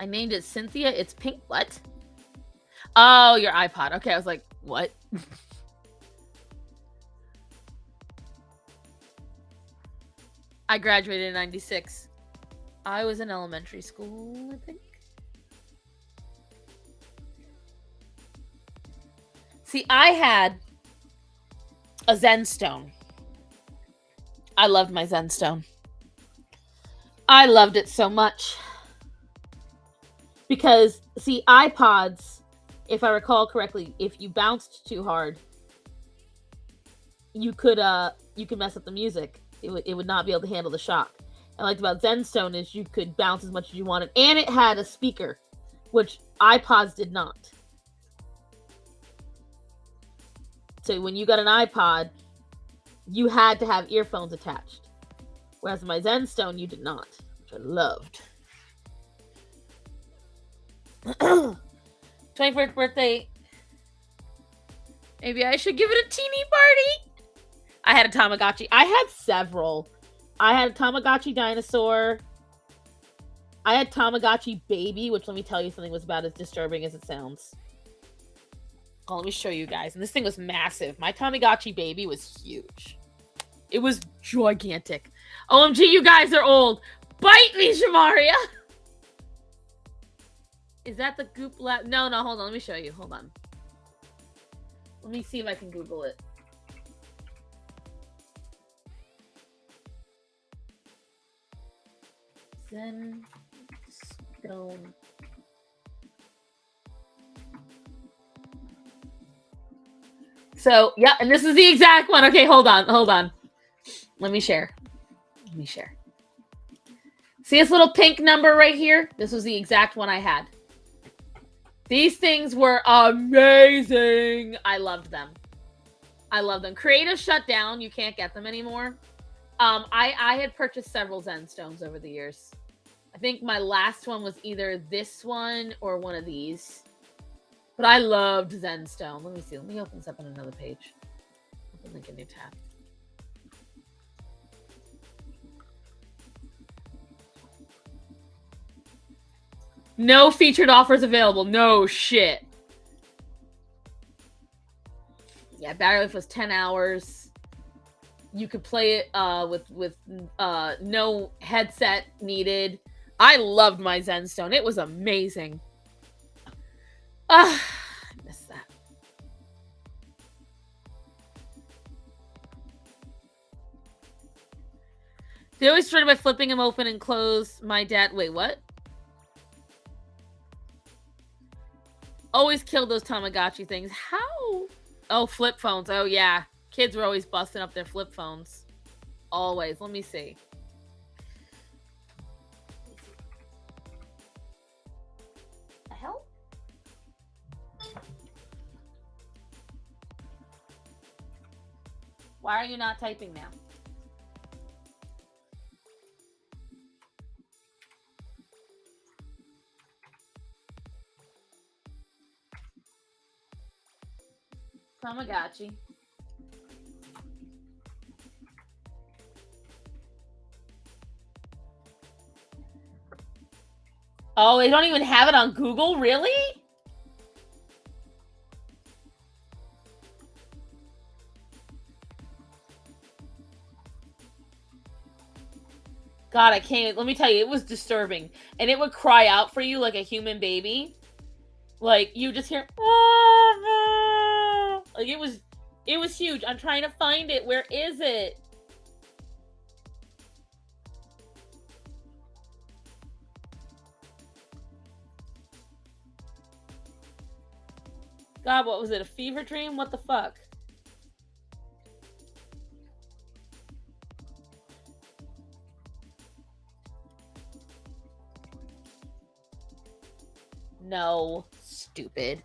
I named it Cynthia. It's pink. What? Oh, your iPod. Okay, I was like, what? I graduated in 96. I was in elementary school, I think. See, I had a Zen Stone. I loved my Zen Stone. I loved it so much. Because, see, iPods, if I recall correctly, if you bounced too hard, you could mess up the music. It would not be able to handle the shock. And I liked about Zenstone is you could bounce as much as you wanted, and it had a speaker, which iPods did not. So when you got an iPod, you had to have earphones attached. Whereas my Zenstone, you did not, which I loved. 21st birthday. Maybe I should give it a teeny party. I had a Tamagotchi. I had several. I had a Tamagotchi dinosaur. I had Tamagotchi baby, which let me tell you something was about as disturbing as it sounds. Oh, let me show you guys. And this thing was massive. My Tamagotchi baby was huge. It was gigantic. OMG, you guys are old. Bite me, Shamaria! Is that the Goop Lab? No, hold on. Let me show you. Hold on. Let me see if I can Google it. Zen Stone. So, yeah, and this is the exact one. Okay, hold on. Let me share. See this little pink number right here? This was the exact one I had. These things were amazing. I loved them. Creative shut down. You can't get them anymore. I had purchased several Zen Stones over the years. I think my last one was either this one or one of these. But I loved Zen Stone. Let me see. Let me open this up on another page. Open link in new tab. No featured offers available. No shit. Yeah, battery life was 10 hours. You could play it with no headset needed. I loved my Zen Stone. It was amazing. I miss that. They always started by flipping them open and close. My dad... Wait, what? Always killed those Tamagotchi things. How? Oh, flip phones. Oh, yeah. Kids were always busting up their flip phones. Always. Let me see. The hell? Why are you not typing now? Tamagotchi. Oh, they don't even have it on Google? Really? God, I can't. Let me tell you, it was disturbing. And it would cry out for you like a human baby. Like, you just hear... Like, it was huge. I'm trying to find it. Where is it? God, what was it? A fever dream? What the fuck? No. Stupid.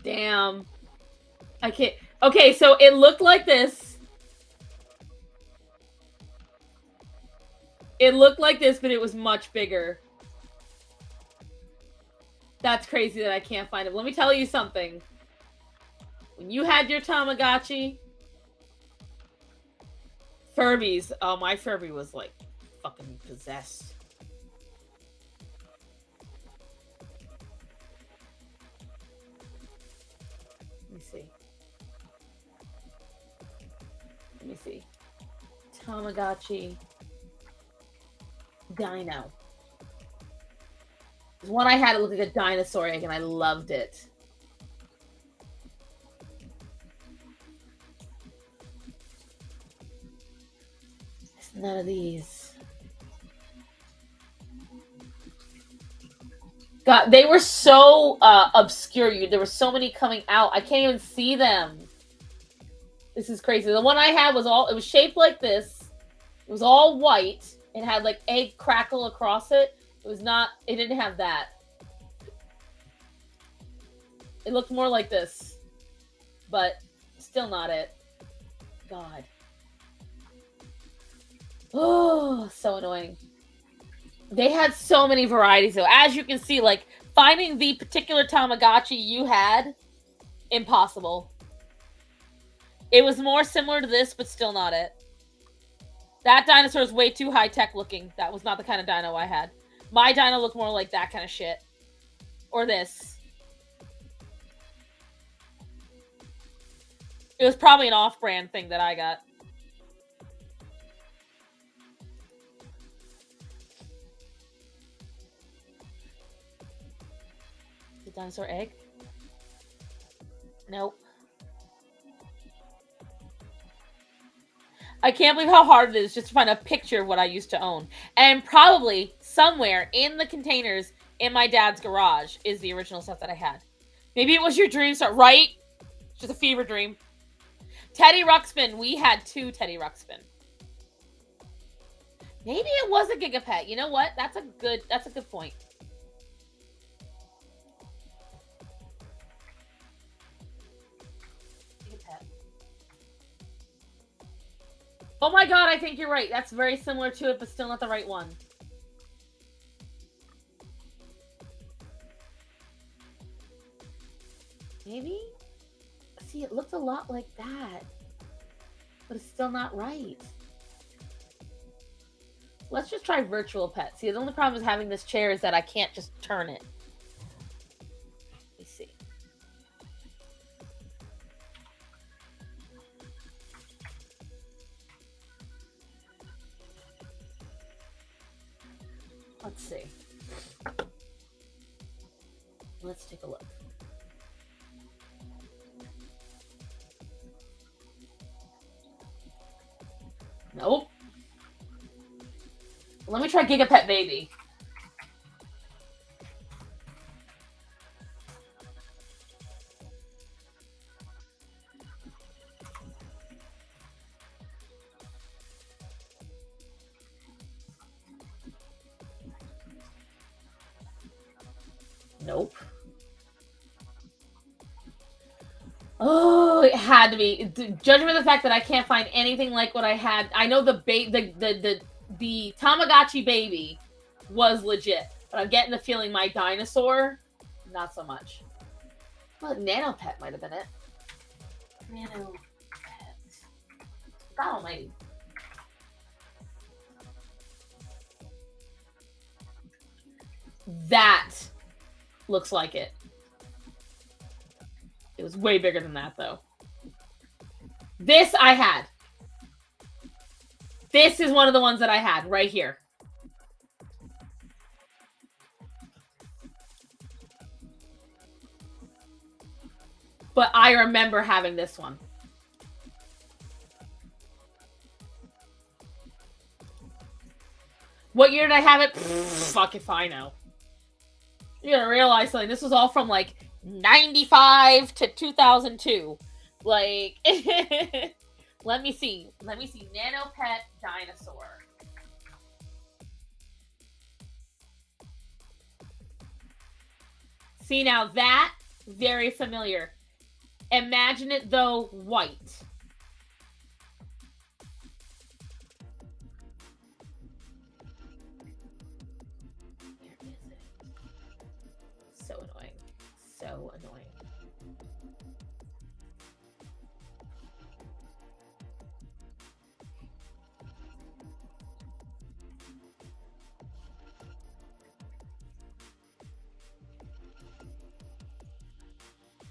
Damn. I can't. Okay, so it looked like this. It looked like this, but it was much bigger. That's crazy that I can't find it. Let me tell you something. When you had your Tamagotchi, Furbies. Oh, my Furby was like fucking possessed. Let me see. Tamagotchi. Dino. The one I had, it looked like a dinosaur egg, and I loved it. There's none of these. God, they were so obscure. There were so many coming out. I can't even see them. This is crazy. The one I had was it was shaped like this. It was all white. It had like egg crackle across it. It didn't have that. It looked more like this. But still not it. God. Oh, so annoying. They had so many varieties, though. As you can see, like, finding the particular Tamagotchi you had, impossible. It was more similar to this, but still not it. That dinosaur is way too high-tech looking. That was not the kind of dino I had. My dino looked more like that kind of shit. Or this. It was probably an off-brand thing that I got. The dinosaur egg? Nope. I can't believe how hard it is just to find a picture of what I used to own. And probably somewhere in the containers in my dad's garage is the original stuff that I had. Maybe it was your dream start, right? Just a fever dream. Teddy Ruxpin. We had 2 Teddy Ruxpin. Maybe it was a Gigapet. You know what? That's a good point. Gigapet. Oh my god, I think you're right. That's very similar to it, but still not the right one. Maybe? See, it looked a lot like that. But it's still not right. Let's just try virtual pet. See, the only problem with having this chair is that I can't just turn it. Let me see. Let's see. Let's take a look. Nope. Let me try Gigapet Baby. Nope. Oh, it had to be. Judging by the fact that I can't find anything like what I had. I know the Tamagotchi baby was legit, but I'm getting the feeling my dinosaur, not so much. Well, Nano Pet might have been it. Nano Pet. God almighty. That looks like it. It was way bigger than that, though. This I had. This is one of the ones that I had right here. But I remember having this one. What year did I have it? Fuck if I know. You gotta realize something. This was all from like 95 to 2002. Like, let me see. Nano Pet Dinosaur. See, now that, very familiar. Imagine it, though, white. Where is it? So annoying. So annoying.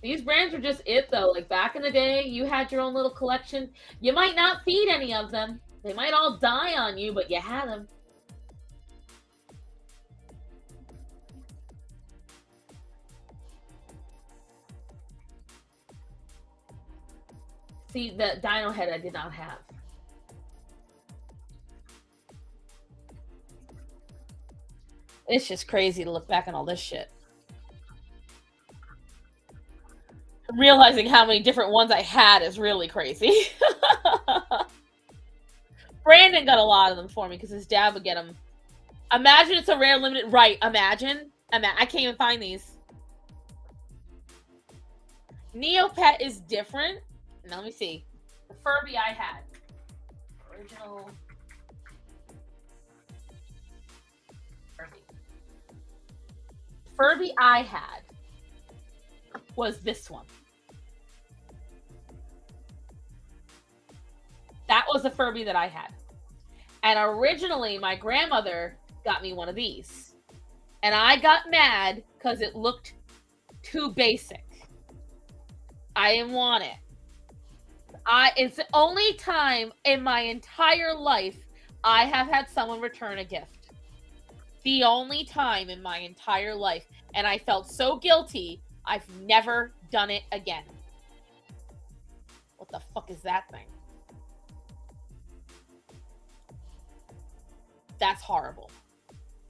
These brands are just it, though. Like, back in the day, you had your own little collection. You might not feed any of them. They might all die on you, but you had them. See, the Dino Head I did not have. It's just crazy to look back on all this shit. Realizing how many different ones I had is really crazy. Brandon got a lot of them for me because his dad would get them. Imagine it's a rare limited. Right, imagine. I can't even find these. Neopet is different. Now, let me see. The Furby I had. Original. Furby I had was this one. That was the Furby that I had. And originally, my grandmother got me one of these. And I got mad because it looked too basic. I didn't want it. It's the only time in my entire life I have had someone return a gift. The only time in my entire life. And I felt so guilty, I've never done it again. What the fuck is that thing? That's horrible.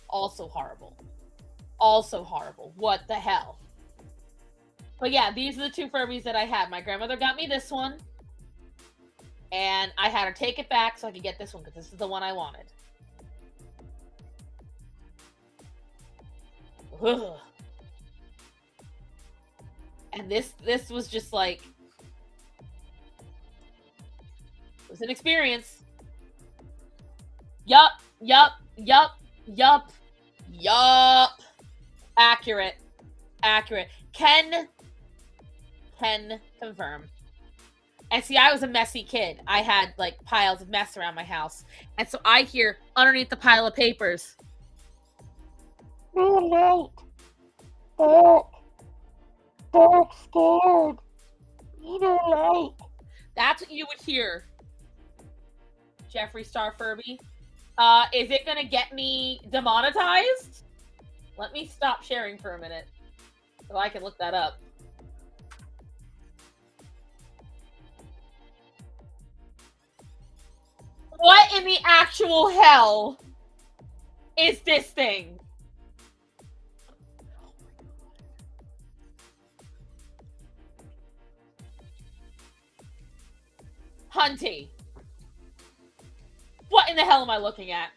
Also horrible. Also horrible. What the hell? But yeah, these are the two Furbies that I had. My grandmother got me this one. And I had her take it back so I could get this one because this is the one I wanted. Ugh. And this was just like, it was an experience. Yup. Accurate. Can confirm. And see, I was a messy kid. I had like piles of mess around my house. And so I hear underneath the pile of papers, "No light. Dark scared. No light." That's what you would hear. Jeffree Star Furby. Is it gonna get me demonetized? Let me stop sharing for a minute so I can look that up. What in the actual hell is this thing? Hunty. What in the hell am I looking at?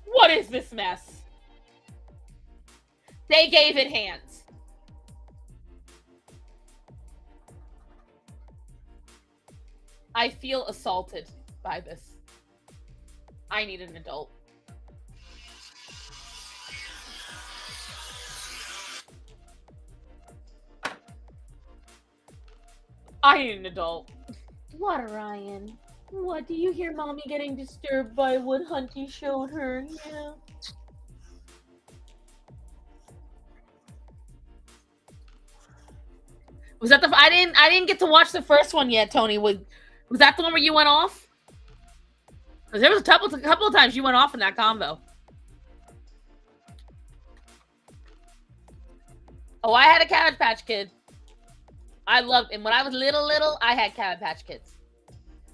What is this mess? They gave it hands. I feel assaulted by this. I need an adult. I need an adult. What, Ryan? What, do you hear Mommy getting disturbed by what Hunty showed her? Yeah. Was that I didn't get to watch the first one yet, Tony. Was that the one where you went off? Because there was a couple of times you went off in that combo. Oh, I had a Cabbage Patch Kid. I loved it. When I was little, I had Cabbage Patch Kids.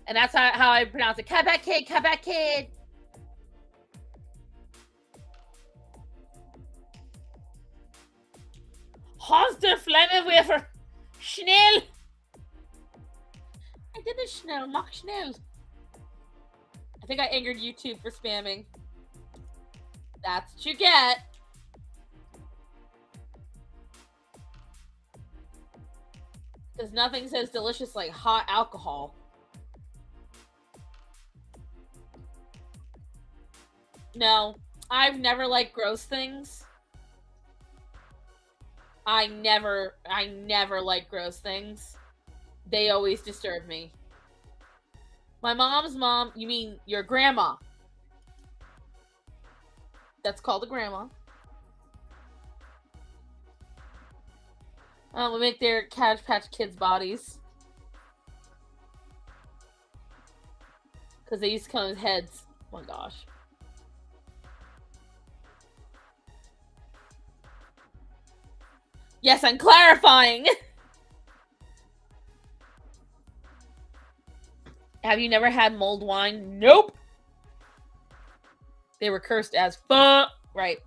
And that's how I pronounce it. Cabbage Kid, Cabbage Kid. Hans der Flammenwerfer. Schnell. I did the schnell. Mach schnell. I think I angered YouTube for spamming. That's what you get. Because nothing says delicious like hot alcohol. No, I've never liked gross things. I never like gross things. They always disturb me. My mom's mom, you mean your grandma? That's called a grandma. We make their Cabbage Patch Kids bodies. Because they used to come with heads. Oh my gosh. Yes, I'm clarifying! Have you never had mulled wine? Nope! They were cursed as fuck. Right.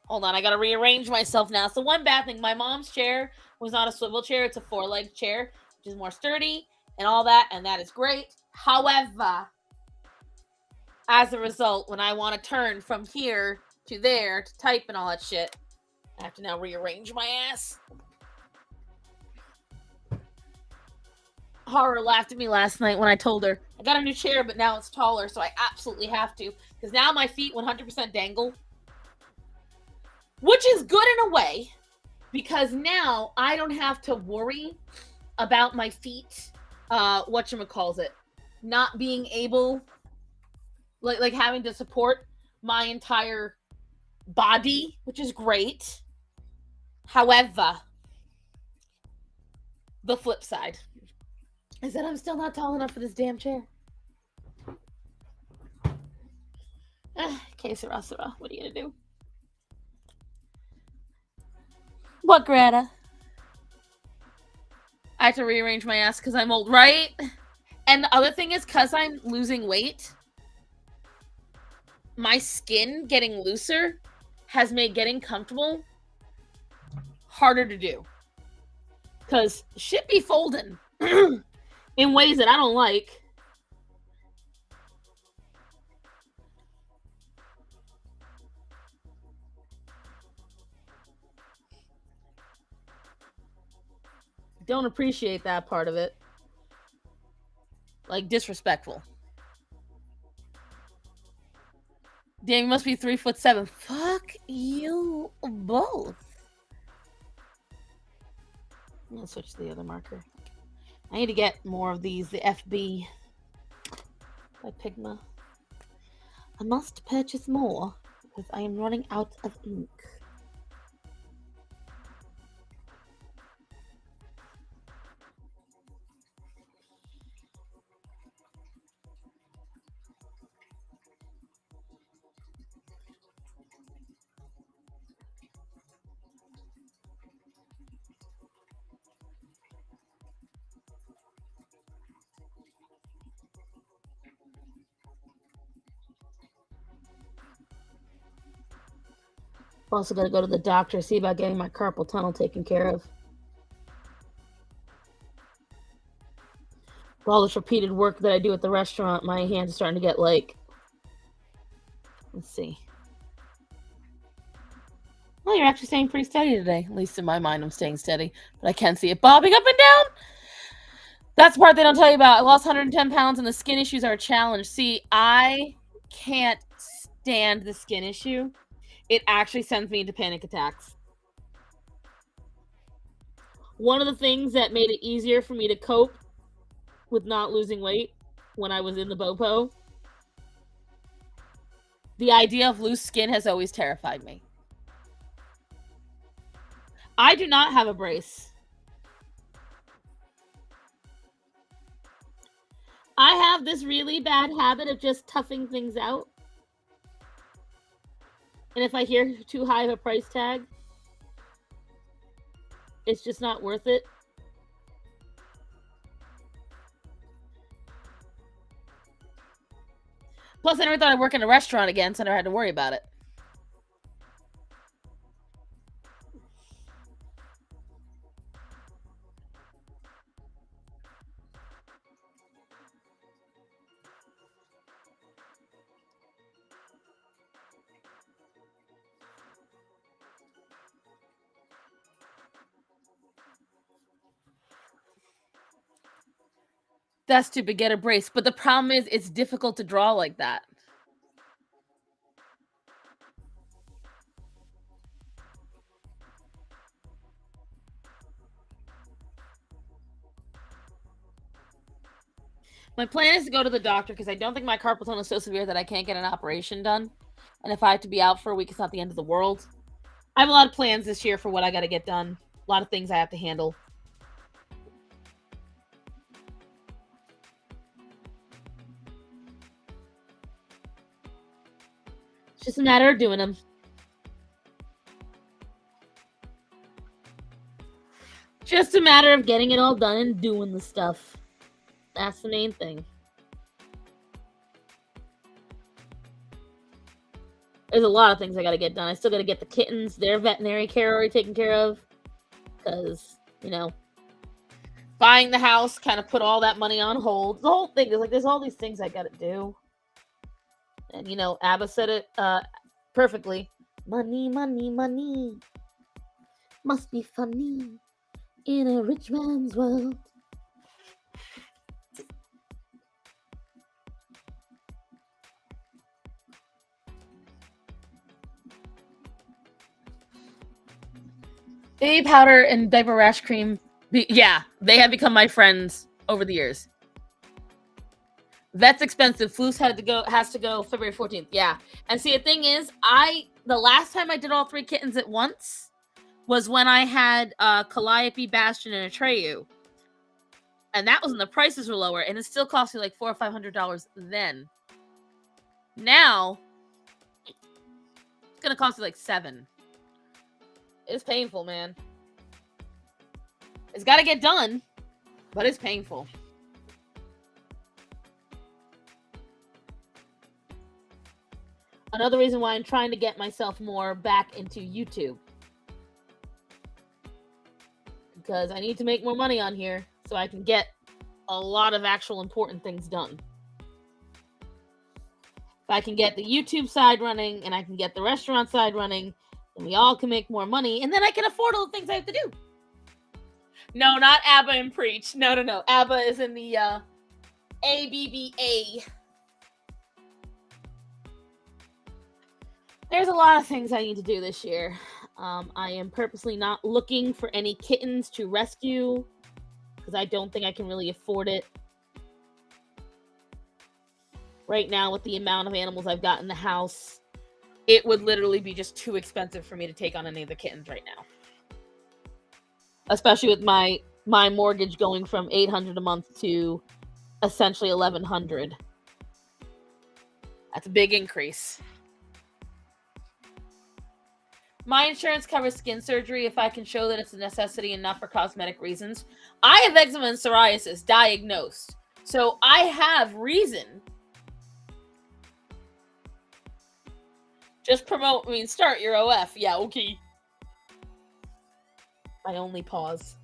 Hold on, I gotta rearrange myself now. So one bad thing, my mom's chair was not a swivel chair. It's a 4-legged chair, which is more sturdy and all that, and that is great. However, as a result, when I want to turn from here to there to type and all that shit, I have to now rearrange my ass. Horror laughed at me last night when I told her, I got a new chair, but now it's taller, so I absolutely have to. Because now my feet 100% dangle. Which is good in a way, because now I don't have to worry about my feet, whatchamacallit, not being able, like having to support my entire body, which is great. However, the flip side is that I'm still not tall enough for this damn chair. Okay, Sarah, what are you gonna do? What, Greta? I have to rearrange my ass because I'm old, right? And the other thing is, because I'm losing weight, my skin getting looser has made getting comfortable harder to do. Because shit be folding in ways that I don't like. Don't appreciate that part of it. Like, disrespectful. Damn, you must be 3'7". Fuck you both. I'm gonna switch to the other marker. I need to get more of these, the FB by Pigma. I must purchase more because I am running out of ink. Also got to go to the doctor, see about getting my carpal tunnel taken care of. With all this repeated work that I do at the restaurant, my hands are starting to get like... Let's see. Well, you're actually staying pretty steady today. At least in my mind, I'm staying steady. But I can see it bobbing up and down. That's the part they don't tell you about. I lost 110 pounds and the skin issues are a challenge. See, I can't stand the skin issue. It actually sends me into panic attacks. One of the things that made it easier for me to cope with not losing weight when I was in the BOPO, the idea of loose skin has always terrified me. I do not have a brace. I have this really bad habit of just toughing things out. And if I hear too high of a price tag, it's just not worth it. Plus, I never thought I'd work in a restaurant again, so I never had to worry about it. That's stupid. Get a brace. But the problem is, it's difficult to draw like that. My plan is to go to the doctor because I don't think my carpal tunnel is so severe that I can't get an operation done. And if I have to be out for a week, it's not the end of the world. I have a lot of plans this year for what I got to get done. A lot of things I have to handle. It's just a matter of doing them. Just a matter of getting it all done and doing the stuff. That's the main thing. There's a lot of things I gotta get done. I still gotta get the kittens, their veterinary care already taken care of. Because, you know, buying the house kind of put all that money on hold. The whole thing is like, there's all these things I gotta do. And, you know, Abba said it perfectly. Money, money, money. Must be funny in a rich man's world. Baby powder and diaper rash cream. Yeah, they have become my friends over the years. That's expensive. Floos has to go February 14th. Yeah. And see, the thing is, the last time I did all 3 kittens at once was when I had Calliope, Bastion, and Atreyu. And that was when the prices were lower, and it still cost me like $400 or $500 then. Now, it's gonna cost me like $7. It's painful, man. It's gotta get done, but it's painful. Another reason why I'm trying to get myself more back into YouTube. Because I need to make more money on here so I can get a lot of actual important things done. If I can get the YouTube side running and I can get the restaurant side running, then we all can make more money, and then I can afford all the things I have to do. No, not ABBA and Preach. No. ABBA is in the ABBA. There's a lot of things I need to do this year. I am purposely not looking for any kittens to rescue because I don't think I can really afford it. Right now, with the amount of animals I've got in the house, it would literally be just too expensive for me to take on any of the kittens right now. Especially with my mortgage going from $800 a month to essentially $1,100. That's a big increase. My insurance covers skin surgery if I can show that it's a necessity and not for cosmetic reasons. I have eczema and psoriasis diagnosed, so I have reason. Just start your OF. Yeah, okay. My only pause.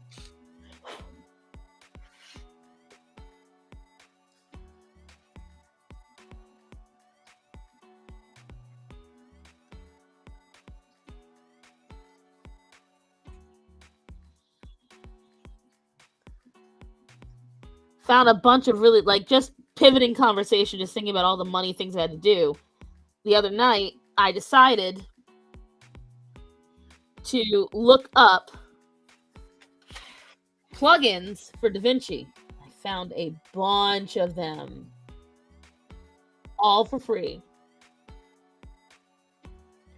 Found a bunch of really, just pivoting conversation, just thinking about all the money things I had to do. The other night, I decided to look up plugins for DaVinci. I found a bunch of them, all for free.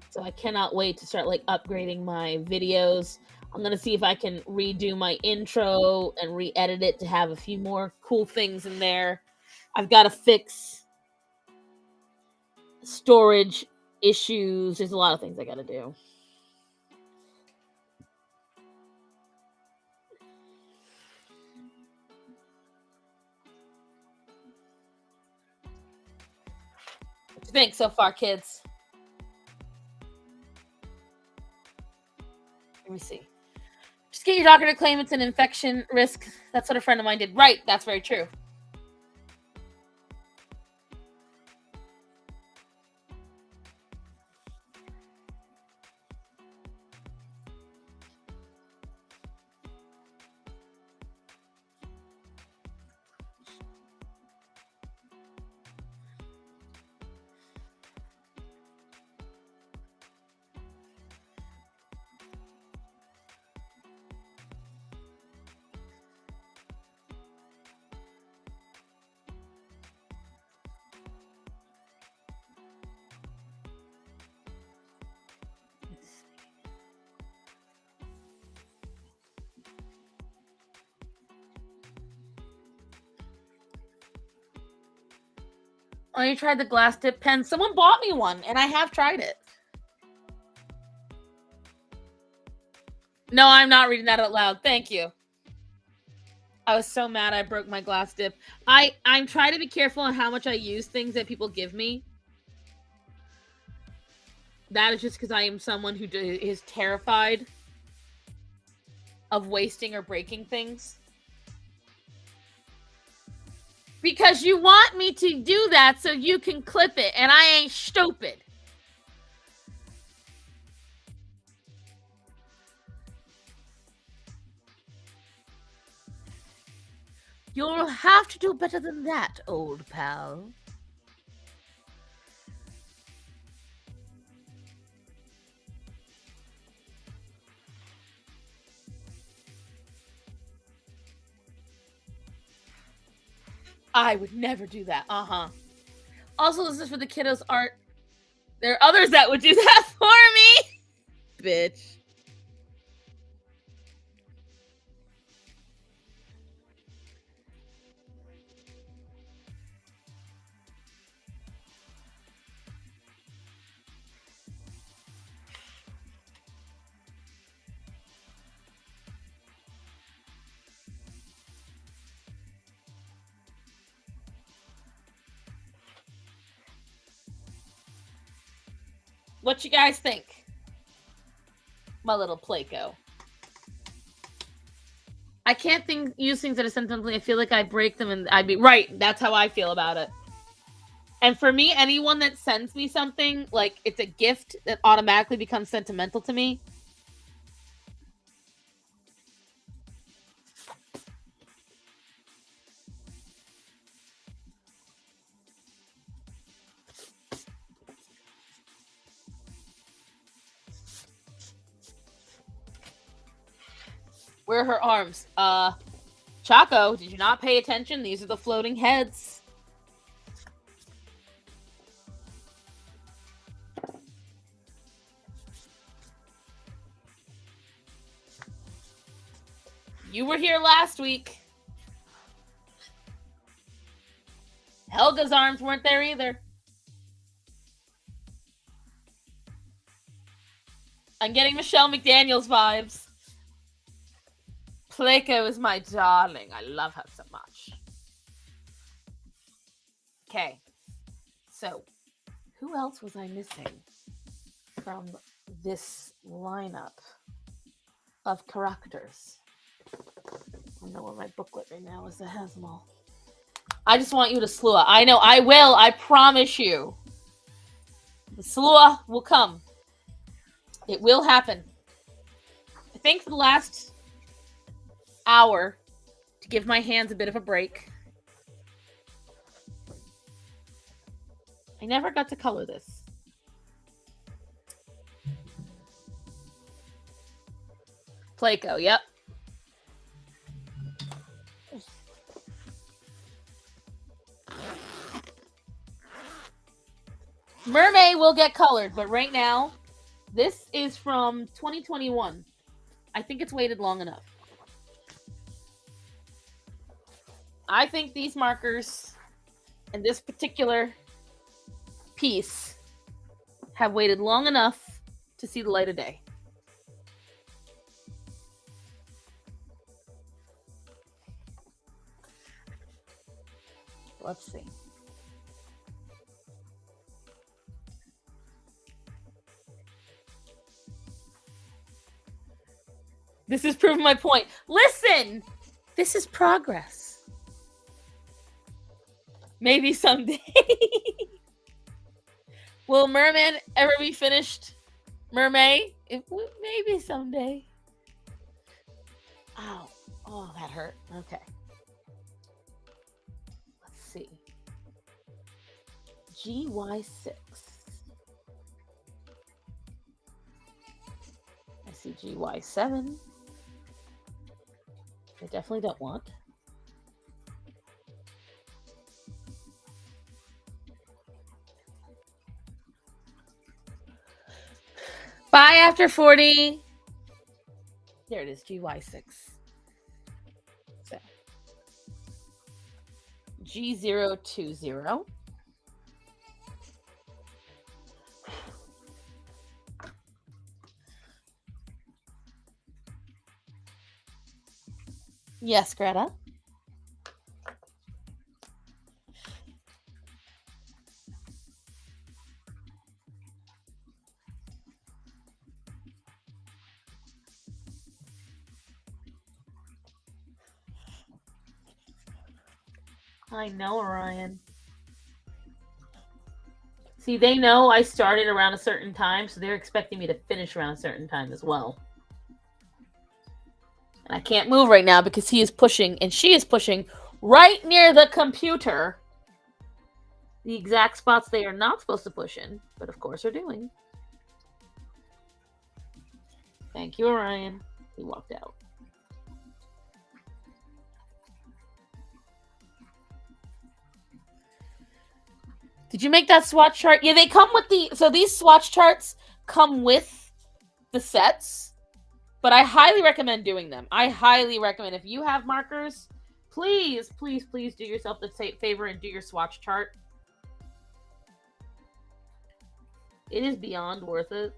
So I cannot wait to start upgrading my videos. I'm going to see if I can redo my intro and re-edit it to have a few more cool things in there. I've got to fix storage issues. There's a lot of things I got to do. What do you think so far, kids? Let me see. Just get your doctor to claim it's an infection risk. That's what a friend of mine did. Right, that's very true. Oh, you tried the glass dip pen? Someone bought me one, and I have tried it. No, I'm not reading that out loud. Thank you. I was so mad I broke my glass dip. I'm trying to be careful on how much I use things that people give me. That is just because I am someone who is terrified of wasting or breaking things. Because you want me to do that so you can clip it, and I ain't stupid. You'll have to do better than that, old pal. I would never do that. Uh-huh. Also, this is for the kiddos' art. There are others that would do that for me. Bitch. What you guys think? My little Playco. I can't use things that are sentimental. I feel like I break them and I'd be right. That's how I feel about it. And for me, anyone that sends me something, like it's a gift that automatically becomes sentimental to me. Where are her arms? Chaco, did you not pay attention? These are the floating heads. You were here last week. Helga's arms weren't there either. I'm getting Michelle McDaniels vibes. Playco is my darling. I love her so much. Okay. So, who else was I missing from this lineup of characters? I don't know where my booklet right now is that has them all. I just want you to Slua. I know, I will. I promise you. The Slua will come. It will happen. I think for the last hour, to give my hands a bit of a break, I never got to color this. Playco, yep. Mermaid will get colored, but right now, this is from 2021. I think it's waited long enough. I think these markers and this particular piece have waited long enough to see the light of day. Let's see. This is proving my point. Listen! This is progress. Maybe someday. Will Merman ever be finished? Mermaid? Maybe someday. Ow. Oh, that hurt. Okay. Let's see. GY6. I see GY7. I definitely don't want. Bye after 40. There it is, GY6. So, G020. Yes, Greta. I know, Orion. See, they know I started around a certain time, so they're expecting me to finish around a certain time as well. And I can't move right now because he is pushing and she is pushing right near the computer. The exact spots they are not supposed to push in, but of course are doing. Thank you, Orion. He walked out. Did you make that swatch chart? Yeah, they come with so these swatch charts come with the sets, but I highly recommend doing them. I highly recommend, if you have markers, please, please, please do yourself the favor and do your swatch chart. It is beyond worth it.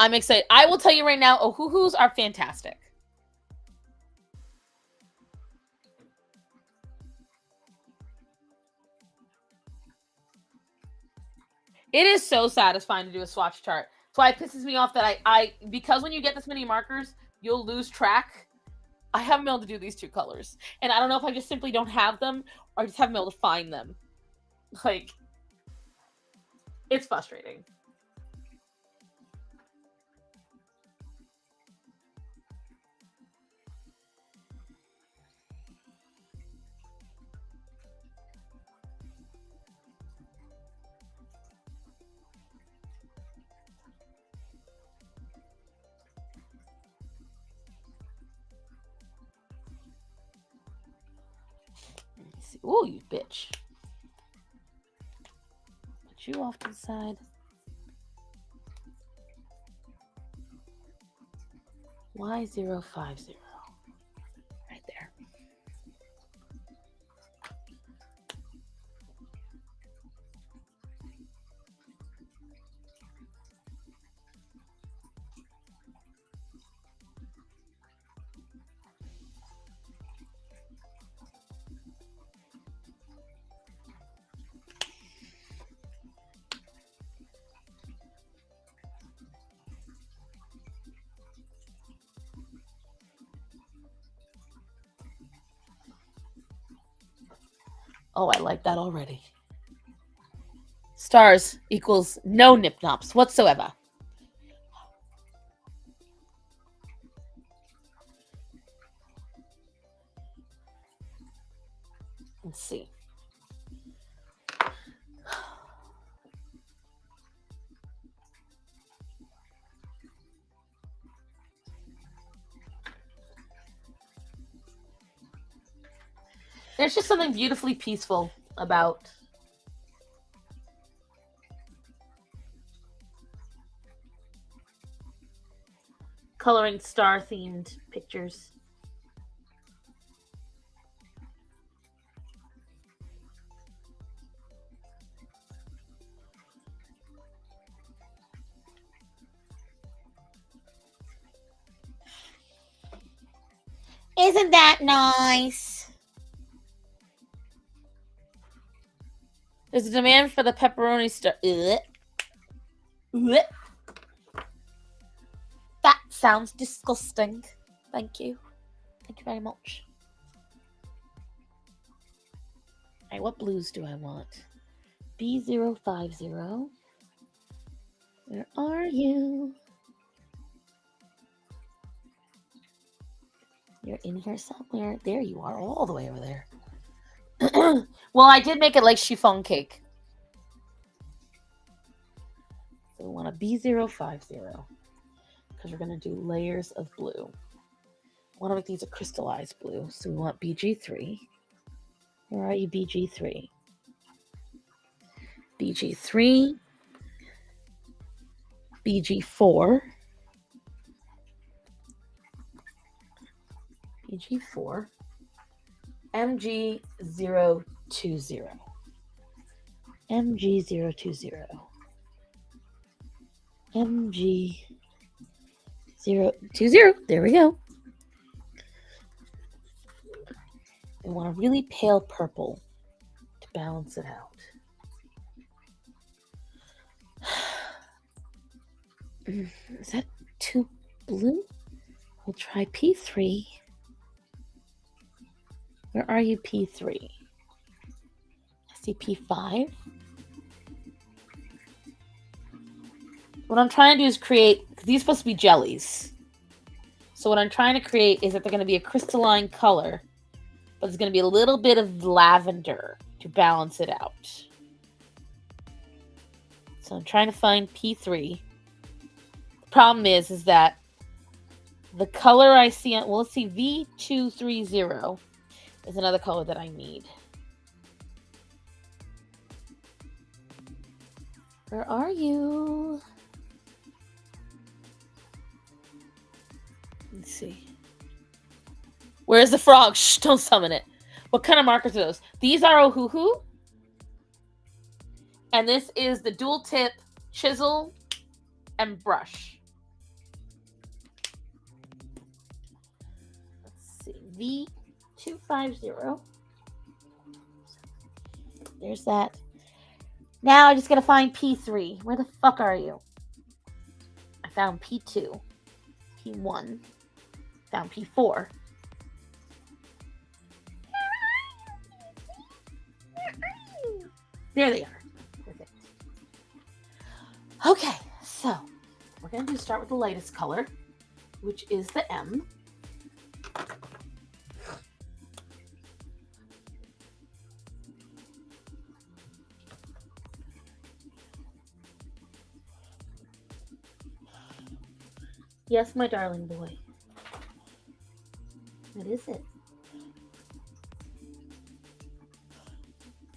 I'm excited. I will tell you right now, Ohuhus are fantastic. It is so satisfying to do a swatch chart. That's why it pisses me off that because when you get this many markers, you'll lose track. I haven't been able to do these 2 colors. And I don't know if I just simply don't have them or I just haven't been able to find them. Like, it's frustrating. Ooh, you bitch. Put you off to the side. Y050. Right there. Oh, I like that already. Stars equals no nip-nops whatsoever. Let's see. There's just something beautifully peaceful about coloring star-themed pictures. Isn't that nice? There's a demand for the pepperoni star. That sounds disgusting. Thank you. Thank you very much. Alright, what blues do I want? B050. Where are you? You're in here somewhere. There you are, all the way over there. Well, I did make it like chiffon cake. So we want a B050 because we're going to do layers of blue. I want to make these a crystallized blue. So we want BG3. Where are you, BG3? BG3. BG4. BG4. MG020. MG020. MG020. There we go. We want a really pale purple to balance it out. Is that too blue? We'll try P3. Where are you, P3? I see P5. What I'm trying to do is create, these are supposed to be jellies. So what I'm trying to create is that they're going to be a crystalline color but there's going to be a little bit of lavender to balance it out. So I'm trying to find P3. The problem is that the color I see on, well, let's see, V230 is another color that I need. Where are you? Let's see. Where's the frog? Shh, don't summon it. What kind of markers are those? These are Ohuhu. And this is the dual tip chisel and brush. Let's see. V250. There's that. Now I just gotta find P3. Where the fuck are you? I found P2. P1. Found P4. There they are. Perfect. Okay, so we're going to start with the lightest color, which is the M. Yes, my darling boy. What is it?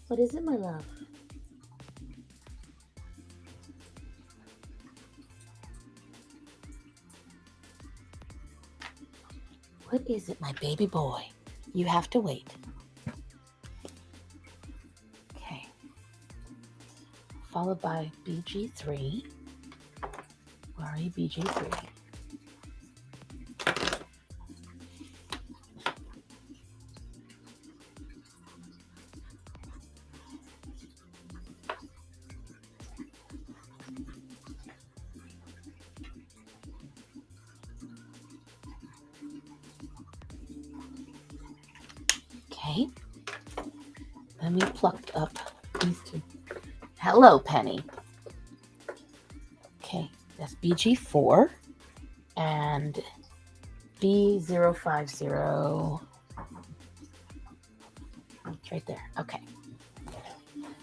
What is it, my love? What is it, my baby boy? You have to wait. Okay. Followed by BG3. Where are you, BG3? Okay. Then we plucked up these two. Hello, Penny. Okay, that's BG4 and B050. It's right there. Okay.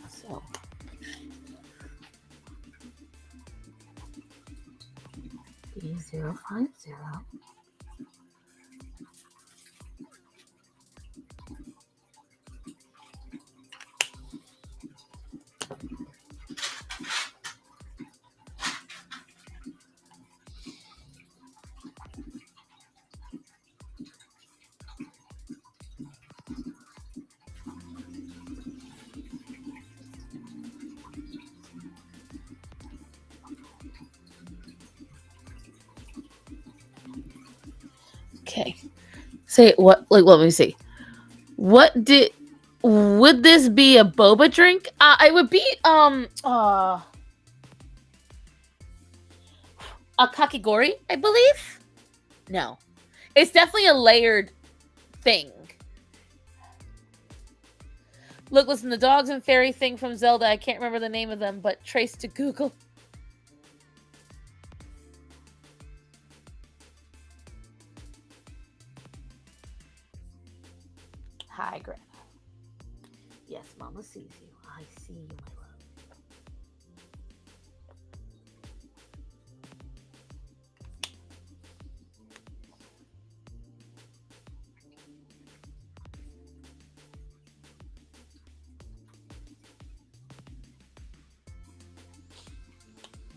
So B050. Okay. Say what? Like, let me see. Would this be a boba drink? It would be a kakigori, I believe. No, it's definitely a layered thing. Look, listen, the dogs and fairy thing from Zelda. I can't remember the name of them, but trace to Google. Hi, Grandma. Yes, Mama sees you. I see you, my love.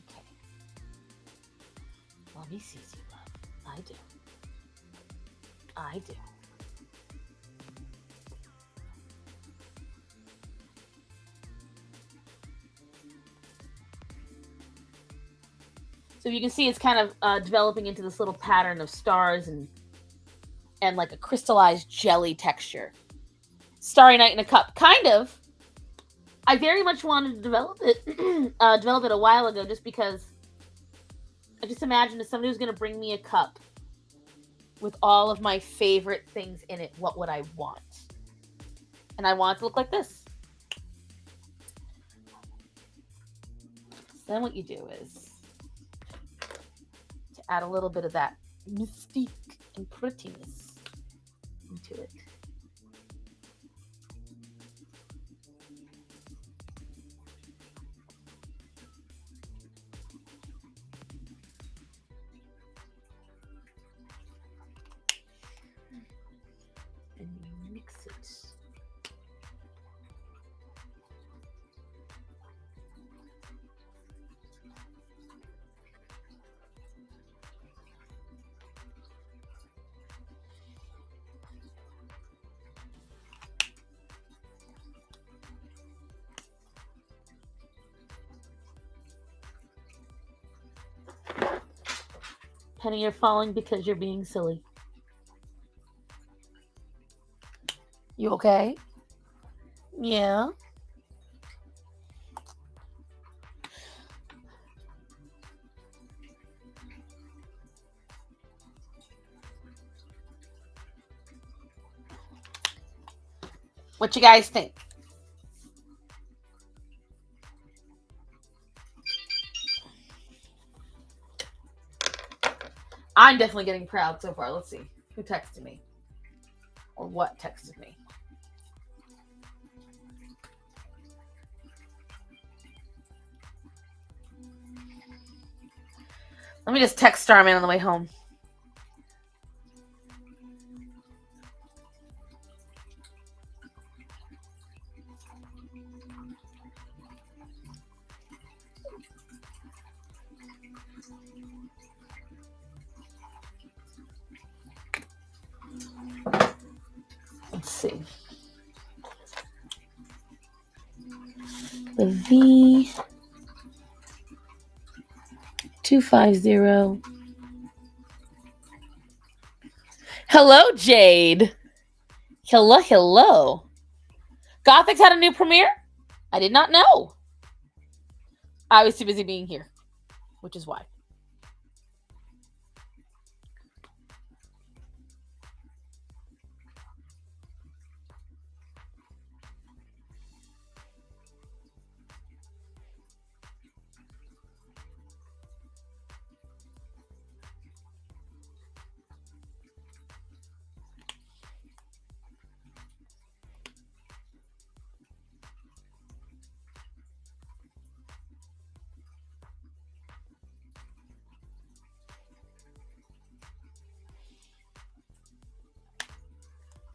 Okay. Mommy sees you, love. I do. I do. So you can see it's kind of developing into this little pattern of stars and like a crystallized jelly texture. Starry Night in a Cup. Kind of. I very much wanted to develop it a while ago just because I just imagined if somebody was going to bring me a cup with all of my favorite things in it, what would I want? And I want it to look like this. So then what you do is to add a little bit of that mystique and prettiness into it. Penny, you're falling because you're being silly. You okay? Yeah. What you guys think? I'm definitely getting proud so far. Let's see. Who texted me? Or what texted me? Let me just text Starman on the way home. Let's see. The V250. Hello, Jade. Hello. Gothic's had a new premiere? I did not know. I was too busy being here, which is why.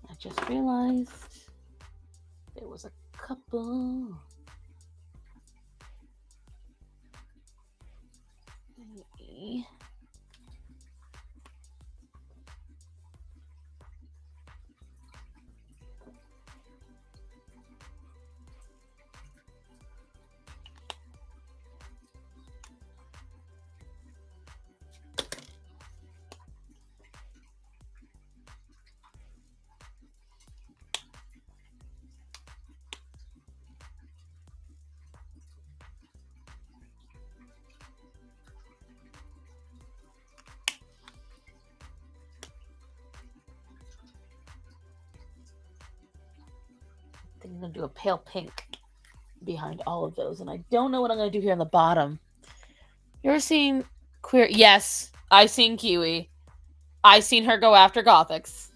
I just realized there was a couple. I'm going to do a pale pink behind all of those. And I don't know what I'm going to do here on the bottom. You ever seen Queer? Yes, I've seen Kiwi. I've seen her go after Gothics.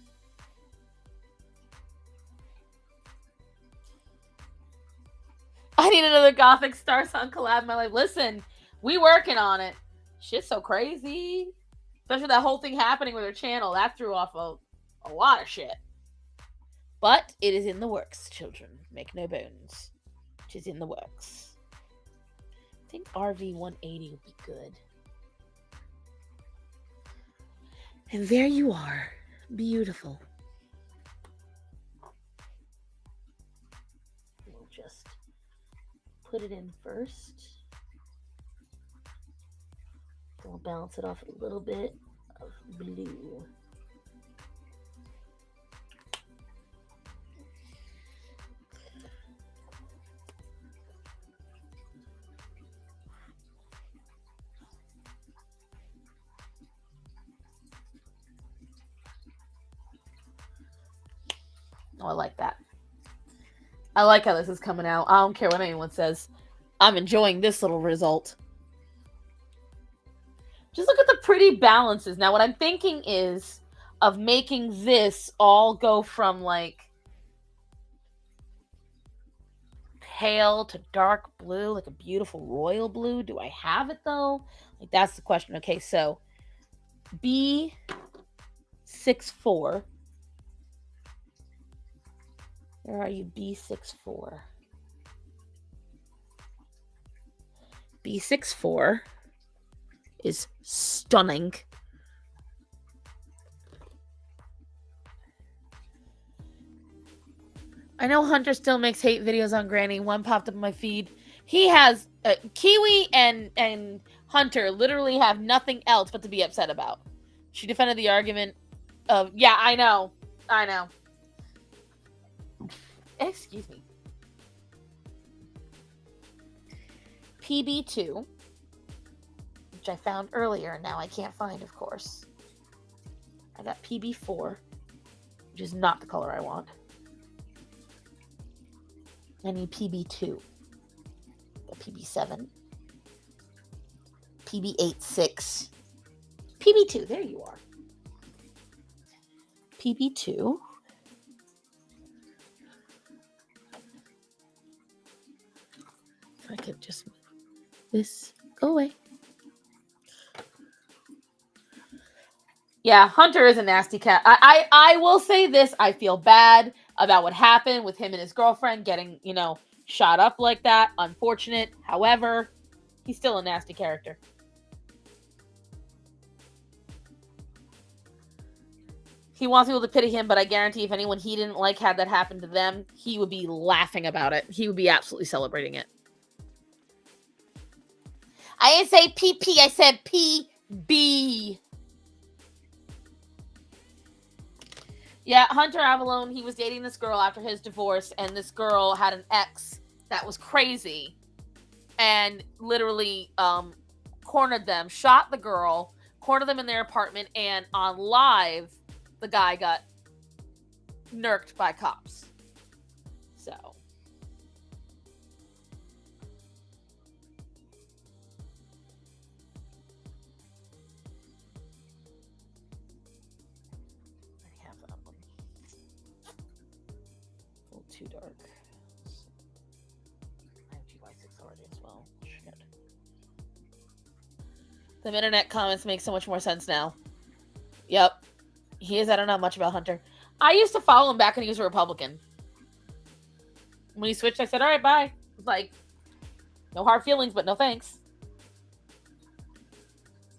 I need another Gothic Star Song collab in my life. Listen, we working on it. Shit's so crazy. Especially that whole thing happening with her channel. That threw off a lot of shit. But it is in the works, children. Make no bones. It is in the works. I think RV180 would be good. And there you are. Beautiful. We'll just put it in first. We'll balance it off a little bit of blue. Oh, I like that. I like how this is coming out. I don't care what anyone says. I'm enjoying this little result. Just look at the pretty balances. Now, what I'm thinking is of making this all go from like pale to dark blue, like a beautiful royal blue. Do I have it though? Like that's the question. Okay, so B64. Where are you, B64? B64 is stunning. I know Hunter still makes hate videos on Granny. One popped up in my feed. He has Kiwi and Hunter literally have nothing else but to be upset about. She defended the argument of, yeah, I know. Excuse me. PB2, which I found earlier, and now I can't find, of course. I got PB4, which is not the color I want. I need PB2. Got PB7. PB86. PB2, there you are. PB2. If I could just move this, go away. Yeah, Hunter is a nasty cat. I will say this. I feel bad about what happened with him and his girlfriend getting, shot up like that. Unfortunate. However, he's still a nasty character. He wants people to pity him, but I guarantee if anyone he didn't like had that happen to them, he would be laughing about it. He would be absolutely celebrating it. I didn't say PP, I said PB. Yeah, Hunter Avalone, he was dating this girl after his divorce, and this girl had an ex that was crazy and literally cornered them, shot the girl, cornered them in their apartment, and on live, the guy got nerked by cops. So. I have that one. A little too dark. I have GY6 already as well. Shit. The internet comments make so much more sense now. Yep. He is. I don't know much about Hunter. I used to follow him back when he was a Republican. When he switched, I said, all right, bye. Like, no hard feelings, but no thanks.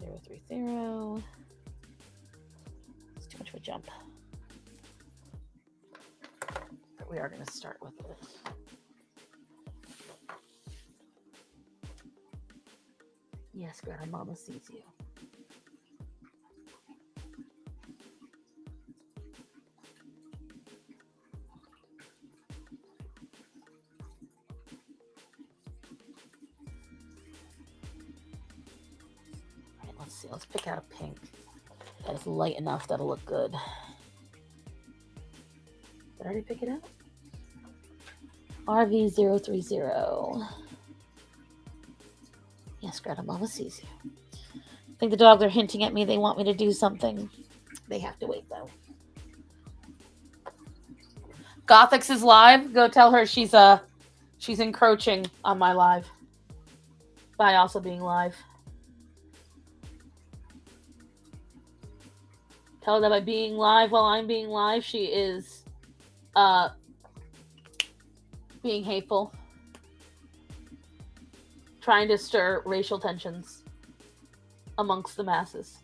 030. It's too much of a jump. But we are going to start with it. Yes, Grandma, Mama sees you. Let's see. Let's pick out a pink that is light enough that'll look good. Did I already pick it out? RV030. Yes, Greta, Mama sees you. I think the dogs are hinting at me. They want me to do something. They have to wait, though. Gothix is live. Go tell her she's encroaching on my live by also being live. Tell her that by being live while I'm being live, she is being hateful. Trying to stir racial tensions amongst the masses.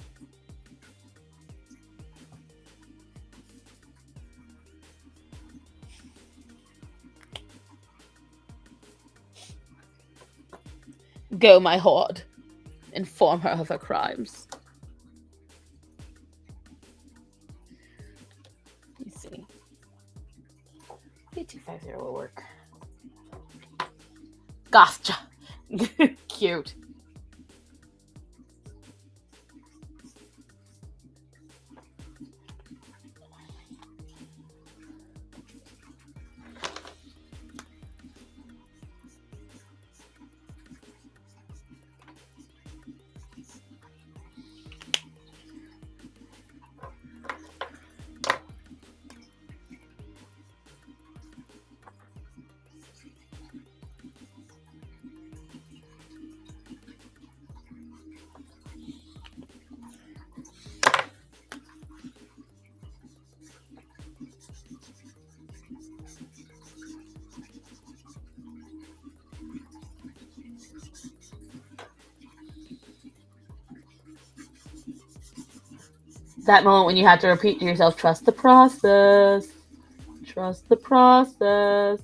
Go, my horde. Inform her of her crimes. Let me see. 8250 will work. Gotcha. Cute. That moment when you have to repeat to yourself, trust the process. Trust the process.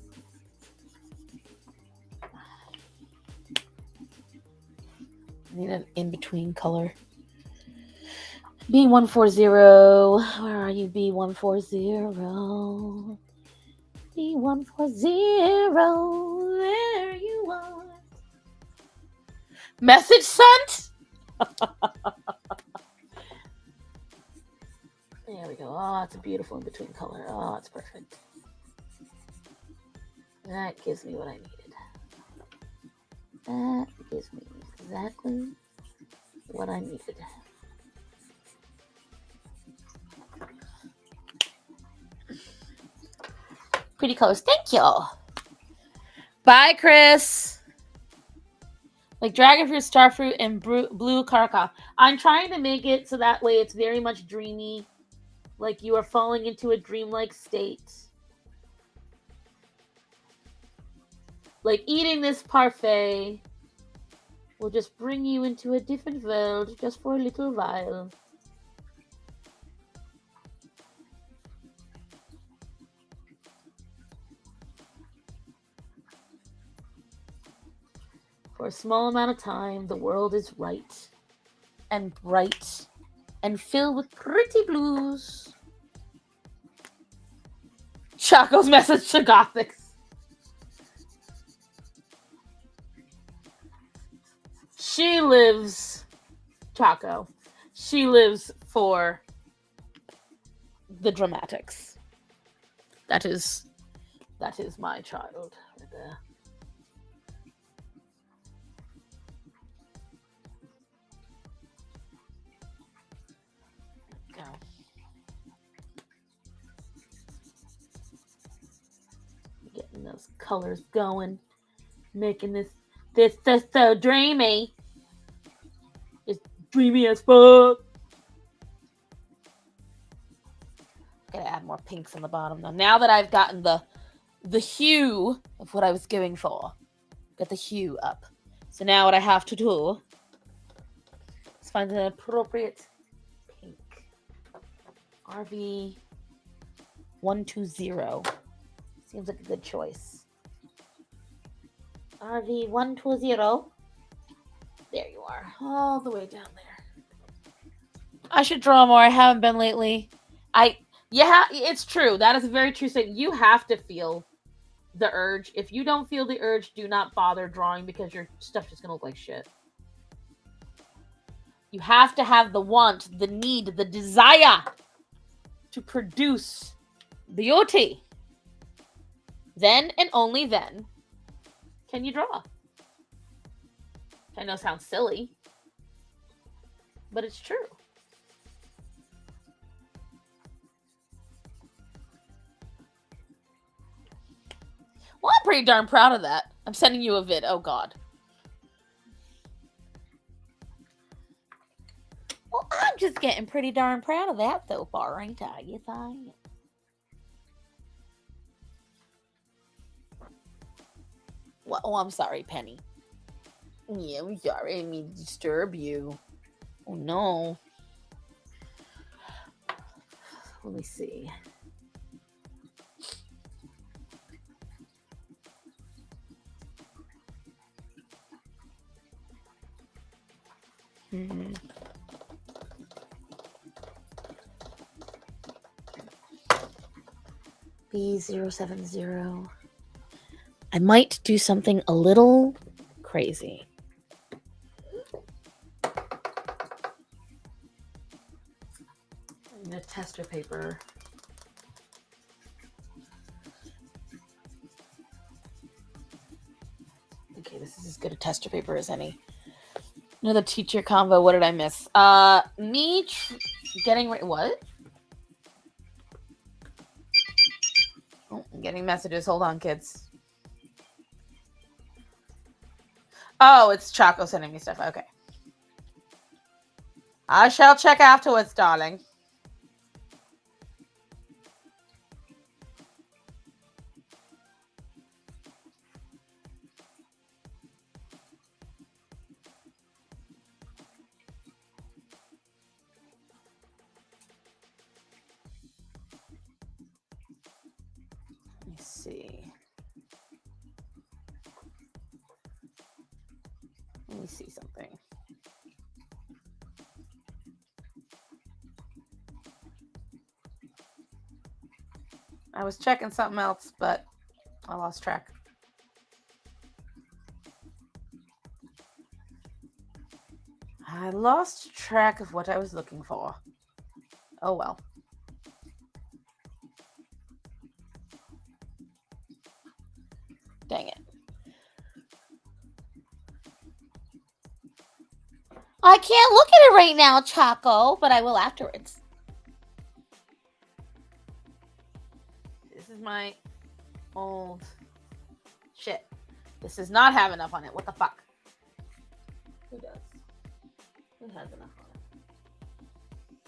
Need an in-between color. B140. Where are you, B140? B140. There you are. Message sent? There we go. Oh, it's a beautiful in-between color. Oh, it's perfect. That gives me what I needed. That gives me exactly what I needed. Pretty colors. Thank you. Bye, Chris. Like dragon fruit, star fruit, and blue caracal. I'm trying to make it so that way it's very much dreamy. Like you are falling into a dreamlike state. Like eating this parfait will just bring you into a different world just for a little while. For a small amount of time, the world is right and bright and filled with pretty blues. Chaco's message to Gothics. She lives, Chaco. She lives for the dramatics. That is my child right there. Go. Getting those colors going, making this so dreamy. It's dreamy as fuck. Gotta add more pinks on the bottom though. Now that I've gotten the hue of what I was going for, got the hue up. So now what I have to do is find an appropriate pink. RV 120 seems like a good choice. RV 120. There you are, all the way down there. I should draw more. I haven't been lately. It's true. That is a very true statement. You have to feel the urge. If you don't feel the urge, do not bother drawing because your stuff's just gonna look like shit. You have to have the want, the need, the desire to produce beauty. Then and only then can you draw. I know it sounds silly, but it's true. Well, I'm pretty darn proud of that. I'm sending you a vid. Oh, God. Well, I'm just getting pretty darn proud of that so far, ain't I? Yes, I am. Well, oh, I'm sorry, Penny. Yeah, I'm sorry. I didn't mean to disturb you. Oh, no. Let me see. B070. I might do something a little crazy. The tester paper. Okay, this is as good a tester paper as any. Another teacher convo. What did I miss? Me getting ready. What? Oh, I'm getting messages. Hold on, kids. Oh, it's Chaco sending me stuff. Okay. I shall check afterwards, darling. Let me see. Let me see something. I was checking something else, but I lost track. I lost track of what I was looking for. Oh well. Dang it. I can't look at it right now, Choco, but I will afterwards. This is my old shit. This does not have enough on it. What the fuck? Who does? Who has enough on it?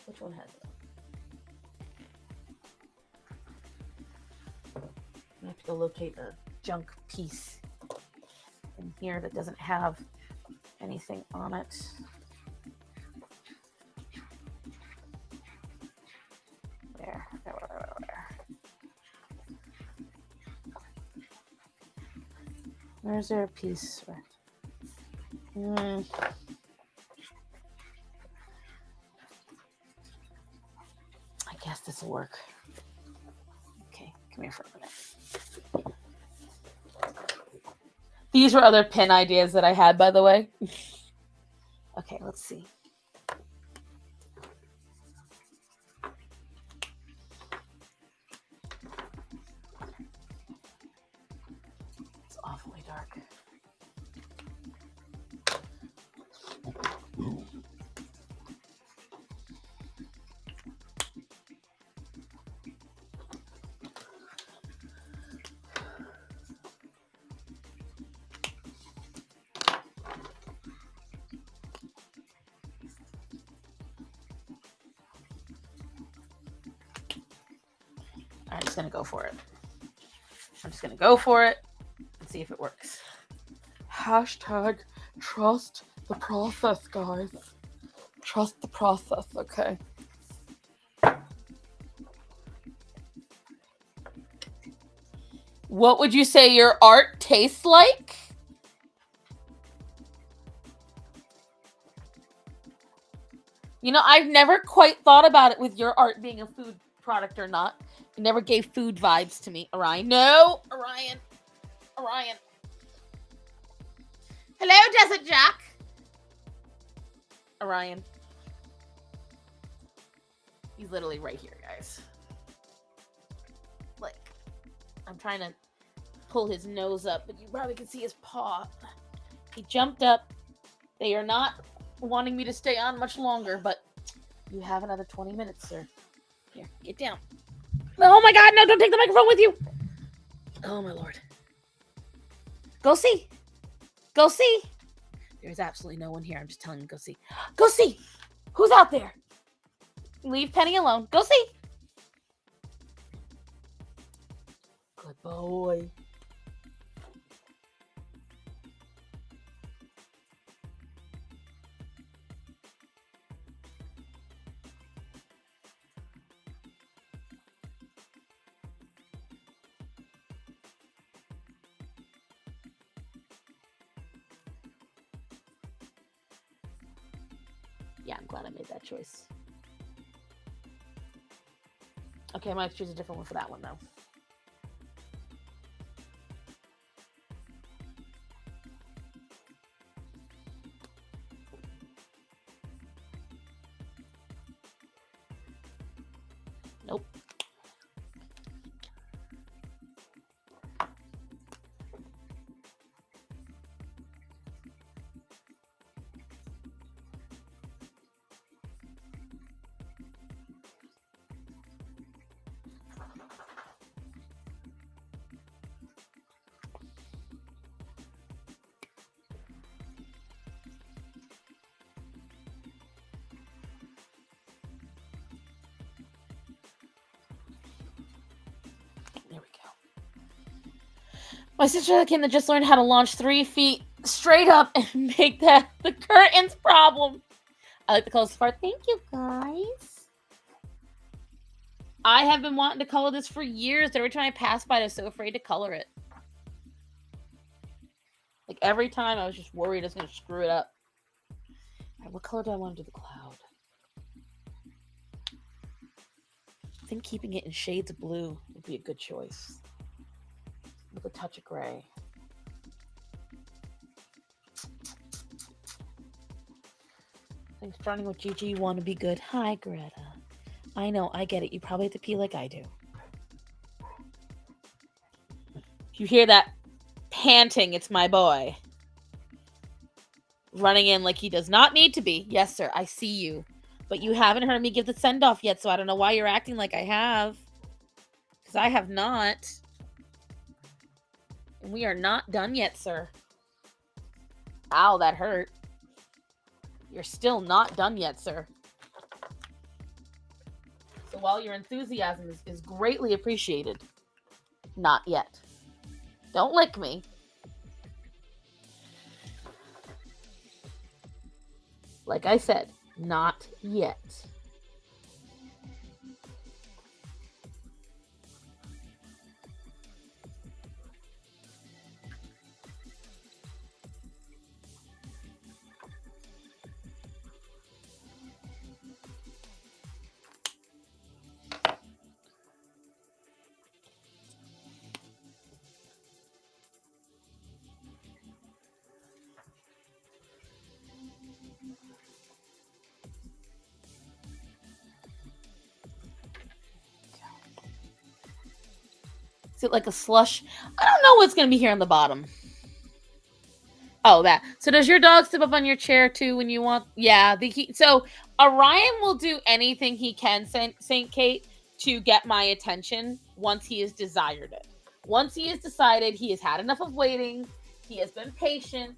Which one has enough? I have to go locate a junk piece in here that doesn't have anything on it. There. Where's there a piece? I guess this will work. Okay, come here for a minute. These were other pin ideas that I had, by the way. Okay, let's see. It's awfully dark. I'm just going to go for it. I'm just going to go for it and see if it works. Hashtag trust the process, guys. Trust the process, okay. What would you say your art tastes like? You know, I've never quite thought about it with your art being a food product or not. It never gave food vibes to me. Orion. No! Orion. Hello, Desert Jack. Orion. He's literally right here, guys. Like, I'm trying to pull his nose up, but you probably can see his paw. He jumped up. They are not wanting me to stay on much longer, but you have another 20 minutes, sir. Here, get down. Oh my god, no, don't take the microphone with you. Oh my lord. Go see. Go see. There's absolutely no one here. I'm just telling you, go see. Go see. Who's out there? Leave Penny alone. Go see. Good boy. Yeah, I'm glad I made that choice. Okay, I might have to choose a different one for that one, though. Nope. There we go. My sister came to just learned how to launch 3 feet straight up and make that the curtains problem. I like the closest part. Thank you, guys. I have been wanting to color this for years. Every time I pass by, I was so afraid to color it. Like, every time I was just worried I was going to screw it up. All right, what color do I want to do the cloud? I think keeping it in shades of blue would be a good choice. With a touch of gray. I think starting with Gigi, you want to be good. Hi, Greta. I know, I get it. You probably have to pee like I do. If you hear that panting, it's my boy. Running in like he does not need to be. Yes, sir, I see you. But you haven't heard me give the send-off yet, so I don't know why you're acting like I have. Because I have not. And we are not done yet, sir. Ow, that hurt. You're still not done yet, sir. So while your enthusiasm is greatly appreciated, not yet. Don't lick me. Like I said, not yet. Is it like a slush? I don't know what's going to be here on the bottom. Oh, that. So does your dog sit up on your chair too when you want? Yeah. So Orion will do anything he can, Saint Kate, to get my attention once he has desired it. Once he has decided he has had enough of waiting, he has been patient,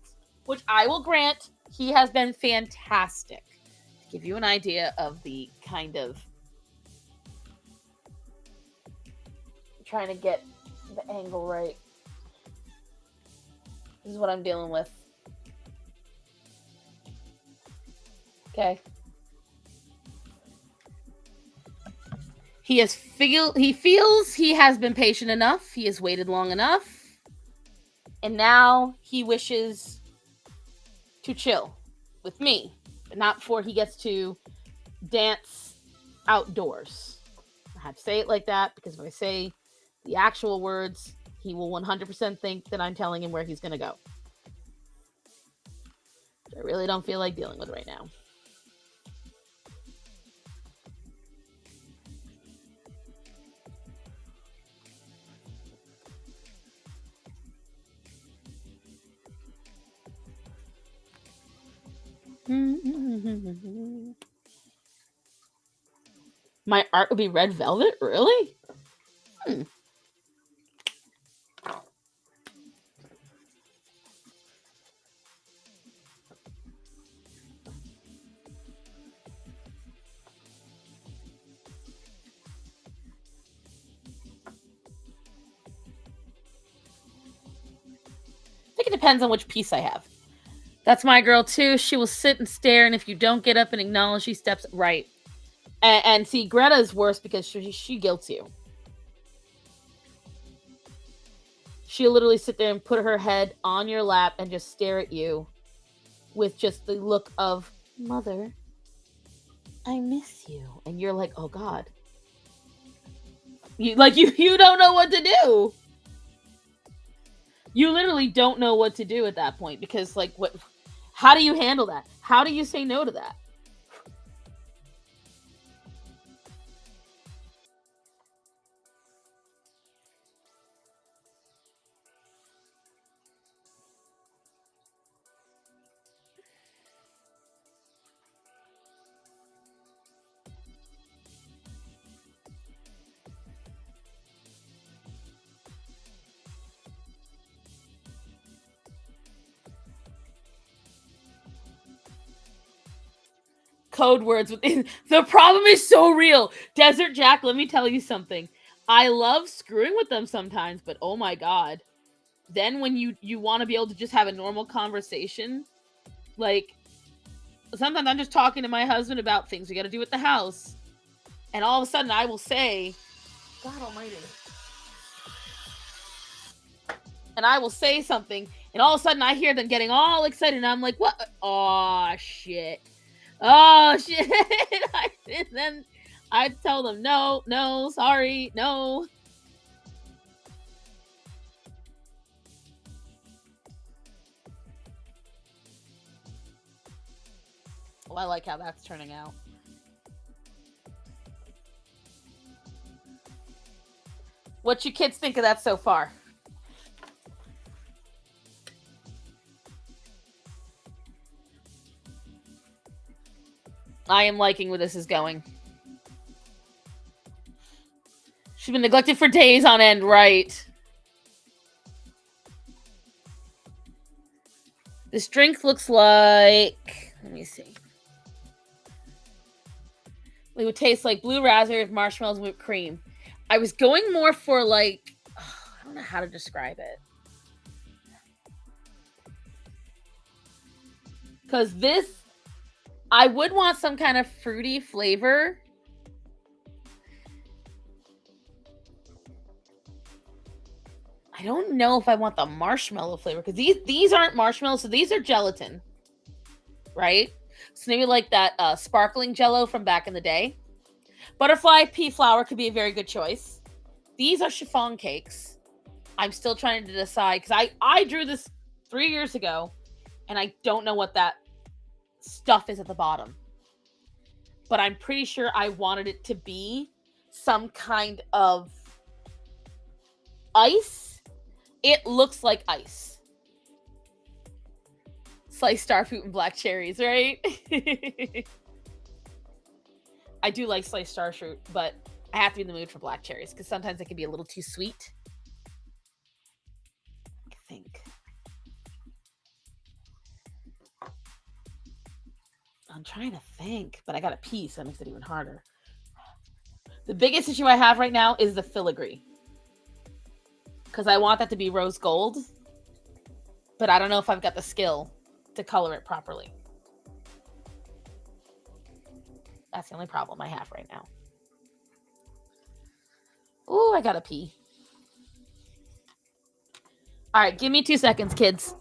which I will grant, he has been fantastic. To give you an idea of the kind of trying to get the angle right. This is what I'm dealing with. Okay. He feels he has been patient enough. He has waited long enough. And now he wishes to chill with me. But not before he gets to dance outdoors. I have to say it like that because if I say the actual words, he will 100% think that I'm telling him where he's going to go. Which I really don't feel like dealing with right now. My art would be red velvet? Really? I think it depends on which piece I have. That's my girl too. She will sit and stare, and if you don't get up and acknowledge, she steps right. And see, Greta is worse because she guilts you. She'll literally sit there and put her head on your lap and just stare at you with just the look of, Mother, I miss you. And you're like, oh God. You don't know what to do. You literally don't know what to do at that point because how do you handle that? How do you say no to that? Code words within. The problem is so real. Desert Jack, let me tell you something. I love screwing with them sometimes, but oh my God. Then when you want to be able to just have a normal conversation, like sometimes I'm just talking to my husband about things we got to do at the house. And all of a sudden I will say, God almighty. And I will say something, and all of a sudden I hear them getting all excited, and I'm like, what? Oh, shit. Oh, shit. And then I'd tell them, no, no, sorry, no. Oh, I like how that's turning out. What you kids think of that so far? I am liking where this is going. She's been neglected for days on end, right? This drink looks like... Let me see. It would taste like blue raspberry with marshmallows and whipped cream. I was going more for like... I don't know how to describe it. Because this... I would want some kind of fruity flavor. I don't know if I want the marshmallow flavor. Because these aren't marshmallows, so these are gelatin. Right? So maybe like that sparkling jello from back in the day. Butterfly pea flour could be a very good choice. These are chiffon cakes. I'm still trying to decide because I drew this 3 years ago and I don't know what that stuff is at the bottom. But I'm pretty sure I wanted it to be some kind of ice. It looks like ice. Sliced starfruit and black cherries, right? I do like sliced starfruit, but I have to be in the mood for black cherries because sometimes they can be a little too sweet. I think. I'm trying to think, but I got a pee, so that makes it even harder. The biggest issue I have right now is the filigree. Because I want that to be rose gold. But I don't know if I've got the skill to color it properly. That's the only problem I have right now. Ooh, I gotta pee. All right, give me 2 seconds, kids.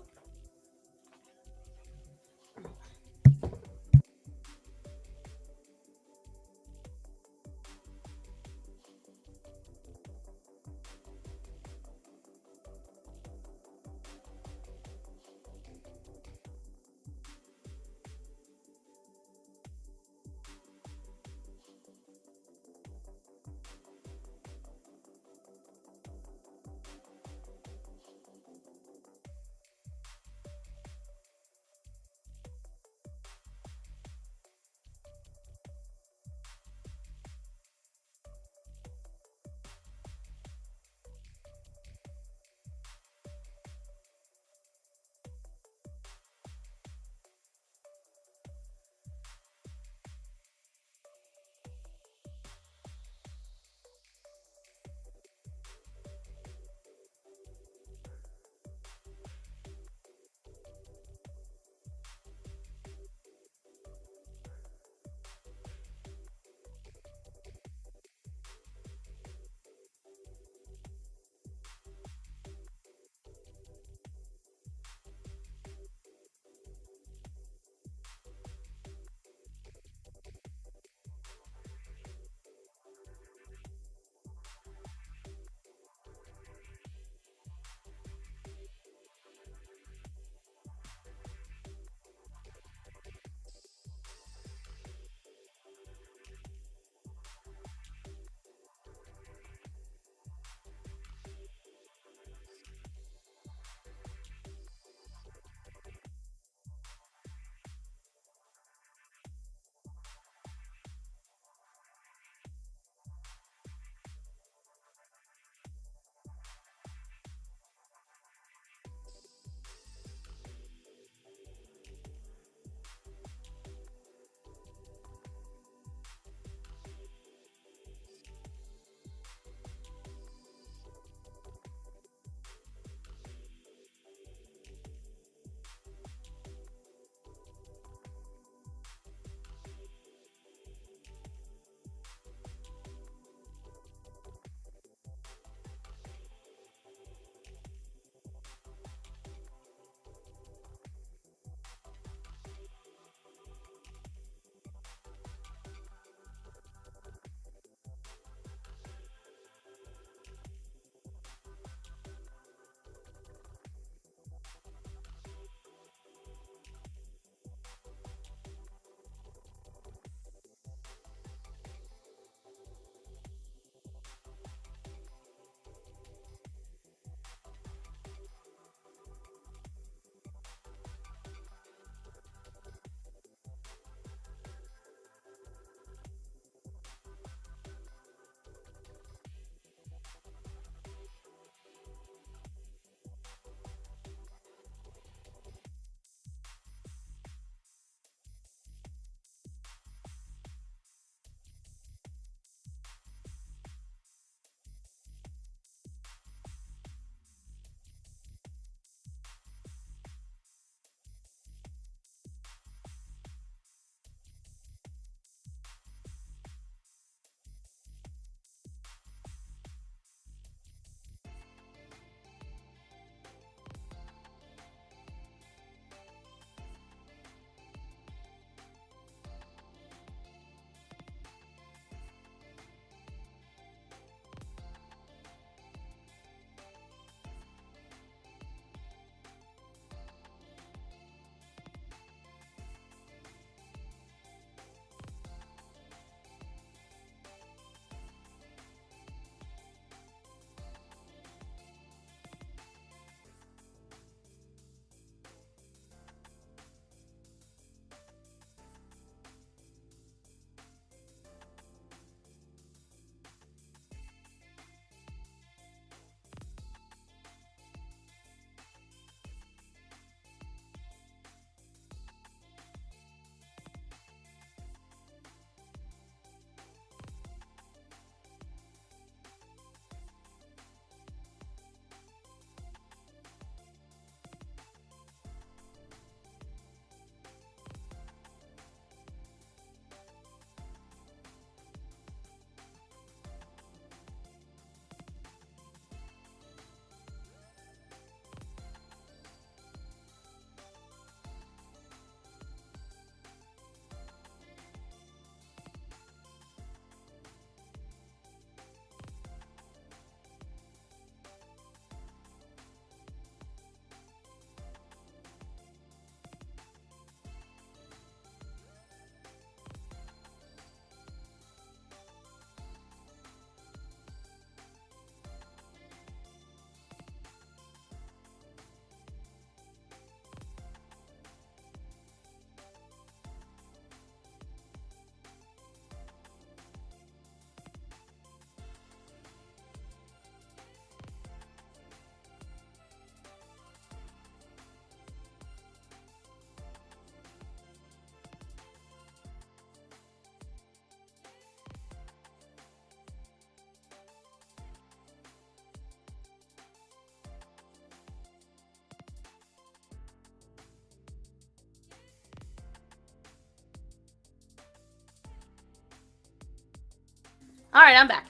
All right, I'm back.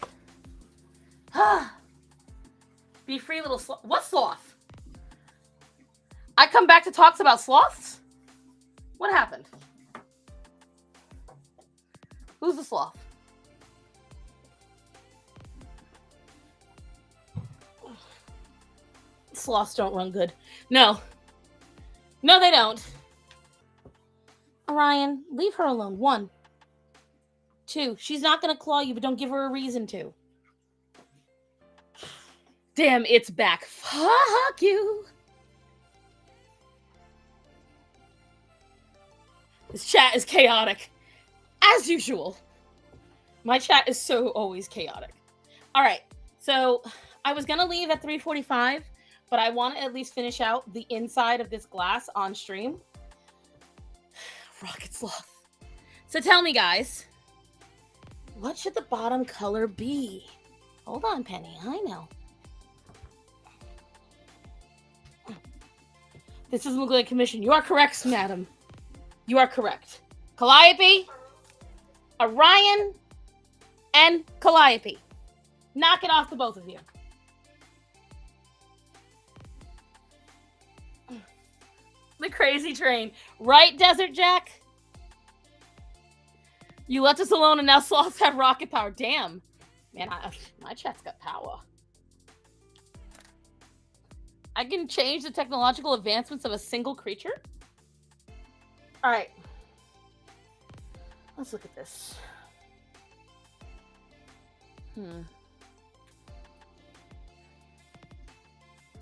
Be free, little sloth. What sloth? I come back to talks about sloths? What happened? Who's the sloth? Sloths don't run good. No. No, they don't. Orion, leave her alone. 1. 2, she's not going to claw you, but don't give her a reason to. Damn, it's back. Fuck you. This chat is chaotic. As usual. My chat is so always chaotic. All right. So I was going to leave at 3:45, but I want to at least finish out the inside of this glass on stream. Rocket sloth. So tell me, guys, what should the bottom color be? Hold on, Penny. I know. This doesn't look like a commission. You are correct, madam. You are correct. Calliope, Orion, and Calliope. Knock it off the both of you. The crazy train. Right, Desert Jack? You left us alone and now sloths have rocket power. Damn. Man, my chat's got power. I can change the technological advancements of a single creature? All right. Let's look at this. So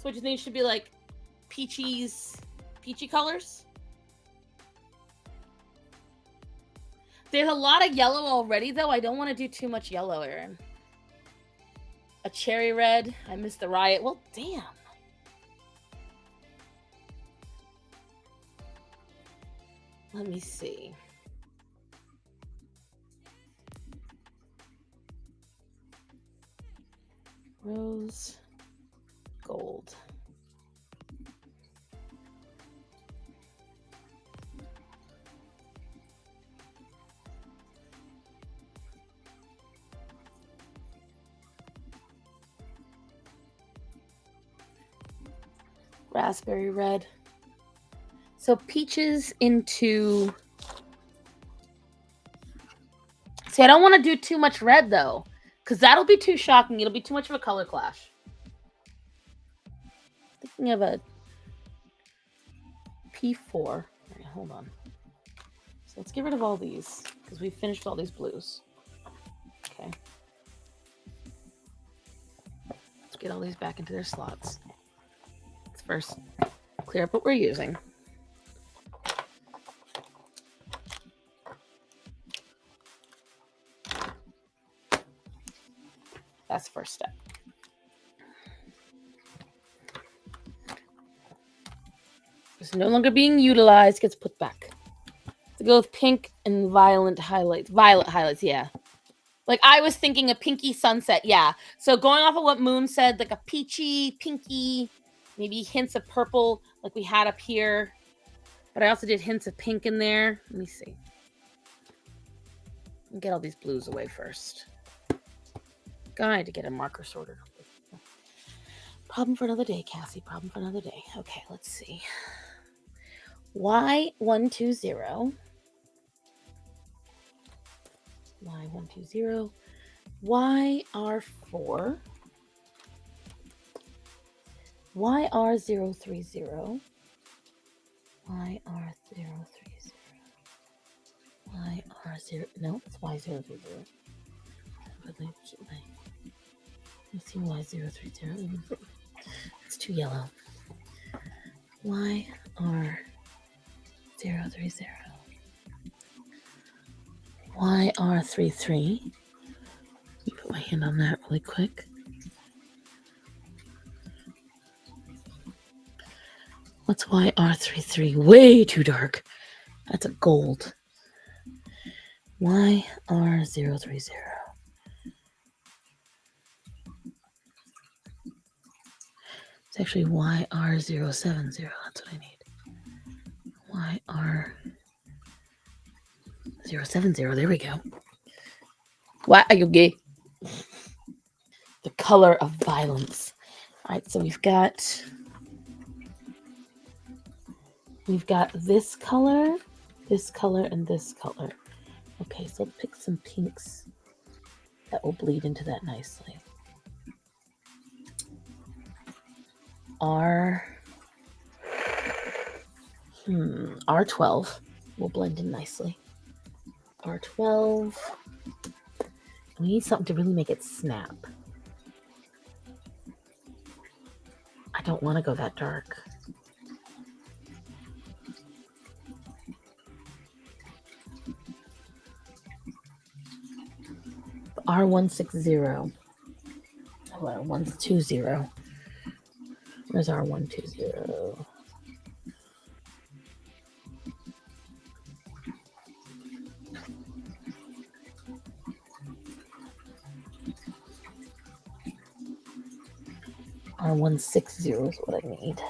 what do you think should be like peachy colors? There's a lot of yellow already, though. I don't want to do too much yellow, Aaron. A cherry red. I missed the riot. Well, damn. Let me see. Rose gold. Raspberry red. So peaches into... See, I don't want to do too much red, though, because that'll be too shocking. It'll be too much of a color clash. Thinking of a P4. All right, hold on. So let's get rid of all these, because we finished all these blues. Okay. Let's get all these back into their slots. Let's first clear up what we're using. That's the first step. It's no longer being utilized, gets put back. To go with pink and violet highlights. Violet highlights, yeah. Like I was thinking a pinky sunset, yeah. So going off of what Moon said, like a peachy, pinky, maybe hints of purple, like we had up here. But I also did hints of pink in there. Let me see. I'll get all these blues away first. Guide to get a marker sorted. Problem for another day, Cassie. Problem for another day. Okay, let's see. Y120. Y120. YR4. YR030. YR030. YR0. No, it's Y030. Let's see Y030. It's too yellow. YR030. YR33. Let me put my hand on that really quick. What's YR33? Way too dark. That's a gold. YR030. It's actually YR070. That's what I need. YR070. There we go. Why are you gay? The color of violence. All right, so we've got this color, and this color. Okay, so let's pick some pinks that will bleed into that nicely. R12 will blend in nicely. R12. We need something to really make it snap. I don't want to go that dark. R160. Oh, R120. Where's R120? R160 is what I need.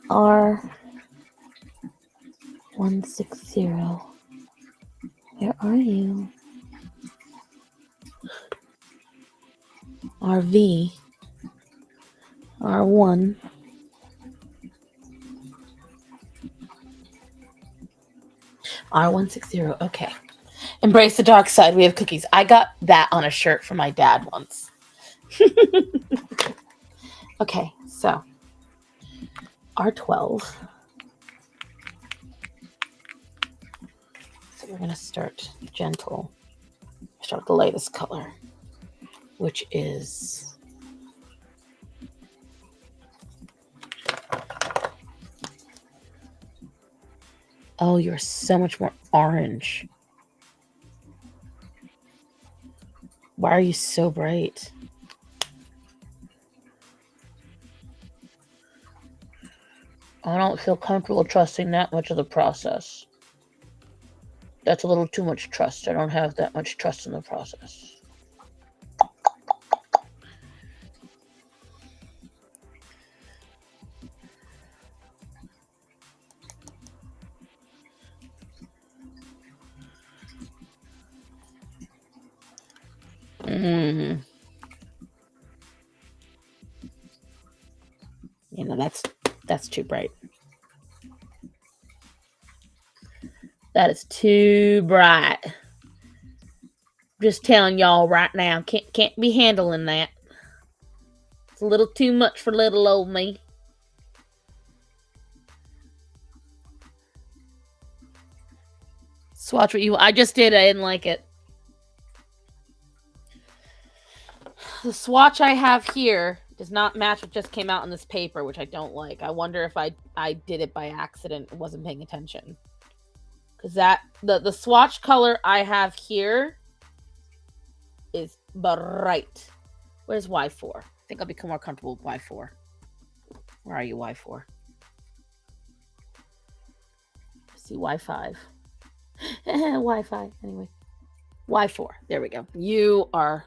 R160. Where are you? RV. R1. R160. Okay. Embrace the dark side. We have cookies. I got that on a shirt from my dad once. Okay, so R12. So we're going to start gentle. Start with the lightest color, which is oh, you're so much more orange. Why are you so bright? I don't feel comfortable trusting that much of the process. That's a little too much trust. I don't have that much trust in the process. You know, that's too bright. That is too bright. Just telling y'all right now, can't be handling that. It's a little too much for little old me. Swatch what you. I just did. I didn't like it. The swatch I have here does not match what just came out on this paper, which I don't like. I wonder if I did it by accident and wasn't paying attention. Because the swatch color I have here is bright. Where's Y4? I think I'll become more comfortable with Y4. Where are you, Y4? I see Y5. Y5. Anyway. Y4. There we go. You are...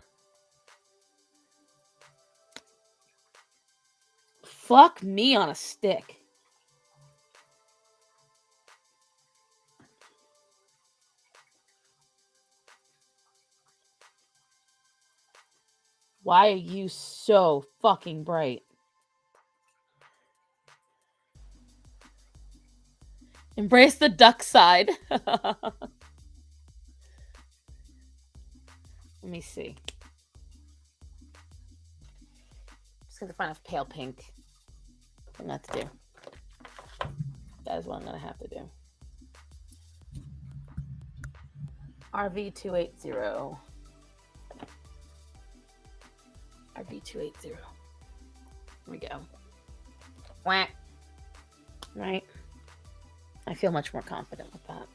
Fuck me on a stick. Why are you so fucking bright? Embrace the duck side. Let me see. Just gonna find a pale pink. I'm gonna have to do. That is what I'm gonna have to do. RV280. RV280. Here we go. Whack. Right. I feel much more confident with that.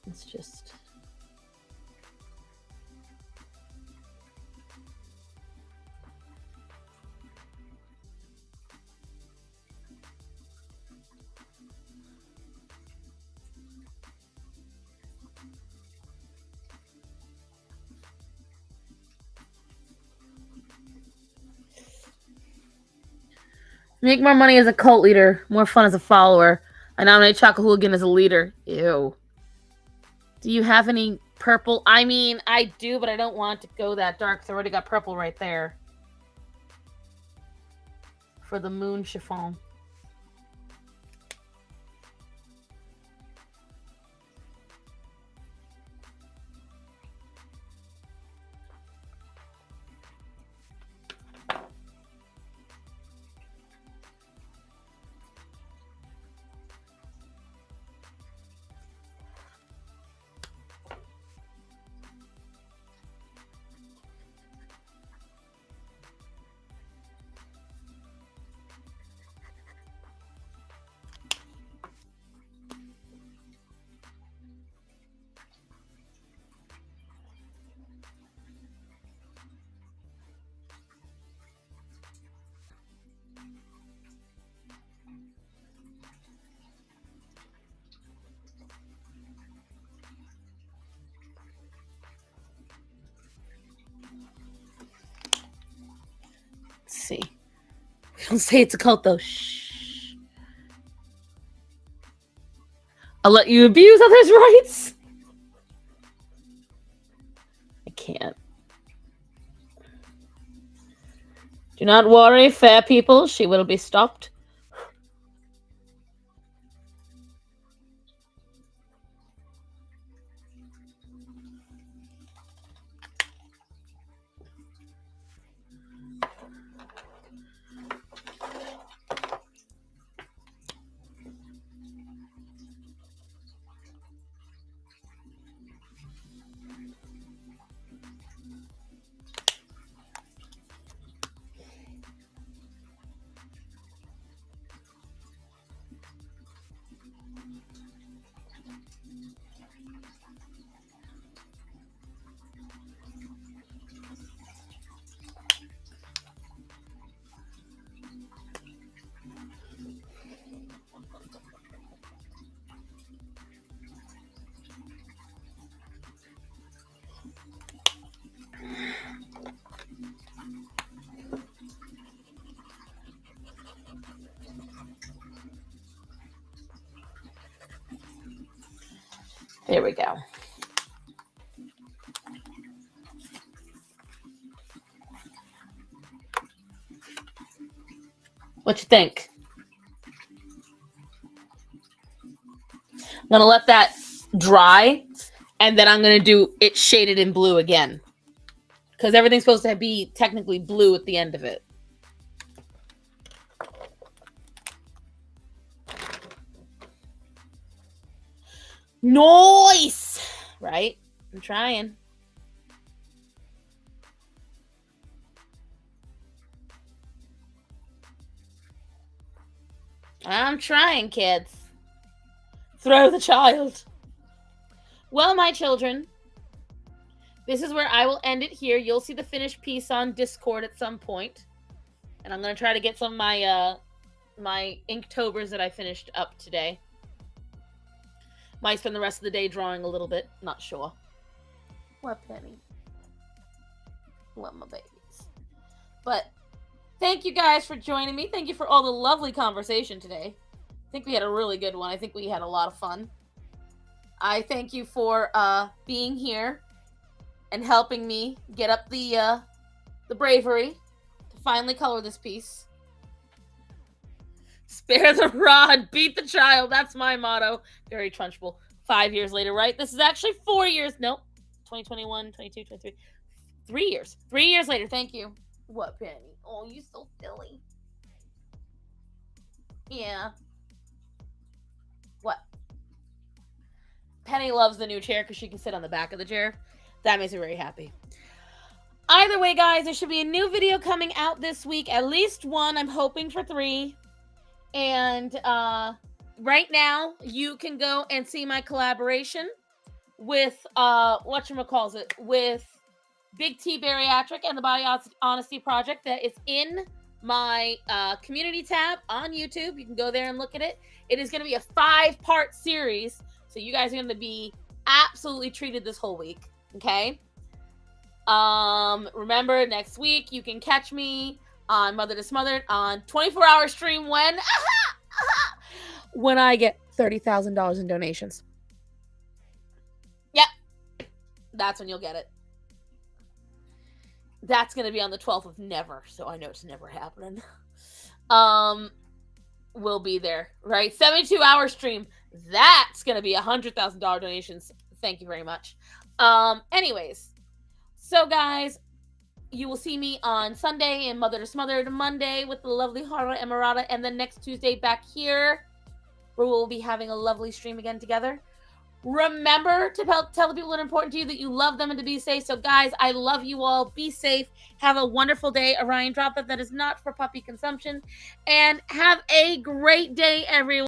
It's just... Make more money as a cult leader, more fun as a follower. I nominate Chocolate Hooligan as a leader. Ew. Do you have any Purple. I mean, I do, but I don't want to go that dark. So I already got purple right there. For the moon chiffon. Let's see. Don't say it's a cult though. Shh. I'll let you abuse others' rights. I can't. Do not worry, fair people. She will be stopped. There we go. What you think? I'm going to let that dry, and then I'm going to do it shaded in blue again. Because everything's supposed to be technically blue at the end of it. Nice! Right? I'm trying. I'm trying, kids. Throw the child. Well, my children, this is where I will end it here. You'll see the finished piece on Discord at some point. And I'm going to try to get some of my my Inktobers that I finished up today. Might spend the rest of the day drawing a little bit. Not sure. What, Penny? What, my babies? But thank you guys for joining me. Thank you for all the lovely conversation today. I think we had a really good one. I think we had a lot of fun. I thank you for being here and helping me get up the bravery to finally color this piece. Spare the rod, beat the child. That's my motto. Very Trunchbull. 5 years later, right? This is actually 4 years. Nope. 2021, 22, 23. 3 years. 3 years later. Thank you. What, Penny? Oh, you so silly. Yeah. What? Penny loves the new chair because she can sit on the back of the chair. That makes her very happy. Either way, guys, there should be a new video coming out this week. At least one. I'm hoping for 3. And right now, you can go and see my collaboration with whatchamacallit, with Big T Bariatric and the Body Honesty Project. That is in my community tab on YouTube. You can go there and look at it. It is going to be a 5-part series, so you guys are going to be absolutely treated this whole week. Okay. Remember, next week you can catch me on Mother to Smothered on 24-hour stream when I get $30,000 in donations. Yep. That's when you'll get it. That's going to be on the 12th of never, so I know it's never happening. We'll be there, right? 72-hour stream. That's going to be $100,000 donations. Thank you very much. Anyways, so guys, you will see me on Sunday and Mother to Smothered Monday with the lovely Hara Emirata, and then next Tuesday back here where we'll be having a lovely stream again together. Remember to tell the people that are important to you that you love them and to be safe. So guys, I love you all. Be safe. Have a wonderful day. Orion, drop that is not for puppy consumption. And have a great day, everyone.